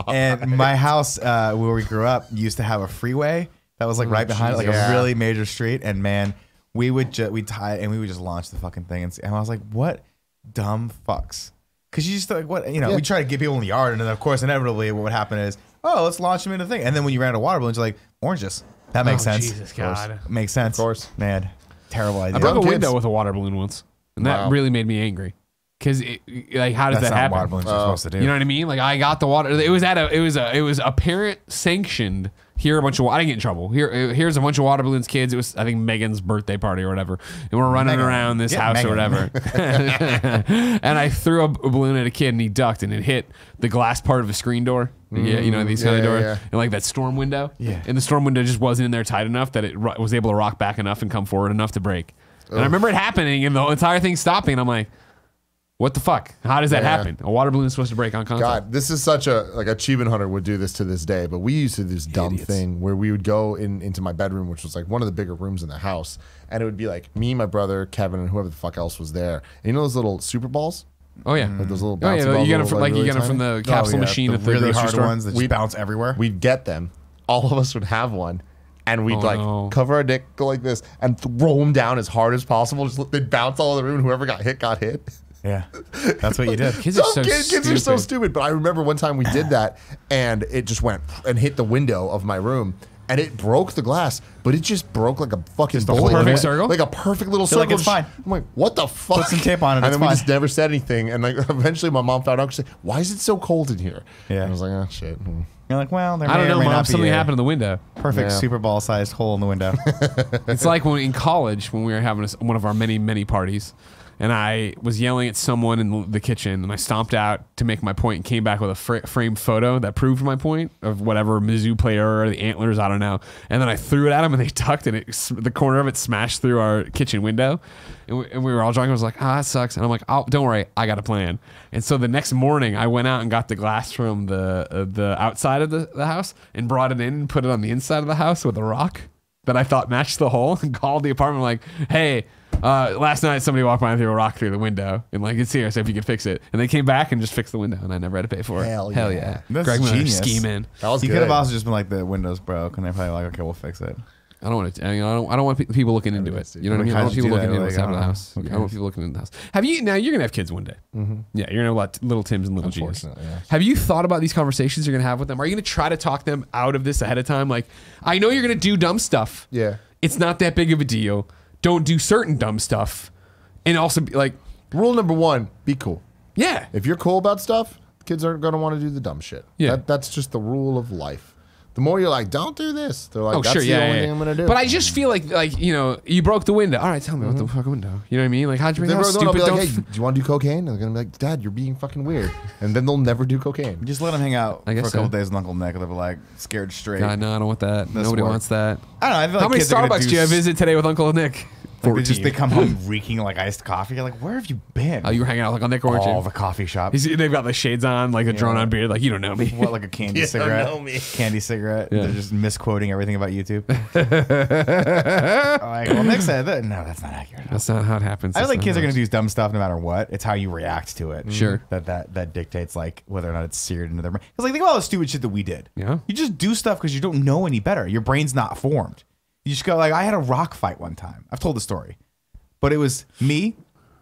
And my house, where we grew up, used to have a freeway that was like right behind it, like a really major street. And man, we'd tie it and we would just launch the fucking thing. And I was like, what dumb fucks? Because you just like what we try to get people in the yard, and then of course inevitably what would happen is, oh, let's launch them into the thing. And then when you ran out of water balloons, you're like, oranges. That makes sense. Jesus God, makes sense. Of course, man. Terrible idea. I broke a window with a water balloon once, and that really made me angry. Because like, how does that happen? What water balloons are supposed to do. You know what I mean? Like, I got the water. It was a parent sanctioned. Here a bunch of I didn't get in trouble. Here's a bunch of water balloons, kids. It was I think Megan's birthday party or whatever, and we're running around this house or whatever. And I threw a balloon at a kid, and he ducked, and it hit the glass part of a screen door. Yeah, you know these kind of doors, and like that storm window. Yeah, and the storm window just wasn't in there tight enough that it was able to rock back enough and come forward enough to break. And I remember it happening, and the entire thing stopping. And I'm like, what the fuck? How does that happen? A water balloon is supposed to break on console. God, this is such a achievement hunter would do this to this day. But we used to do this dumb thing where we would go into my bedroom, which was like one of the bigger rooms in the house, and it would be like me, my brother, Kevin, and whoever the fuck else was there. And you know those little super balls? Oh yeah, like those little bouncy balls. You get them from you get them from the capsule machine at the really grocery hard store. ones that just bounce everywhere. We'd get them. All of us would have one. And we'd cover our dick, go like this, and throw them down as hard as possible. Just they'd bounce all over the room. Whoever got hit, got hit. Yeah, that's what you did. Kids are so stupid. But I remember one time we did that, and it just went and hit the window of my room, and it broke the glass. But it just broke like a fucking perfect circle, like a perfect little circle. Like it's fine. I'm like, what the fuck? Put some tape on it. And then we just never said anything. And like eventually, my mom found out. She said, "Why is it so cold in here?" Yeah, and I was like, "Oh shit." You're like, well, there I don't know, Mom. not Something happened in the window. Perfect Super Bowl sized hole in the window. It's like when in college when we were having one of our many parties, and I was yelling at someone in the kitchen, and I stomped out to make my point and came back with a framed photo that proved my point of whatever Mizzou player or the Antlers, I don't know. And then I threw it at them, and they ducked, and the corner of it smashed through our kitchen window. And we were all drunk. I was like, that sucks. And I'm like, oh, don't worry, I got a plan. And so the next morning, I went out and got the glass from the outside of the house and brought it in and put it on the inside of the house with a rock that I thought matched the hole, and called the apartment like, hey, last night somebody walked by and threw a rock through the window, and like, it's here, so if you could fix it. And they came back and just fixed the window, and I never had to pay for it. Hell yeah. That's Greg Miller genius. scheming. That was You good. could have also just been like, the window's broke, and they're probably like, okay, we'll fix it. I don't want to. I don't want people looking into it. You know what I mean? I don't want people looking into what's happening in the house. I don't want people looking into the house. Have you? Now you're gonna have kids one day. Yeah, you're gonna have little Tims and little G's. Yeah. Have you thought about these conversations you're gonna have with them? Are you gonna try to talk them out of this ahead of time? Like, I know you're gonna do dumb stuff. Yeah. It's not that big of a deal. Don't do certain dumb stuff, and also be like, Rule number 1: be cool. yeah, If you're cool about stuff, kids aren't going to want to do the dumb shit. Yeah. That's just the rule of life. The more you're like, don't do this, they're like, oh that's sure, the only thing I'm going to do. But I just feel like you broke the window. All right, tell me what the fuck window. You know what I mean? Like, how'd you If bring they that broke the window, stupid? I'll be like, hey, do you want to do cocaine? And they're going to be like, Dad, you're being fucking weird. And then they'll never do cocaine. Just let them hang out for a guess couple so. days with Uncle Nick, and they'll be like, scared straight. God, no, I don't want that. Nobody work. wants that. I don't know. I feel like How many kids are gonna Starbucks do you visit today with Uncle Nick? Like they come home reeking like iced coffee. You're like, where have you been? Oh, you were hanging out like on Nick, weren't you? All the coffee shop. They've got the shades on, like a drawn-on beard. Like, you don't know me. What, like a candy cigarette? Candy cigarette. Yeah. They're just misquoting everything about YouTube. Like, well, Nick said that. No, that's not accurate. That's not how it happens. I feel like That's kids not are how going it to do dumb stuff no matter what. It's how you react to it. Sure. That dictates like whether or not it's seared into their brain. Because like think of all the stupid shit that we did. Yeah. You just do stuff because you don't know any better. Your brain's not formed. You just go like, I had a rock fight one time. I've told the story. But it was me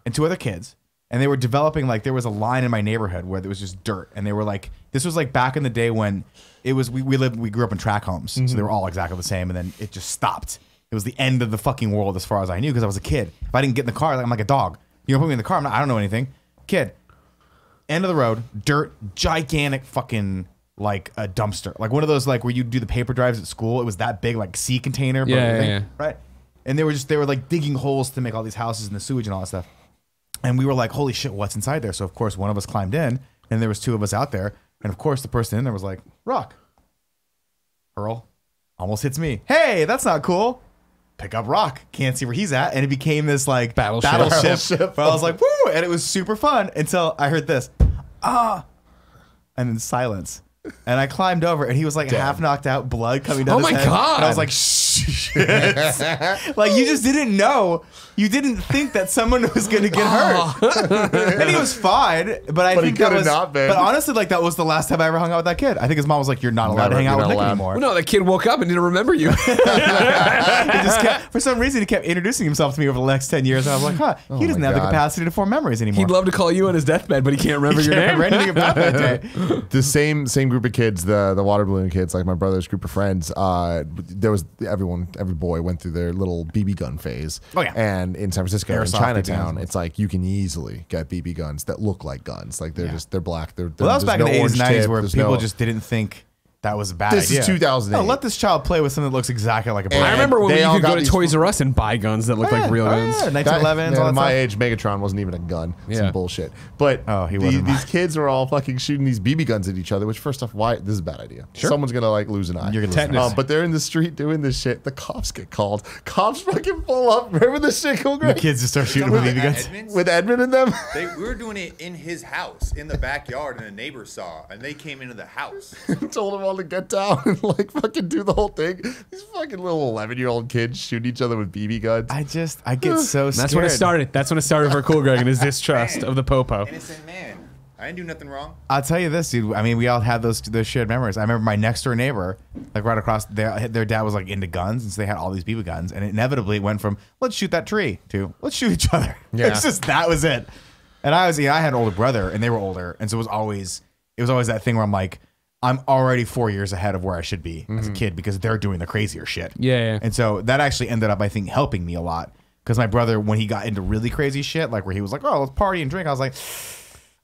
and 2 other kids, and they were developing like there was a line in my neighborhood where there was just dirt, and they were like, this was like back in the day when it was we grew up in track homes, so they were all exactly the same, and then it just stopped. It was the end of the fucking world as far as I knew because I was a kid. If I didn't get in the car, like, I'm like a dog. You put me in the car, I don't know anything. Kid, end of the road, dirt, gigantic fucking like a dumpster, like one of those like where you do the paper drives at school. It was that big, like sea container. Yeah. Right. And they were like digging holes to make all these houses and the sewage and all that stuff. And we were like, holy shit, what's inside there? So of course one of us climbed in, and there was 2 of us out there. And of course the person in there was like, rock. Earl almost hits me. Hey, that's not cool. Pick up rock. Can't see where he's at. And it became this like battleship. Where I was like, woo! And it was super fun until I heard this. And then silence. And I climbed over, and he was like half knocked out, blood coming down his head. Oh my God. And I was like, shit. Like, you just didn't know. You didn't think that someone was going to get hurt. And he was fine, but I think that was. Not been. But honestly, like, that was the last time I ever hung out with that kid. I think his mom was like, "You're not allowed to hang out with Nick anymore." Well, no, that kid woke up and didn't remember you. He just kept, for some reason, he kept introducing himself to me over the next 10 years. And I was like, huh, he doesn't have the capacity to form memories anymore. He'd love to call you on his deathbed, but he can't remember your name. Remember anything about that day. The same group of kids, the water balloon kids, like my brother's group of friends. There was every boy went through their little BB gun phase. Oh yeah. And in San Francisco, in Airsoft Chinatown, BB it's like you can easily get BB guns that look like guns. Like they're black. Well, that was back in the 80s and 90s where people just didn't think that was a bad idea. This is 2008. No, let this child play with something that looks exactly like a bullet. I remember when They you all could go got to these- Toys R Us and buy guns that look like real guns. Yeah, 1911s, all At that my stuff. age, Megatron wasn't even a gun. Yeah. Some bullshit. But He wasn't these kids were all fucking shooting these BB guns at each other. Which, first off, why this is a bad idea. Sure. Someone's gonna like lose an eye. You're gonna lose an eye. But they're in the street doing this shit. The cops get called. Cops fucking pull up. Remember this shit, Cool Greg? The kids just start shooting with BB guns. Edmonds? With Edmund in them. We were doing it in his house, in the backyard, and a neighbor saw, and they came into the house. Told them all to get down and like fucking do the whole thing. These fucking little 11-year-old kids shoot each other with BB guns. I get so scared. That's when it started. That's when it started for Cool Greg and his distrust of the popo. Innocent man. I didn't do nothing wrong. I'll tell you this, dude. I mean, we all had those shared memories. I remember my next door neighbor, like right across, their dad was like into guns, and so they had all these BB guns, and inevitably it went from let's shoot that tree to let's shoot each other. Yeah. It's just that was it. And I had an older brother, and they were older, and so it was always that thing where I'm like, I'm already 4 years ahead of where I should be as a kid because they're doing the crazier shit. Yeah. And so that actually ended up, I think, helping me a lot because my brother, when he got into really crazy shit, like where he was like, oh, let's party and drink, I was like,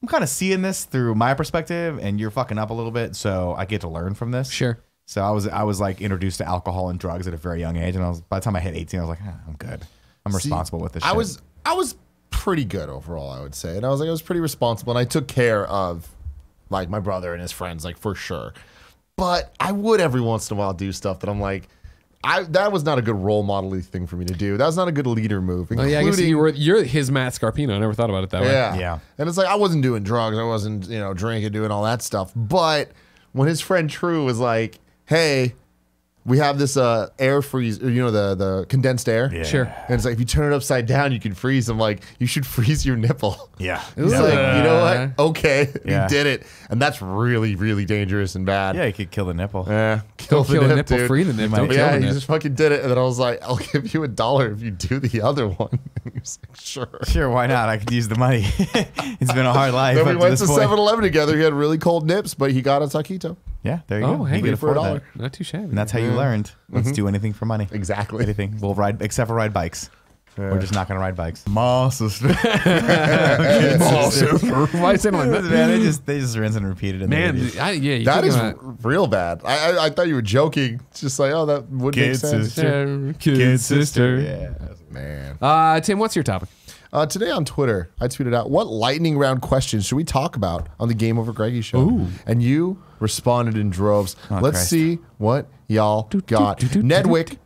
I'm kind of seeing this through my perspective, and you're fucking up a little bit, so I get to learn from this. Sure. So I was like introduced to alcohol and drugs at a very young age, and by the time I hit 18, I was like, I'm good. I'm responsible with this. I shit. was pretty good overall, I would say, and I was pretty responsible, and I took care of like my brother and his friends, like for sure. But I would every once in a while do stuff that I'm like, that was not a good role model-y thing for me to do. That was not a good leader move. Oh yeah, I guess you're his Matt Scarpino. I never thought about it that way. Yeah. And it's like I wasn't doing drugs, I wasn't drinking, doing all that stuff. But when his friend True was like, "Hey, we have this air freeze, the condensed air. Yeah. Sure. And it's like, if you turn it upside down, you can freeze. I'm like, you should freeze your nipple. Yeah. It's like, you know what? Okay, Yeah. you did it. And that's really, really dangerous and bad. Yeah, you could kill the nipple. Yeah. Don't kill the nipple, dude. free the nipple. Don't But kill yeah, the he nip. just fucking did it. And then I was like, I'll give you $1 if you do the other one. And he was like, sure. Sure, why not? I could use the money. It's been a hard life. Then we up went to this point. 7-Eleven together. He had really cold nips, but he got a taquito. Yeah, there you Oh, go. hey, You could for afford $1. that. Not too shabby. And that's how you learned. Let's do anything for money. Exactly. Anything. We'll ride, except for ride bikes. We're just not going to ride bikes. Ma sister. Why is it like that? Man, they just rinse and repeat it. In Man, the 80s. you That think is about real bad. I thought you were joking. It's just like, oh, that would make Kid sense. sister. Kid sister. Yeah. Man. Tim, what's your topic? Today on Twitter, I tweeted out, what lightning round questions should we talk about on the Game Over Greggy show? Ooh. And you responded in droves. Let's Christ. see what y'all got. Nedwick,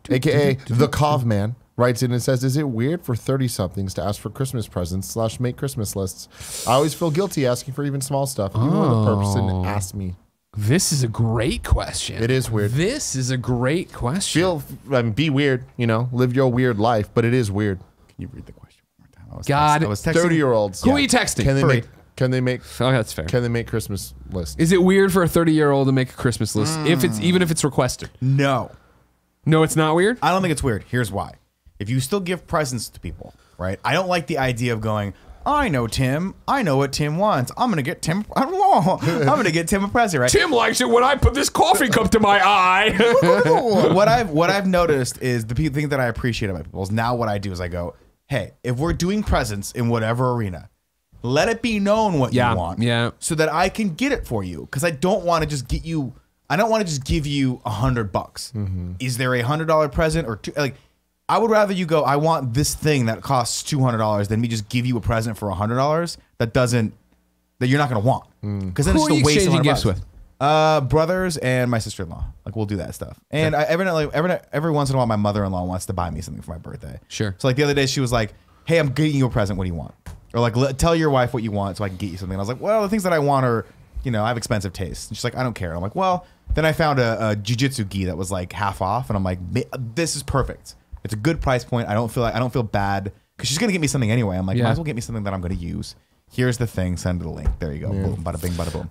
a.k.a. the Cov Man, writes in and says, is it weird for 30-somethings to ask for Christmas presents / make Christmas lists? I always feel guilty asking for even small stuff. You are the person asked me. This is a great question. It is weird. This is a great question. Be weird, live your weird life, but it is weird. Can you read the question one more time? God, I was texting. 30-year-olds. Who are you texting? Can they make Oh, that's fair. Can they make Christmas lists? Is it weird for a 30-year-old to make a Christmas list even if it's requested? No. No, it's not weird. I don't think it's weird. Here's why. If you still give presents to people, right? I don't like the idea of going, I know Tim. I know what Tim wants. I'm gonna get Tim. I'm gonna get Tim a present, right? Tim likes it when I put this coffee cup to my eye. what I've noticed is the thing that I appreciate about people is now what I do is I go, hey, if we're doing presents in whatever arena, let it be known what you want, so that I can get it for you. Because I don't want to just get you. I don't want to just give you $100. Is there a $100 present or two? Like, I would rather you go, I want this thing that costs $200 than me just give you a present for $100 that you're not going to want. Because then Who it's are just you a waste of exchanging $100. gifts with? Brothers and my sister-in-law. Like, we'll do that stuff. And every once in a while, my mother-in-law wants to buy me something for my birthday. Sure. So like the other day, she was like, hey, I'm getting you a present. What do you want? Or like, tell your wife what you want so I can get you something. And I was like, well, the things that I want are, you know, I have expensive taste. And she's like, I don't care. I'm like, well, then I found a jiu-jitsu gi that was like half off, and I'm like, this is perfect. It's a good price point. I don't feel bad because she's gonna get me something anyway. I'm like, might as well get me something that I'm gonna use. Here's the thing. Send the link. There you go. Boom. Bada bing. Bada boom.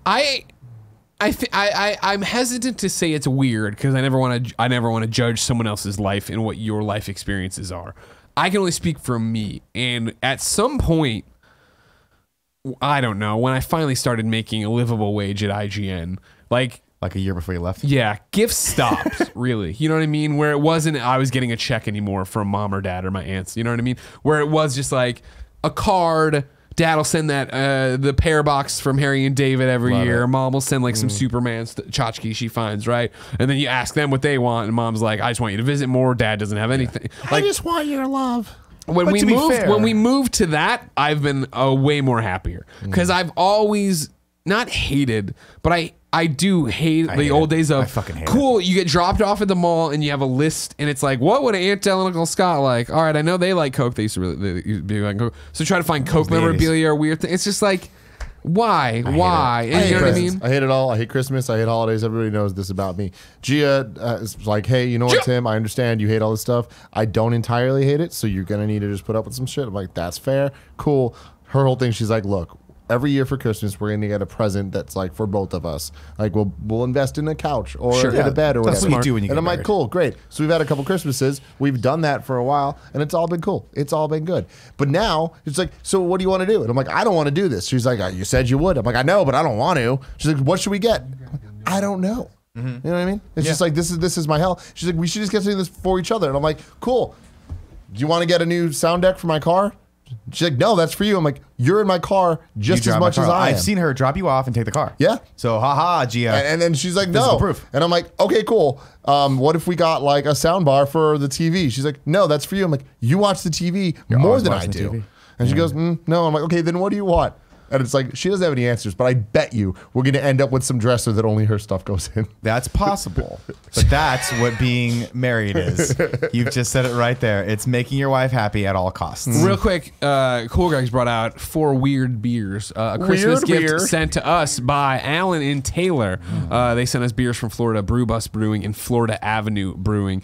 I'm hesitant to say it's weird because I never want to judge someone else's life and what your life experiences are. I can only speak for me, and at some point, I don't know, when I finally started making a livable wage at IGN, like a year before you left. Yeah, gifts stopped. Really, you know what I mean? Where it wasn't I was getting a check anymore from mom or dad or my aunts. You know what I mean? Where it was just like a card. Dad will send that the pear box from Harry and David every year. Mom will send like some Superman tchotchke she finds, right? And then you ask them what they want, and mom's like, I just want you to visit more. Dad doesn't have anything. Like, I just want your love. When we moved to that, I've been way more happier because I've always not hated, but I do hate the old days of cool. You get dropped off at the mall and you have a list, and it's like, what would Aunt Del and Uncle Scott like? All right, I know they like Coke. They used to be like Coke. So try to find Coke memorabilia or weird thing. It's just like, why? And you know what I mean? I hate it all. I hate Christmas. I hate holidays. Everybody knows this about me. Gia is like, hey, you know what, Tim? I understand you hate all this stuff. I don't entirely hate it, so you're gonna need to just put up with some shit. I'm like, that's fair, cool. Her whole thing, she's like, look, every year for Christmas, we're going to get a present that's like for both of us. Like we'll invest in a couch or in a bed or whatever. That's what you do when you get And I'm married. like, cool, great. So we've had a couple Christmases. We've done that for a while, and it's all been cool. It's all been good. But now it's like, so what do you want to do? And I'm like, I don't want to do this. She's like, you said you would. I'm like, I know, but I don't want to. She's like, what should we get? I don't know. You know what I mean? It's just like, this is my hell. She's like, we should just get something this for each other. And I'm like, cool. Do you want to get a new sound deck for my car? She's like, no, that's for you. I'm like, you're in my car just as much as I am. I've seen her drop you off and take the car. Yeah. So, haha, Gia. And then she's like, no. Proof. And I'm like, okay, cool. What if we got like a sound bar for the TV? She's like, no, that's for you. I'm like, you watch the TV more than I do. TV. And she goes, no. I'm like, okay, then what do you want? And it's like, she doesn't have any answers, but I bet you we're going to end up with some dresser that only her stuff goes in. That's possible. But that's what being married is. You've just said it right there. It's making your wife happy at all costs. Real quick, Cool Greg's brought out 4 weird beers. A Christmas gift sent to us by Alan and Taylor. They sent us beers from Florida Brew Bus Brewing and Florida Avenue Brewing.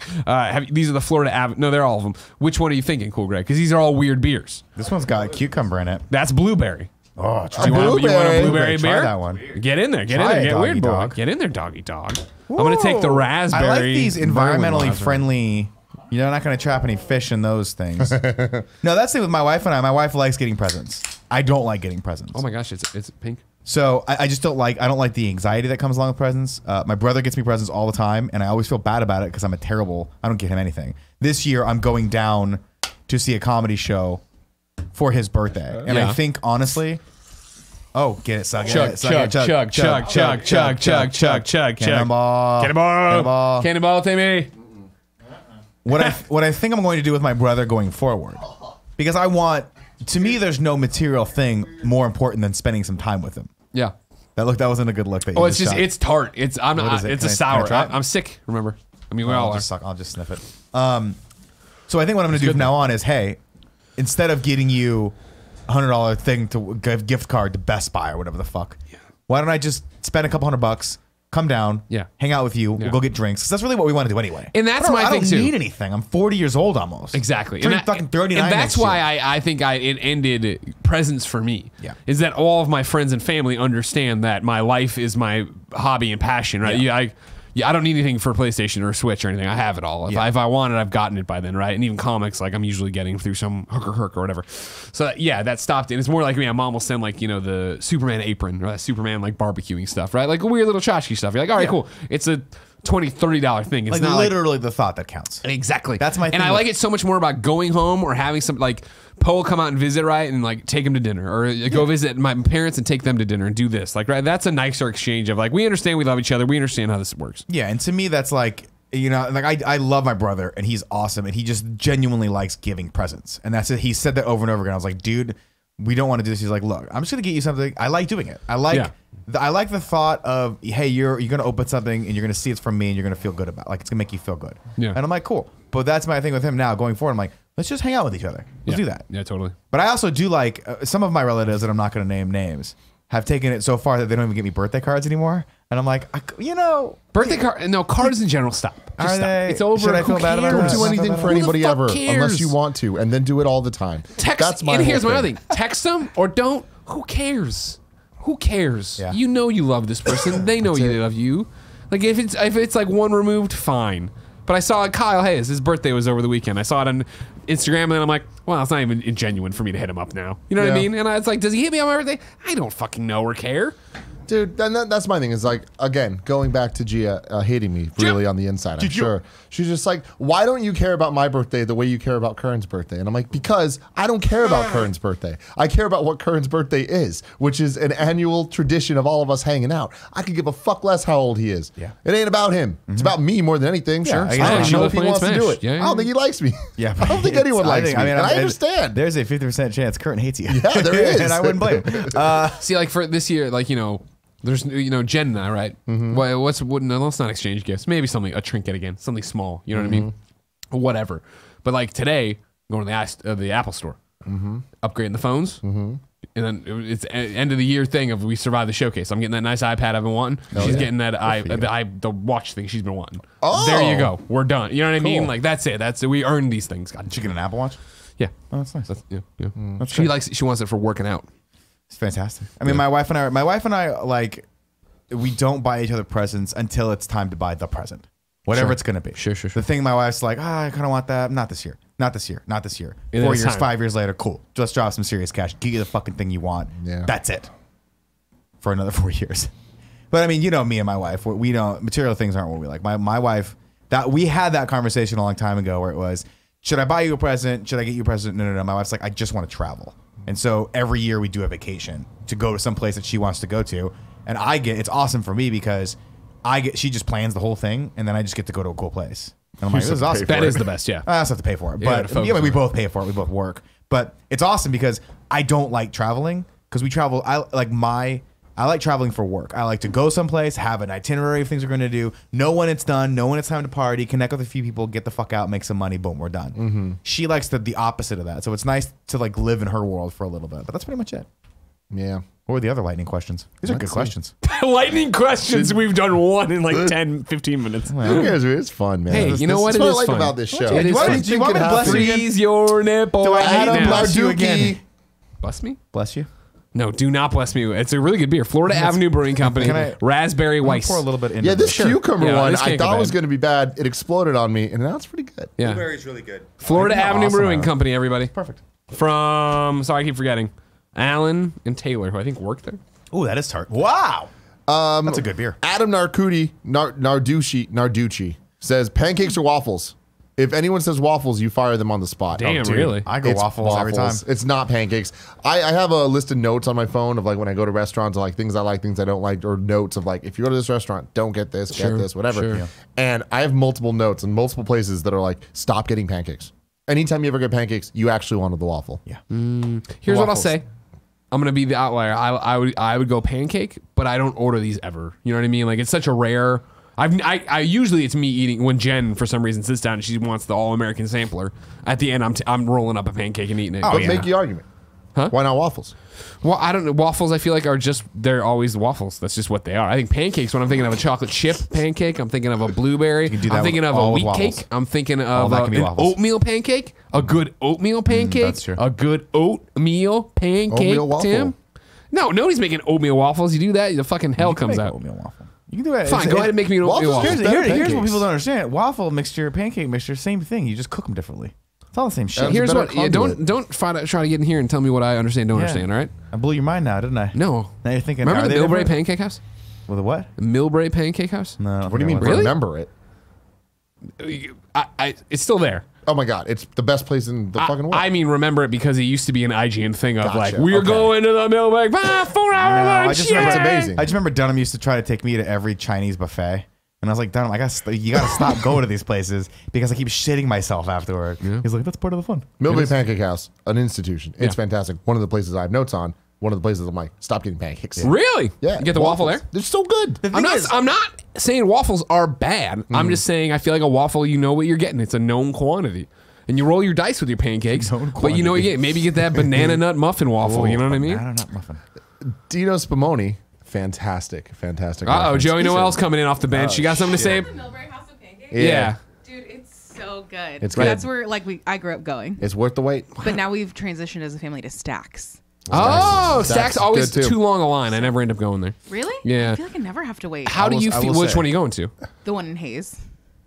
These are the Florida Avenue. No, they're all of them. Which one are you thinking, Cool Greg? Because these are all weird beers. This one's got cucumber in it. That's blueberry. Oh, you want a blueberry beer? Try that one. Get in there. Get in there. Get weird, boy. Get in there, doggy dog. I'm going to take the raspberry. I like these environmentally friendly. You're not going to trap any fish in those things. No, that's the thing with my wife and I. My wife likes getting presents. I don't like getting presents. Oh my gosh, it's pink. So I just don't like. I don't like the anxiety that comes along with presents. My brother gets me presents all the time, and I always feel bad about it because I'm a terrible. I don't get him anything. This year, I'm going down to see a comedy show for his birthday, and I think honestly. Oh, get it, suck chug, it. Chug, chug, chug, chug, chug, chug, chug, chug, Cannonball. Cannonball. Cannonball, Timmy. What I think I'm going to do with my brother going forward, because I want. To me, there's no material thing more important than spending some time with him. Yeah. That wasn't a good look. That you it's just it's tart. It's I'm not. It's a sour. I'm sick. Remember. I mean, we all are. I'll just sniff it. So I think what I'm going to do from now on is, hey, instead of getting you $100 thing to give gift card to Best Buy or whatever the fuck, why don't I just spend a couple $100, come down, hang out with you, we'll go get drinks. 'Cause that's really what we want to do anyway. And that's my thing too. I don't need anything. I'm 40 years old almost. Exactly. I'm fucking 39. And that's why I think it ended presents for me. Yeah. Is that all of my friends and family understand that my life is my hobby and passion, right? I don't need anything for a PlayStation or a Switch or anything. I have it all. If I want it, I've gotten it by then, right? And even comics, like I'm usually getting through some herk or whatever. So that stopped. And it's more like me. My mom will send like, the Superman apron or that Superman like barbecuing stuff, right? Like a weird little tchotchke stuff. You're like, all right, cool. It's a $20, $30 thing. It's like not literally the thought that counts. Exactly. That's my thing. And I like it so much more about going home or having some like Poe will come out and visit, right? And like take him to dinner or go visit my parents and take them to dinner and do this. Like, right? That's a nicer exchange of like, we understand we love each other. We understand how this works. Yeah. And to me, that's like, like I love my brother and he's awesome. And he just genuinely likes giving presents. And that's it. He said that over and over again. I was like, dude, we don't want to do this. He's like, look, I'm just going to get you something. I like doing it. I like the thought of, hey, you're going to open something and you're going to see it's from me and you're going to feel good about it. Like, it's going to make you feel good. Yeah. And I'm like, cool. But that's my thing with him now going forward. I'm like, let's just hang out with each other. Let's do that. Yeah, totally. But I also do like some of my relatives that I'm not going to name names have taken it so far that they don't even get me birthday cards anymore. And I'm like, birthday card. No, cards in general. Stop. Just stop. It's over. Should I feel bad about Don't it? do anything for anybody ever cares? unless you want to, and then do it all the time. That's my and here's whole my other thing. Text them or don't. Who cares? Who cares? Yeah. You know you love this person. They know you love you. Like if it's like one removed, fine. But I saw Kyle Hayes. His birthday was over the weekend. I saw it on Instagram, and then I'm like, well, it's not even genuine for me to hit him up now. You know what I mean? And it's like, does he hit me on my birthday? I don't fucking know or care. Dude, that's my thing. Is like, again, going back to Gia hating me really on the inside. I'm sure she's just like, why don't you care about my birthday the way you care about Curran's birthday? And I'm like, because I don't care about Curran's birthday. I care about what Curran's birthday is, which is an annual tradition of all of us hanging out. I could give a fuck less how old he is. Yeah, it ain't about him. It's about me more than anything. Sure. I don't know if he wants to do it. I don't think he likes me. Yeah, I don't think anyone likes me. And I understand. There's a 50% chance Curran hates you. Yeah, there is, and I wouldn't blame him. See, like for this year, like there's Jen and I, right? Let's not exchange gifts. Maybe a trinket again, something small. You know what I mean? Whatever. But like today, going to the Apple store, upgrading the phones, and then it's end of the year thing of we survived the showcase. I'm getting that nice iPad I've been wanting. She's getting that the watch thing she's been wanting. Oh, there you go. We're done. You know what I mean? Like that's it. We earned these things. Did you get an Apple Watch? Yeah. Oh, that's nice. Yeah. She wants it for working out. It's fantastic. I mean, my wife and I, like, we don't buy each other presents until it's time to buy the present, whatever it's going to be. Sure. The thing my wife's like, I kind of want that. Not this year. 4 years, 5 years later, cool. Just drop some serious cash. Give you the fucking thing you want. Yeah. That's it. For another 4 years. But I mean, me and my wife, we don't, material things aren't what we like. My wife, we had that conversation a long time ago where it was, should I buy you a present? Should I get you a present? No. My wife's like, I just want to travel. And so every year we do a vacation to go to some place that she wants to go to. And it's awesome for me because she just plans the whole thing and then I just get to go to a cool place. And I'm like, this is awesome. That is the best, yeah. I also have to pay for it. Yeah, But we both pay for it. We both work. But it's awesome because I don't like traveling because we travel. I like traveling for work. I like to go someplace, have an itinerary of things we're going to do, know when it's done, know when it's time to party, connect with a few people, get the fuck out, make some money, boom, we're done. She likes the opposite of that. So it's nice to like live in her world for a little bit. But that's pretty much it. Yeah. What were the other lightning questions? These are good questions. Lightning questions. We've done one in like 10, 15 minutes. Who cares? It's fun, man. Hey, you know what? That's It what is I like fun. about this show. It is fun. Do you want me to bless you again? Freeze your nipple. Do I need Adam to bless you again? Larduki. Bless me? Bless you. No, do not bless me. It's a really good beer. Florida Avenue Brewing Company. Can I- Raspberry Weiss. Pour a little bit in. Yeah, this cucumber Yeah, one this I can't go thought was bad. going to be bad. It exploded on me, and now it's pretty good. Yeah. Blueberry's really good. Florida Avenue awesome, Brewing Aaron. Company, everybody. Perfect. Sorry, I keep forgetting. Alan and Taylor, who I think worked there. Ooh, that is tart. Wow. That's a good beer. Adam Narducci says pancakes or waffles. If anyone says waffles, you fire them on the spot. Damn, really? I go It's waffles every time. It's not pancakes. I have a list of notes on my phone of like when I go to restaurants of like things I like, things I don't like, or notes of like if you go to this restaurant, don't get this, get this, whatever. Sure. Yeah. And I have multiple notes in multiple places that are like, stop getting pancakes. Anytime you ever get pancakes, you actually wanted the waffle. Yeah. Here's what I'll Waffles. say. I'm gonna be the outlier. I would go pancake, but I don't order these ever. You know what I mean? Like it's such a rare. I usually it's me eating when Jen for some reason sits down and she wants the all American sampler. At the end, I'm rolling up a pancake and eating it. But make the argument. Huh? Why not waffles? Well, I don't know. Waffles, I feel like they're always waffles. That's just what they are. I think pancakes. When I'm thinking of a chocolate chip pancake, I'm thinking of a blueberry. can do that I'm thinking with of a all with wheat waffles. cake. I'm thinking All of that can be an waffles. oatmeal pancake. A good oatmeal pancake. that's true. A good oatmeal pancake. Oatmeal waffle. Tim. No, nobody's making oatmeal waffles. You do that, the fucking hell You can comes make out. oatmeal waffle. You can do it. Fine, go ahead and make me an oatmeal Waffles waffle. are Here's what pancakes. people don't understand. Waffle mixture, pancake mixture, same thing. You just cook them differently. It's all the same shit. Here's better what. Yeah, conduit. don't try to get in here and tell me what I understand. Don't Yeah. understand. All right. I blew your mind now, didn't I? No. Now you're thinking. Remember are the they Millbrae different? Pancake House? With a what? The Millbrae Pancake House? No. I don't What do you think mean I was. Really? remember it? It's still there. Oh my God, it's the best place in the fucking world. I mean, remember it because it used to be an IGN thing of Gotcha. like, we're Okay. going to the Millbrae 4-hour No, lunch. I just remember It's yay! amazing. I just remember Dunham used to try to take me to every Chinese buffet. And I was like, Dunham, you got to stop going to these places because I keep shitting myself afterward. He's like, that's part of the fun. Millbrae Pancake House, an institution. It's fantastic. One of the places I have notes on. One of the places I'm like, stop getting pancakes. Really? Yeah. You get the waffle there? They're so good. I'm not saying waffles are bad. I'm just saying I feel like a waffle, you know what you're getting. It's a known quantity. And you roll your dice with your pancakes, Known but you know what you quantity. get. Maybe you get that banana nut muffin waffle. You know what I mean? Banana nut muffin. Dino Spumoni, fantastic. Uh-oh, Joey Noel's coming in off the bench. You got something to say? The Millbrae House of Pancakes? Yeah. Dude, it's so good. It's good. That's where I grew up going. It's worth the wait. But now we've transitioned as a family to Stacks. Oh, Stacks always good, too. too long a line. I never end up going there. Really? Yeah. I feel like I never have to wait. How do you feel? Which one are you going to? The one in Hayes.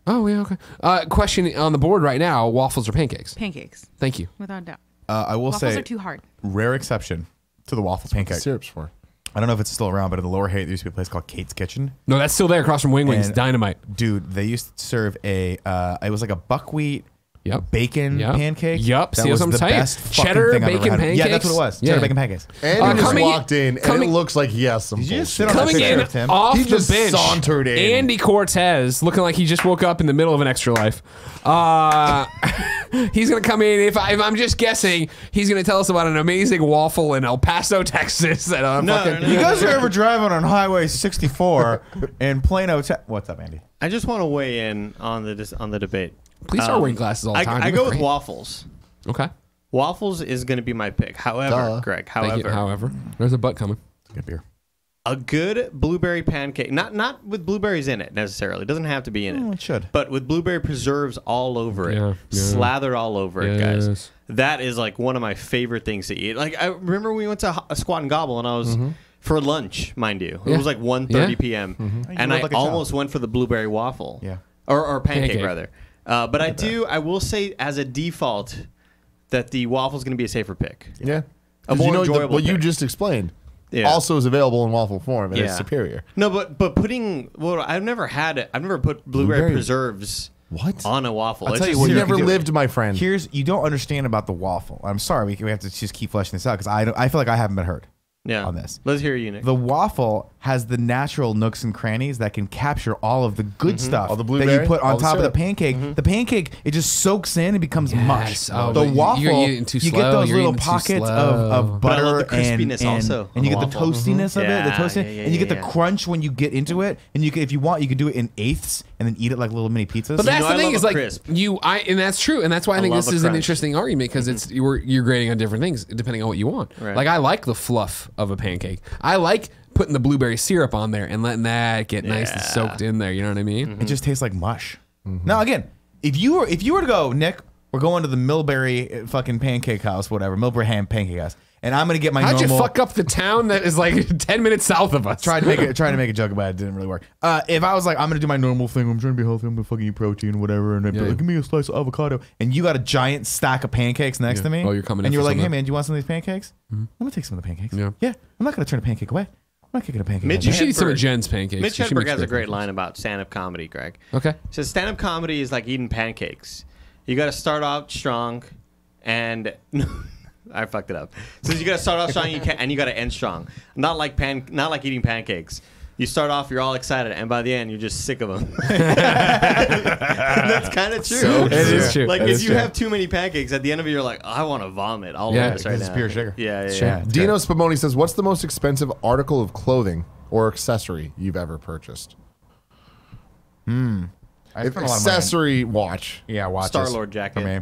Oh, yeah, okay. Question on the board right now, waffles or pancakes? Pancakes, Thank you. without doubt. I will Waffles say, are too hard. rare exception to the waffle pancake. Syrup's for. I don't know if it's still around, but in the Lower Haight, there used to be a place called Kate's Kitchen. No, that's still there across from Wing Wings. And- Dynamite. Dude, they used to serve it was like a buckwheat bacon pancake. Yep. That See was what I'm the saying? best fucking Cheddar thing I've ever bacon had. pancakes? Yeah, that's what it was. Yeah. Cheddar bacon pancakes. And he just coming- walked in, and coming- it looks like he has some Did you just bullshit. sit on that Coming picture in of Tim? off He the just bench, sauntered in. Andy Cortez, looking like he just woke up in the middle of an extra life. He's gonna come in. If I'm just guessing, he's gonna tell us about an amazing waffle in El Paso, Texas. And You guys are ever driving on Highway 64 in Plano? What's up, Andy? I just want to weigh in on the debate. Please start wearing glasses all the time. I You go look with great. waffles. Okay. Waffles is going to be my pick. However, Greg, Thank you. However, there's a butt coming. Good beer. a good blueberry pancake, not with blueberries in it necessarily. It doesn't have to be in it. It should. But with blueberry preserves all over it, Yeah, yeah. slathered all over it, guys. Yes. That is like one of my favorite things to eat. Like I remember we went to a Squat and Gobble, and I was for lunch, mind you. It Yeah. was like 1:30 Yeah. p.m. And look I like a almost went for the blueberry waffle. Yeah. Or pancake, Pancake. rather. But I will say as a default that the waffle is going to be a safer pick. Yeah. A 'Cause more you know enjoyable what you pick. just explained Yeah. also is available in waffle form, and Yeah. it's superior. No, but putting I've never had it. I've never put blueberry preserves What? on a waffle. I'll It's tell you just- what You you never can do. lived, my friend. You don't understand about the waffle. I'm sorry. We have to just keep fleshing this out because I feel like I haven't been heard yeah. on this. Let's hear you, Nick. The waffle has the natural nooks and crannies that can capture all of the good stuff All the that you blueberry, put all on the top of the syrup. pancake. The pancake, it just soaks in and becomes mush. Oh, The but waffle, you're eating too you slow. get those You're little eating too pockets slow. of But I love butter the crispiness and, also and you on get the the waffle. toastiness of it, the Yeah, toastiness, yeah, and you get yeah. the crunch when you get into it. And you can, if you want, you can do it in eighths and then eat it like little mini pizzas. But that's know, the I thing love is a like crisp. and that's true, and that's why I think love this a is an crunch. interesting argument because it's you're grading on different things depending on what you want. Right. Like I like the fluff of a pancake. I like putting the blueberry syrup on there and letting that get nice and Yeah. soaked in there. You know what I mean? It just tastes like mush. Now again, if you were to go, Nick, we're going to the Millbury fucking pancake house, whatever, Millbury ham pancake house, and I'm gonna get my How'd normal. you fuck up the town that is like 10 minutes south of us? Trying to make a joke about it, didn't really work. If I was like, I'm gonna do my normal thing, I'm trying to be healthy, I'm gonna fucking eat protein, whatever, and Yeah. like, give me a slice of avocado, and you got a giant stack of pancakes next to me, Oh, you're coming in and you're for like, some hey of that. man, do you want some of these pancakes? I'm gonna take some of the pancakes. Yeah. I'm not gonna turn a pancake away. I'm not kicking a pancake. Mitch You away. should eat some of Hedberg- Jen's pancakes. Mitch She Hedberg makes has a great pancakes. line about stand-up comedy, Greg. Okay. He says stand-up comedy is like eating pancakes. You got to start off strong, and I fucked it up. So you got to start off strong, and you got to end strong. Not like eating pancakes. You start off, you're all excited, and by the end, you're just sick of them. That's kind of true. So It is true. Like That if is you true. have too many pancakes, at the end of it, you're like, I want to vomit all Yeah, over this right because now. it's pure sugar. Yeah. Sure. Dino Spumoni says, "What's the most expensive article of clothing or accessory you've ever purchased?" I spent a lot of money on- Accessory watch. Yeah, watches. Star-Lord jacket. For me.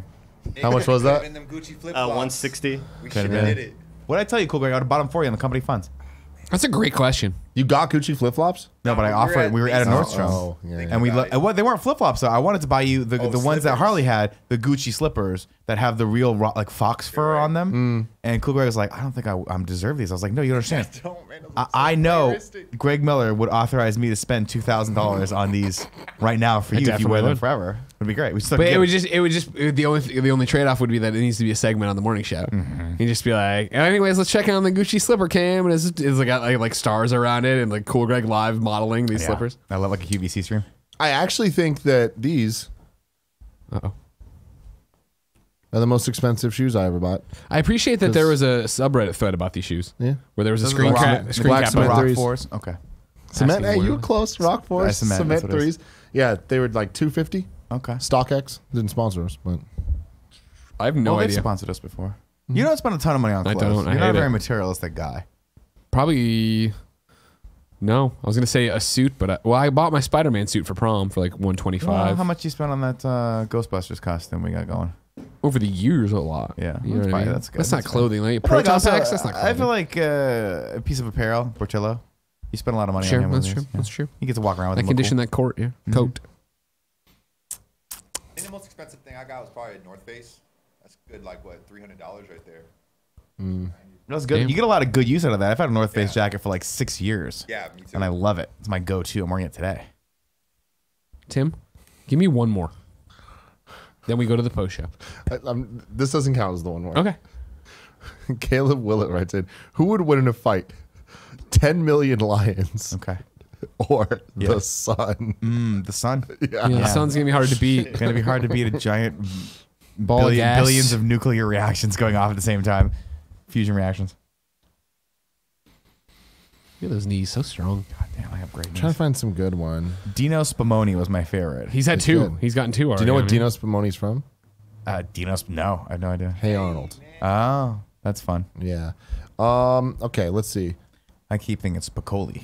How much was that? 160. We Could've should have been. did it. What did I tell you, cool Greg? I would have bought them for you on the company funds. That's a great question. You got Gucci flip flops? No, but I we were offered. at We were at a Macy's. Nordstrom, Oh, yeah, yeah. and we Got it. well, they weren't flip flops. So I wanted to buy you the ones that slippers. Harley had, the Gucci slippers that have the real like fox fur on them. And Cool Greg was like, I don't think I'm deserve these. I was like, no, you don't understand. Don't, man, it I, looks so I know realistic. Greg Miller would authorize me to spend $2,000 on these right now for you if you definitely wear them would. forever. It'd be great. We still But get it would just the only trade off would be that it needs to be a segment on the morning show. You just be like, anyways, let's check out the Gucci slipper cam, and it's got like stars around it and like Cool Greg live modeling these Yeah. slippers. I love like a QVC stream. I actually think that these Uh-oh. are the most expensive shoes I ever bought. I appreciate that there was a subreddit thread about these shoes. Yeah. Where there was a Those are screen the cap. rock- A screen black cap cement button. threes. Rock 4s. Okay. Cement. Asking Hey, you more. were close. Rock force. Cement, Cement that's what it threes. Yeah, they were like $250. Okay. StockX didn't sponsor us, but I have no Well, they've idea. sponsored us before. You don't spend a ton of money on I clothes. don't. I You're not hate a very it. materialistic guy. Probably. No, I was gonna say a suit, but I bought my Spider-Man suit for prom for like $125. Well, how much you spent on that Ghostbusters costume we got going? over the years a lot. Yeah, You know what I mean? that's good. That's not That's clothing. Like I feel like Proton also, packs, that's not clothing. I feel like a piece of apparel, Portillo. You spend a lot of money Sure, on him. that's with true. these, That's true. He gets to walk around with I him. condition that coat. Yeah, coat. I think the most expensive thing I got was probably a North Face. That's good, like what, $300 right there. That's good. Damn. You get a lot of good use out of that. I've had a North Face jacket for like 6 years. Yeah, me too. And I love it. It's my go-to. I'm wearing it today. Tim, give me one more. Then we go to the post show. This doesn't count as the one more. Okay. Caleb Willett writes in, who would win in a fight? 10 million lions Okay. or the sun? The sun. Yeah, the sun's gonna be hard to beat. It's going to be hard to beat a giant Ball of gas. billions of nuclear reactions going off at the same time. Fusion reactions. Look at those knees, so strong. God damn, I have great I'm trying news. to find some good one. Dino Spumoni was my favorite. He's had two. good. He's gotten two already. Do you know what I mean. Dino Spumoni's from? No, I have no idea. Hey Arnold. Oh, that's fun. Yeah. Okay, let's see. I keep thinking Spicoli.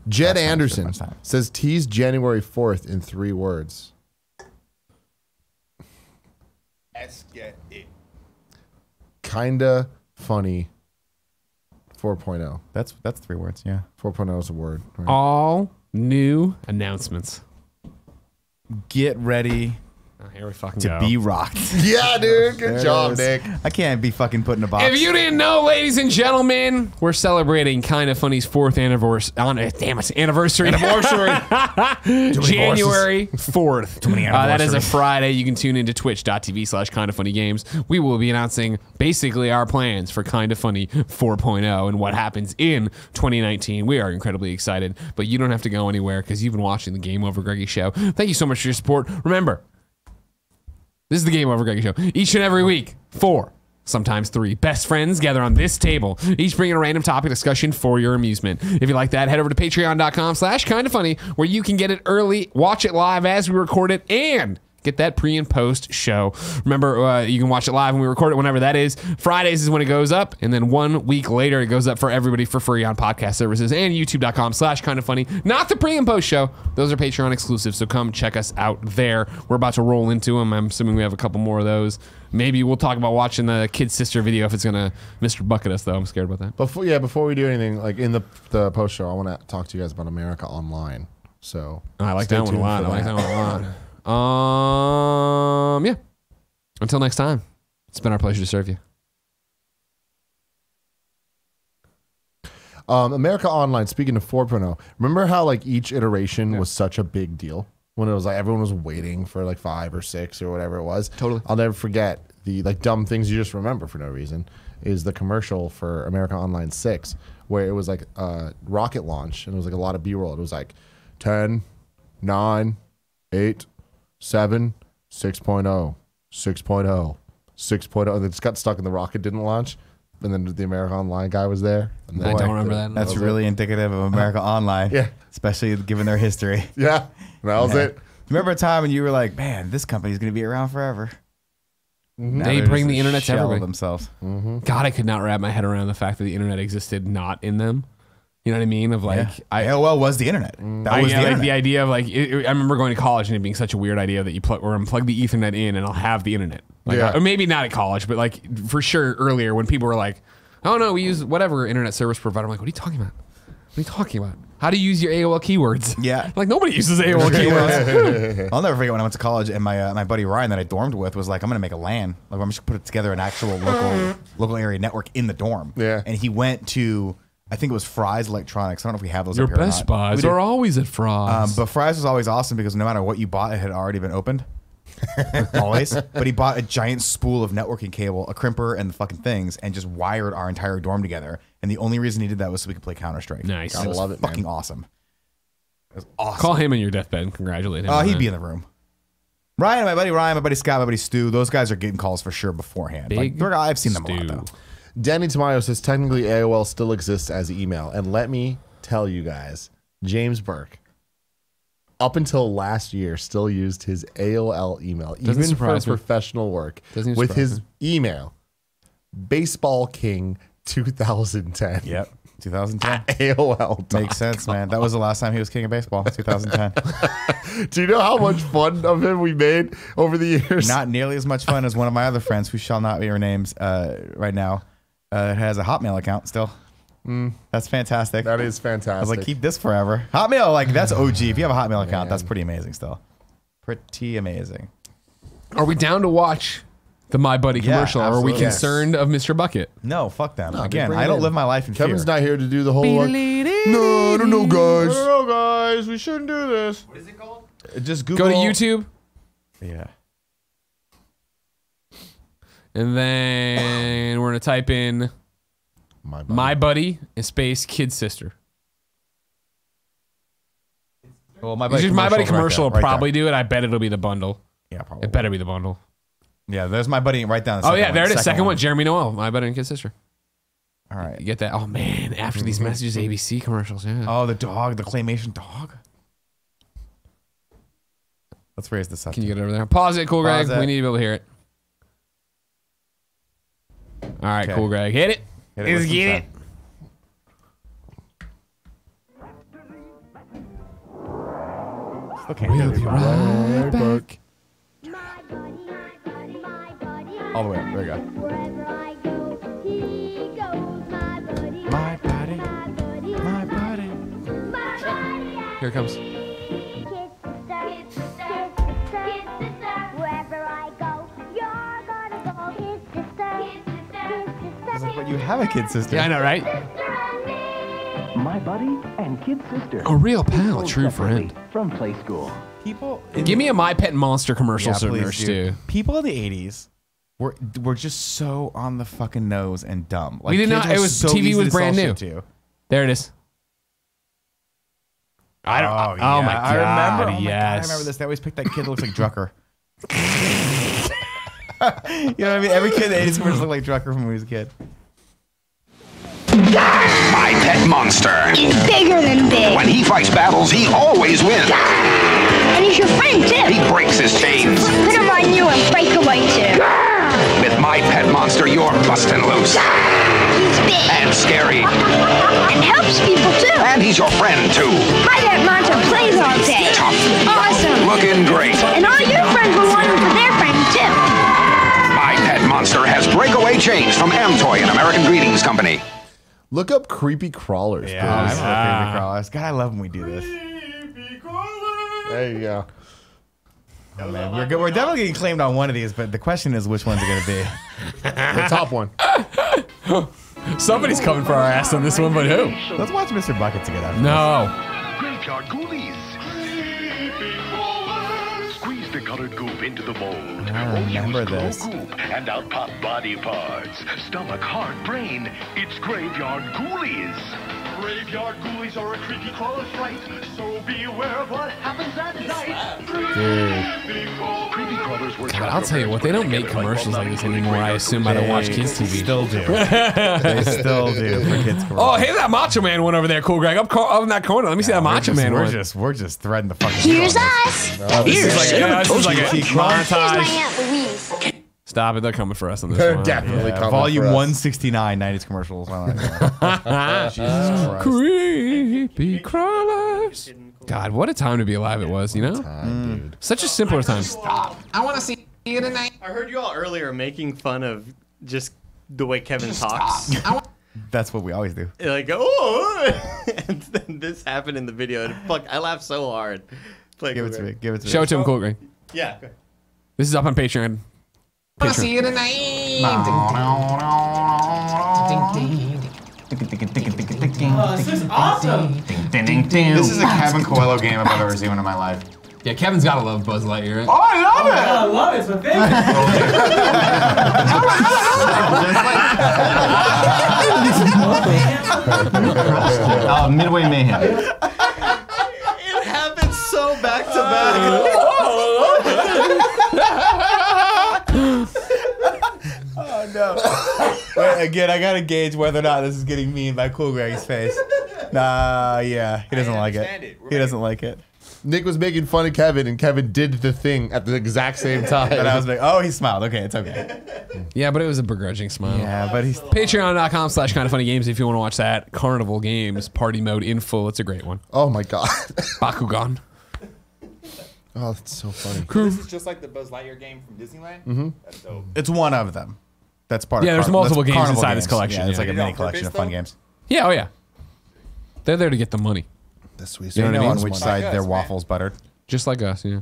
Jed That's fine, Anderson that's fine. says tease January 4th in 3 words. Let's get it. Kinda funny 4.0. That's 3 words, yeah. 4.0 is a word. Right? All new announcements. Get ready Oh, here we fucking to go. be rocked. Yeah, dude. Good There it job, is. Nick. I can't be fucking put in a box. If you didn't know, ladies and gentlemen, we're celebrating Kinda Funny's 4th anniversary. Anniversary. January 4th. many That is a anniversaries. Friday. You can tune into twitch.tv/kindafunnygames. We will be announcing basically our plans for Kinda Funny 4.0 and what happens in 2019. We are incredibly excited, but you don't have to go anywhere because you've been watching the Game Over Greggy show. Thank you so much for your support. Remember, this is the Game Over Greggy show. Each and every week, 4, sometimes 3 best friends gather on this table, each bringing a random topic discussion for your amusement. If you like that, head over to patreon.com/kindafunny, where you can get it early, watch it live as we record it, and get that pre and post show. Remember, you can watch it live when we record it, whenever that is. Fridays is when it goes up, and then 1 week later, it goes up for everybody for free on podcast services and youtube.com/kindafunny. Not the pre and post show. Those are Patreon exclusives, so come check us out there. We're about to roll into them. I'm assuming we have a couple more of those. Maybe we'll talk about watching the Kid Sister video if it's going to Mr. Bucket us, though. I'm scared about that. Before we do anything, like in the post show, I want to talk to you guys about America Online. So I like stay that one a tuned lot. for I like that. that one a lot. Yeah. Until next time, it's been our pleasure to serve you. America Online, speaking of 4.0, remember how like each iteration was such a big deal? When it was like everyone was waiting for like 5 or 6 or whatever it was. Totally. I'll never forget the like dumb things you just remember for no reason is the commercial for America Online 6, where it was like a rocket launch and it was like a lot of B-roll. It was like 10, 9, 8, 7, 6.0, 6.0, 6.0. And it just got stuck in the rocket, didn't launch. And then the America Online guy was there. And I don't remember that. That's really indicative of America Online. Yeah. Especially given their history. Yeah, that was it. Remember a time when you were like, man, this company's going to be around forever. Now They they're bring just the a internet to shell of everybody. themselves. God, I could not wrap my head around the fact that the internet existed not in them. You know what I mean? Of like, Yeah. AOL was the internet. That was the like internet. the idea of like, I remember going to college and it being such a weird idea that you plug the Ethernet in and I'll have the internet. Like, Yeah. or maybe not at college, but like for sure earlier when people were like, oh no, we use whatever internet service provider. I'm like, what are you talking about? What are you talking about? How do you use your AOL keywords? Yeah. Like nobody uses AOL keywords. I'll never forget when I went to college and my buddy Ryan that I dormed with was like, I'm going to make a LAN. Like, I'm just going to put together an actual local area network in the dorm. Yeah. And he went to, I think it was Fry's Electronics. I don't know if we have those Your up here or Best not. Buys We did. are always at Frost. But Fry's was always awesome because no matter what you bought, it had already been opened. Always. But he bought a giant spool of networking cable, a crimper, and the fucking things, and just wired our entire dorm together. And the only reason he did that was so we could play Counter-Strike. Nice. And I was love it, man. fucking awesome. It was awesome. Call him in your deathbed and congratulate him. Oh, on he'd that. be in the room. Ryan, my buddy Scott, my buddy Stu, those guys are getting calls for sure beforehand. Big I've seen them a lot, Stu. though. Danny Tamayo says technically AOL still exists as email. And let me tell you guys, James Burke, up until last year, still used his AOL email, even for surprise me. professional work, Doesn't even with surprise his email, Baseball King 2010. Yep. 2010. AOL. Makes sense, man. That was the last time he was king of baseball. 2010. Do you know how much fun of him we made over the years? Not nearly as much fun as one of my other friends, who shall not be named right now, has a Hotmail account still. That's fantastic. That is fantastic. I was like, keep this forever. Hotmail, like that's OG. If you have a Hotmail account, that's pretty amazing still. Pretty amazing. Are we down to watch the My Buddy commercial? Or are we absolutely. concerned of Mr. Bucket? No, fuck them. No, Again, bring I it don't in. live my life in Kevin's fear. not here to do the whole like, no, I don't know, guys. I don't know, guys. We shouldn't do this. What is it called? Just Google. Go to YouTube. Yeah. And then we're going to type in My Buddy and space Kid Sister. Well, my Just My Buddy commercial will right probably do it. I bet it'll be the bundle. Yeah, probably. It better be the bundle. Yeah, there's My Buddy right down. The Oh, second yeah, one. there it is. Second one. Jeremy Noel, My Buddy and Kid Sister. All right. You get that? Oh, man. After these messages, ABC commercials. Yeah. Oh, the dog, the claymation dog. Let's raise this up. Can you get it over there? Pause it, Cool Greg. Pause it. We need to be able to hear it. All right, Okay. Cool Greg. Hit it. Hit it. Let's Listen get to it. Okay. We'll be right back. All the way up. There we go. Wherever I go, he goes, my buddy. My buddy. My buddy. My buddy. My buddy. Here it comes. Kid sister. Wherever I go, you're gonna go. Kid sister. It's like, but you have a kid sister. Yeah, I know, right? My Buddy and Kid Sister. A real pal, Sold true separately friend. From Play School. People. Give me a My Pet Monster commercial, Yeah, so please nurse do. too. People in the 80s were just so on the fucking nose and dumb. Like, We did kids not- were it was- so TV easy was to sell brand shit new. to. There it is. I don't. Oh, yeah. my god! I remember. Oh my God, yes. I remember this. They always picked that kid that looks like Drucker. You know what I mean? Every kid in the 80s commercials looked like Drucker from when he was a kid. My Pet Monster. He's bigger than big. When he fights battles, he always wins. And he's your friend, too. He breaks his chains. Put him on you and break away, too. With My Pet Monster, you're busting loose. He's big. And scary. And helps people, too. And he's your friend, too. My pet monster plays all day. Tough. Awesome. Looking great. And all your friends will want him for their friend, too. My Pet Monster has breakaway chains from Amtoy and American Greetings Company. Look up creepy crawlers. Yeah, I please. remember Creepy Crawlers. God, I love when we do this. There you go. Oh, man. We're definitely getting claimed on one of these, but the question is which one's it going to be? The top one. Somebody's coming for our ass on this one, but who? Let's watch Mr. Bucket together. No. Graveyard Ghoulies. Squeeze the colored goop into the mold. I remember this. Goop and out pop body parts. Stomach, heart, brain. It's Graveyard Ghoulies. Graveyard Ghoulies are a creepy crawler fright, so beware of what happens at night. Creepy crawlers were God, I'll tell you what, they don't make commercials like this anymore. I assume I don't watch kids TV. Still do. They still do for kids. Oh, hey, that Macho Man one over there, Cool Greg. Up in that corner. Let me see that Macho Man we're one. we're just threading the fucking. Here's needle on us. This is like, this is like a Here's my montage. Aunt Louise. Stop it, they're coming for us on this They're one. definitely this. coming Volume for us. 169, 90s commercials. I like that. Jesus Christ. Creepy crawlers. God, what a time to be alive it was, you know? Dude. Such a simpler time. I want to see you tonight. I heard you all earlier making fun of just the way Kevin talks. That's what we always do. Like, oh, and then this happened in the video, and fuck, I laughed so hard. Play Give it to me. Give it to me. Show it to him, Cool Greg. Yeah. Go ahead. This is up on Patreon. I want to see you tonight. This is awesome. This is a Kevin Coelho game I've ever seen one in my life. Yeah, Kevin's gotta love Buzz Lightyear, right? Oh, I love it! I love it. It's my favorite. Midway Mayhem. It happened so back to back. Oh no! Wait, again, I gotta gauge whether or not this is getting mean by Cool Greg's face. Nah, yeah, he doesn't like it. He doesn't like it. Nick was making fun of Kevin, and Kevin did the thing at the exact same time. And I was like, oh, he smiled. Okay, it's okay. Yeah, but it was a begrudging smile. Yeah, but he's Patreon.com/kindoffunnygames if you want to watch that. Carnival Games Party Mode in full. It's a great one. Oh my god. Bakugan. Oh, that's so funny. This is just like the Buzz Lightyear game from Disneyland. Mm-hmm. That's dope. It's one of them. That's part of Yeah, there's multiple games Carnival inside this collection. Yeah, it's like a Is it mini on collection of purpose, fun though? games. Yeah, oh yeah. They're there to get the money. That's sweet. They You know know what I on mean? which Like side us, their man. waffles buttered. Just like us, yeah.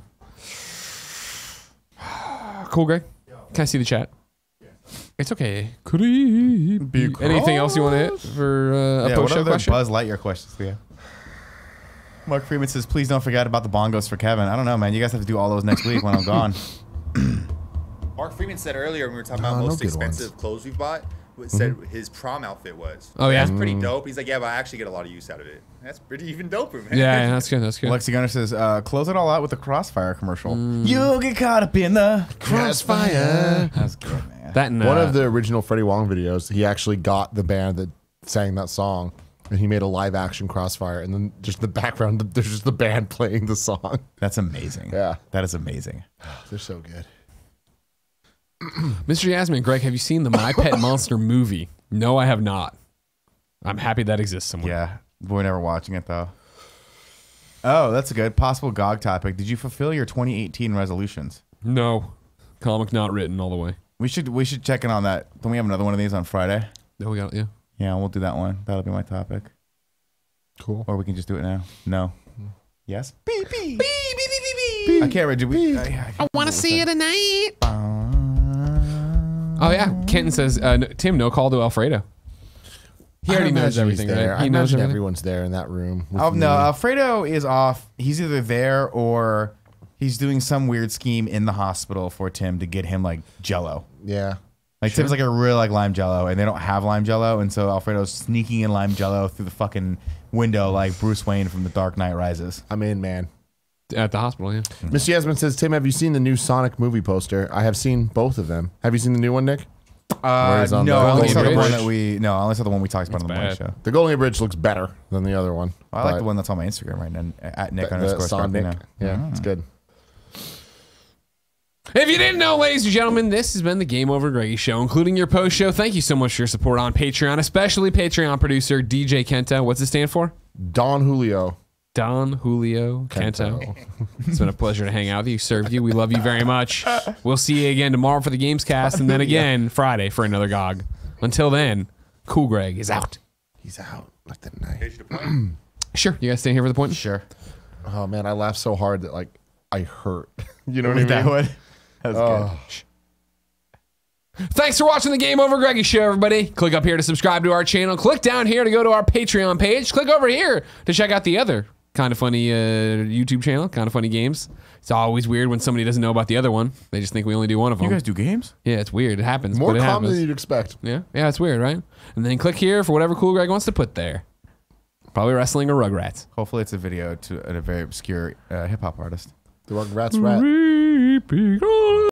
Cool, Greg. Can I see the chat? It's okay. Creepy. Anything else you want to hit for a Yeah, what post-show other question? Buzz Lightyear questions do you have? Mark Freeman says, please don't forget about the bongos for Kevin. I don't know, man. You guys have to do all those next week when I'm gone. Mark Freeman said earlier when we were talking No, about no most good expensive ones. clothes we've bought, said his prom outfit was. Oh, yeah? That's pretty dope. He's like, yeah, but I actually get a lot of use out of it. That's pretty even doper, man. Yeah, that's good. That's good. Lexi Gunner says, close it all out with the Crossfire commercial. You'll get caught up in the Crossfire. That's good, man. That and, One of the original Freddie Wong videos, he actually got the band that sang that song, and he made a live action Crossfire, and then just the background, there's just the band playing the song. That's amazing. Yeah. That is amazing. They're so good. Mr. Yasmin, Greg, have you seen the My Pet Monster movie? No, I have not. I'm happy that exists somewhere. Yeah. We're never watching it, though. Oh, that's a good possible GOG topic. Did you fulfill your 2018 resolutions? No. Comic not written all the way. We should check in on that. Don't we have another one of these on Friday? No, we got it, yeah. Yeah, we'll do that one. That'll be my topic. Cool. Or we can just do it now. No. Yes? Beep, beep. Beep, beep, beep, beep. I can't read. I want to see you tonight. Oh, yeah. Kenton says, Tim, no call to Alfredo. He already knows everything, right? He knows everyone's there in that room. Oh, no, Alfredo is off. He's either there or he's doing some weird scheme in the hospital for Tim to get him, like, Jell-O. Yeah. Like, Tim's like, I really like lime Jell-O, and they don't have lime Jell-O, and so Alfredo's sneaking in lime Jell-O through the fucking window like Bruce Wayne from The Dark Knight Rises. I'm in, man. At the hospital, yeah. Mr. Yasmin says, Tim, have you seen the new Sonic movie poster? I have seen both of them. Have you seen the new one, Nick? No, I only saw the one that we talked about on the morning show. The Golden Gate Bridge looks better than the other one. Well, I like the one that's on my Instagram right now, at Nick the _ Sonic. Yeah, it's good. If you didn't know, ladies and gentlemen, this has been the Game Over Greggy Show, including your post show. Thank you so much for your support on Patreon, especially Patreon producer DJ Kenta. What's it stand for? Don Julio. Don Julio Kento. It's been a pleasure to hang out with you, serve you. We love you very much. We'll see you again tomorrow for the Gamescast, and then again Friday for another GOG. Until then, Cool Greg is out. He's out like the night. Sure. You guys staying here for the point? Sure. Oh man, I laughed so hard that like I hurt. You know what I mean? That would. That was good. Thanks for watching the Game Over Greggy Show, everybody. Click up here to subscribe to our channel. Click down here to go to our Patreon page. Click over here to check out the other Kind of Funny YouTube channel, Kind of Funny Games. It's always weird when somebody doesn't know about the other one. They just think we only do one of them. You guys do games? Yeah, it's weird. It happens. More but it common happens. than you'd expect. Yeah, it's weird, right? And then click here for whatever Cool Greg wants to put there. Probably wrestling or Rugrats. Hopefully it's a video to a very obscure hip-hop artist. The Rugrats rat.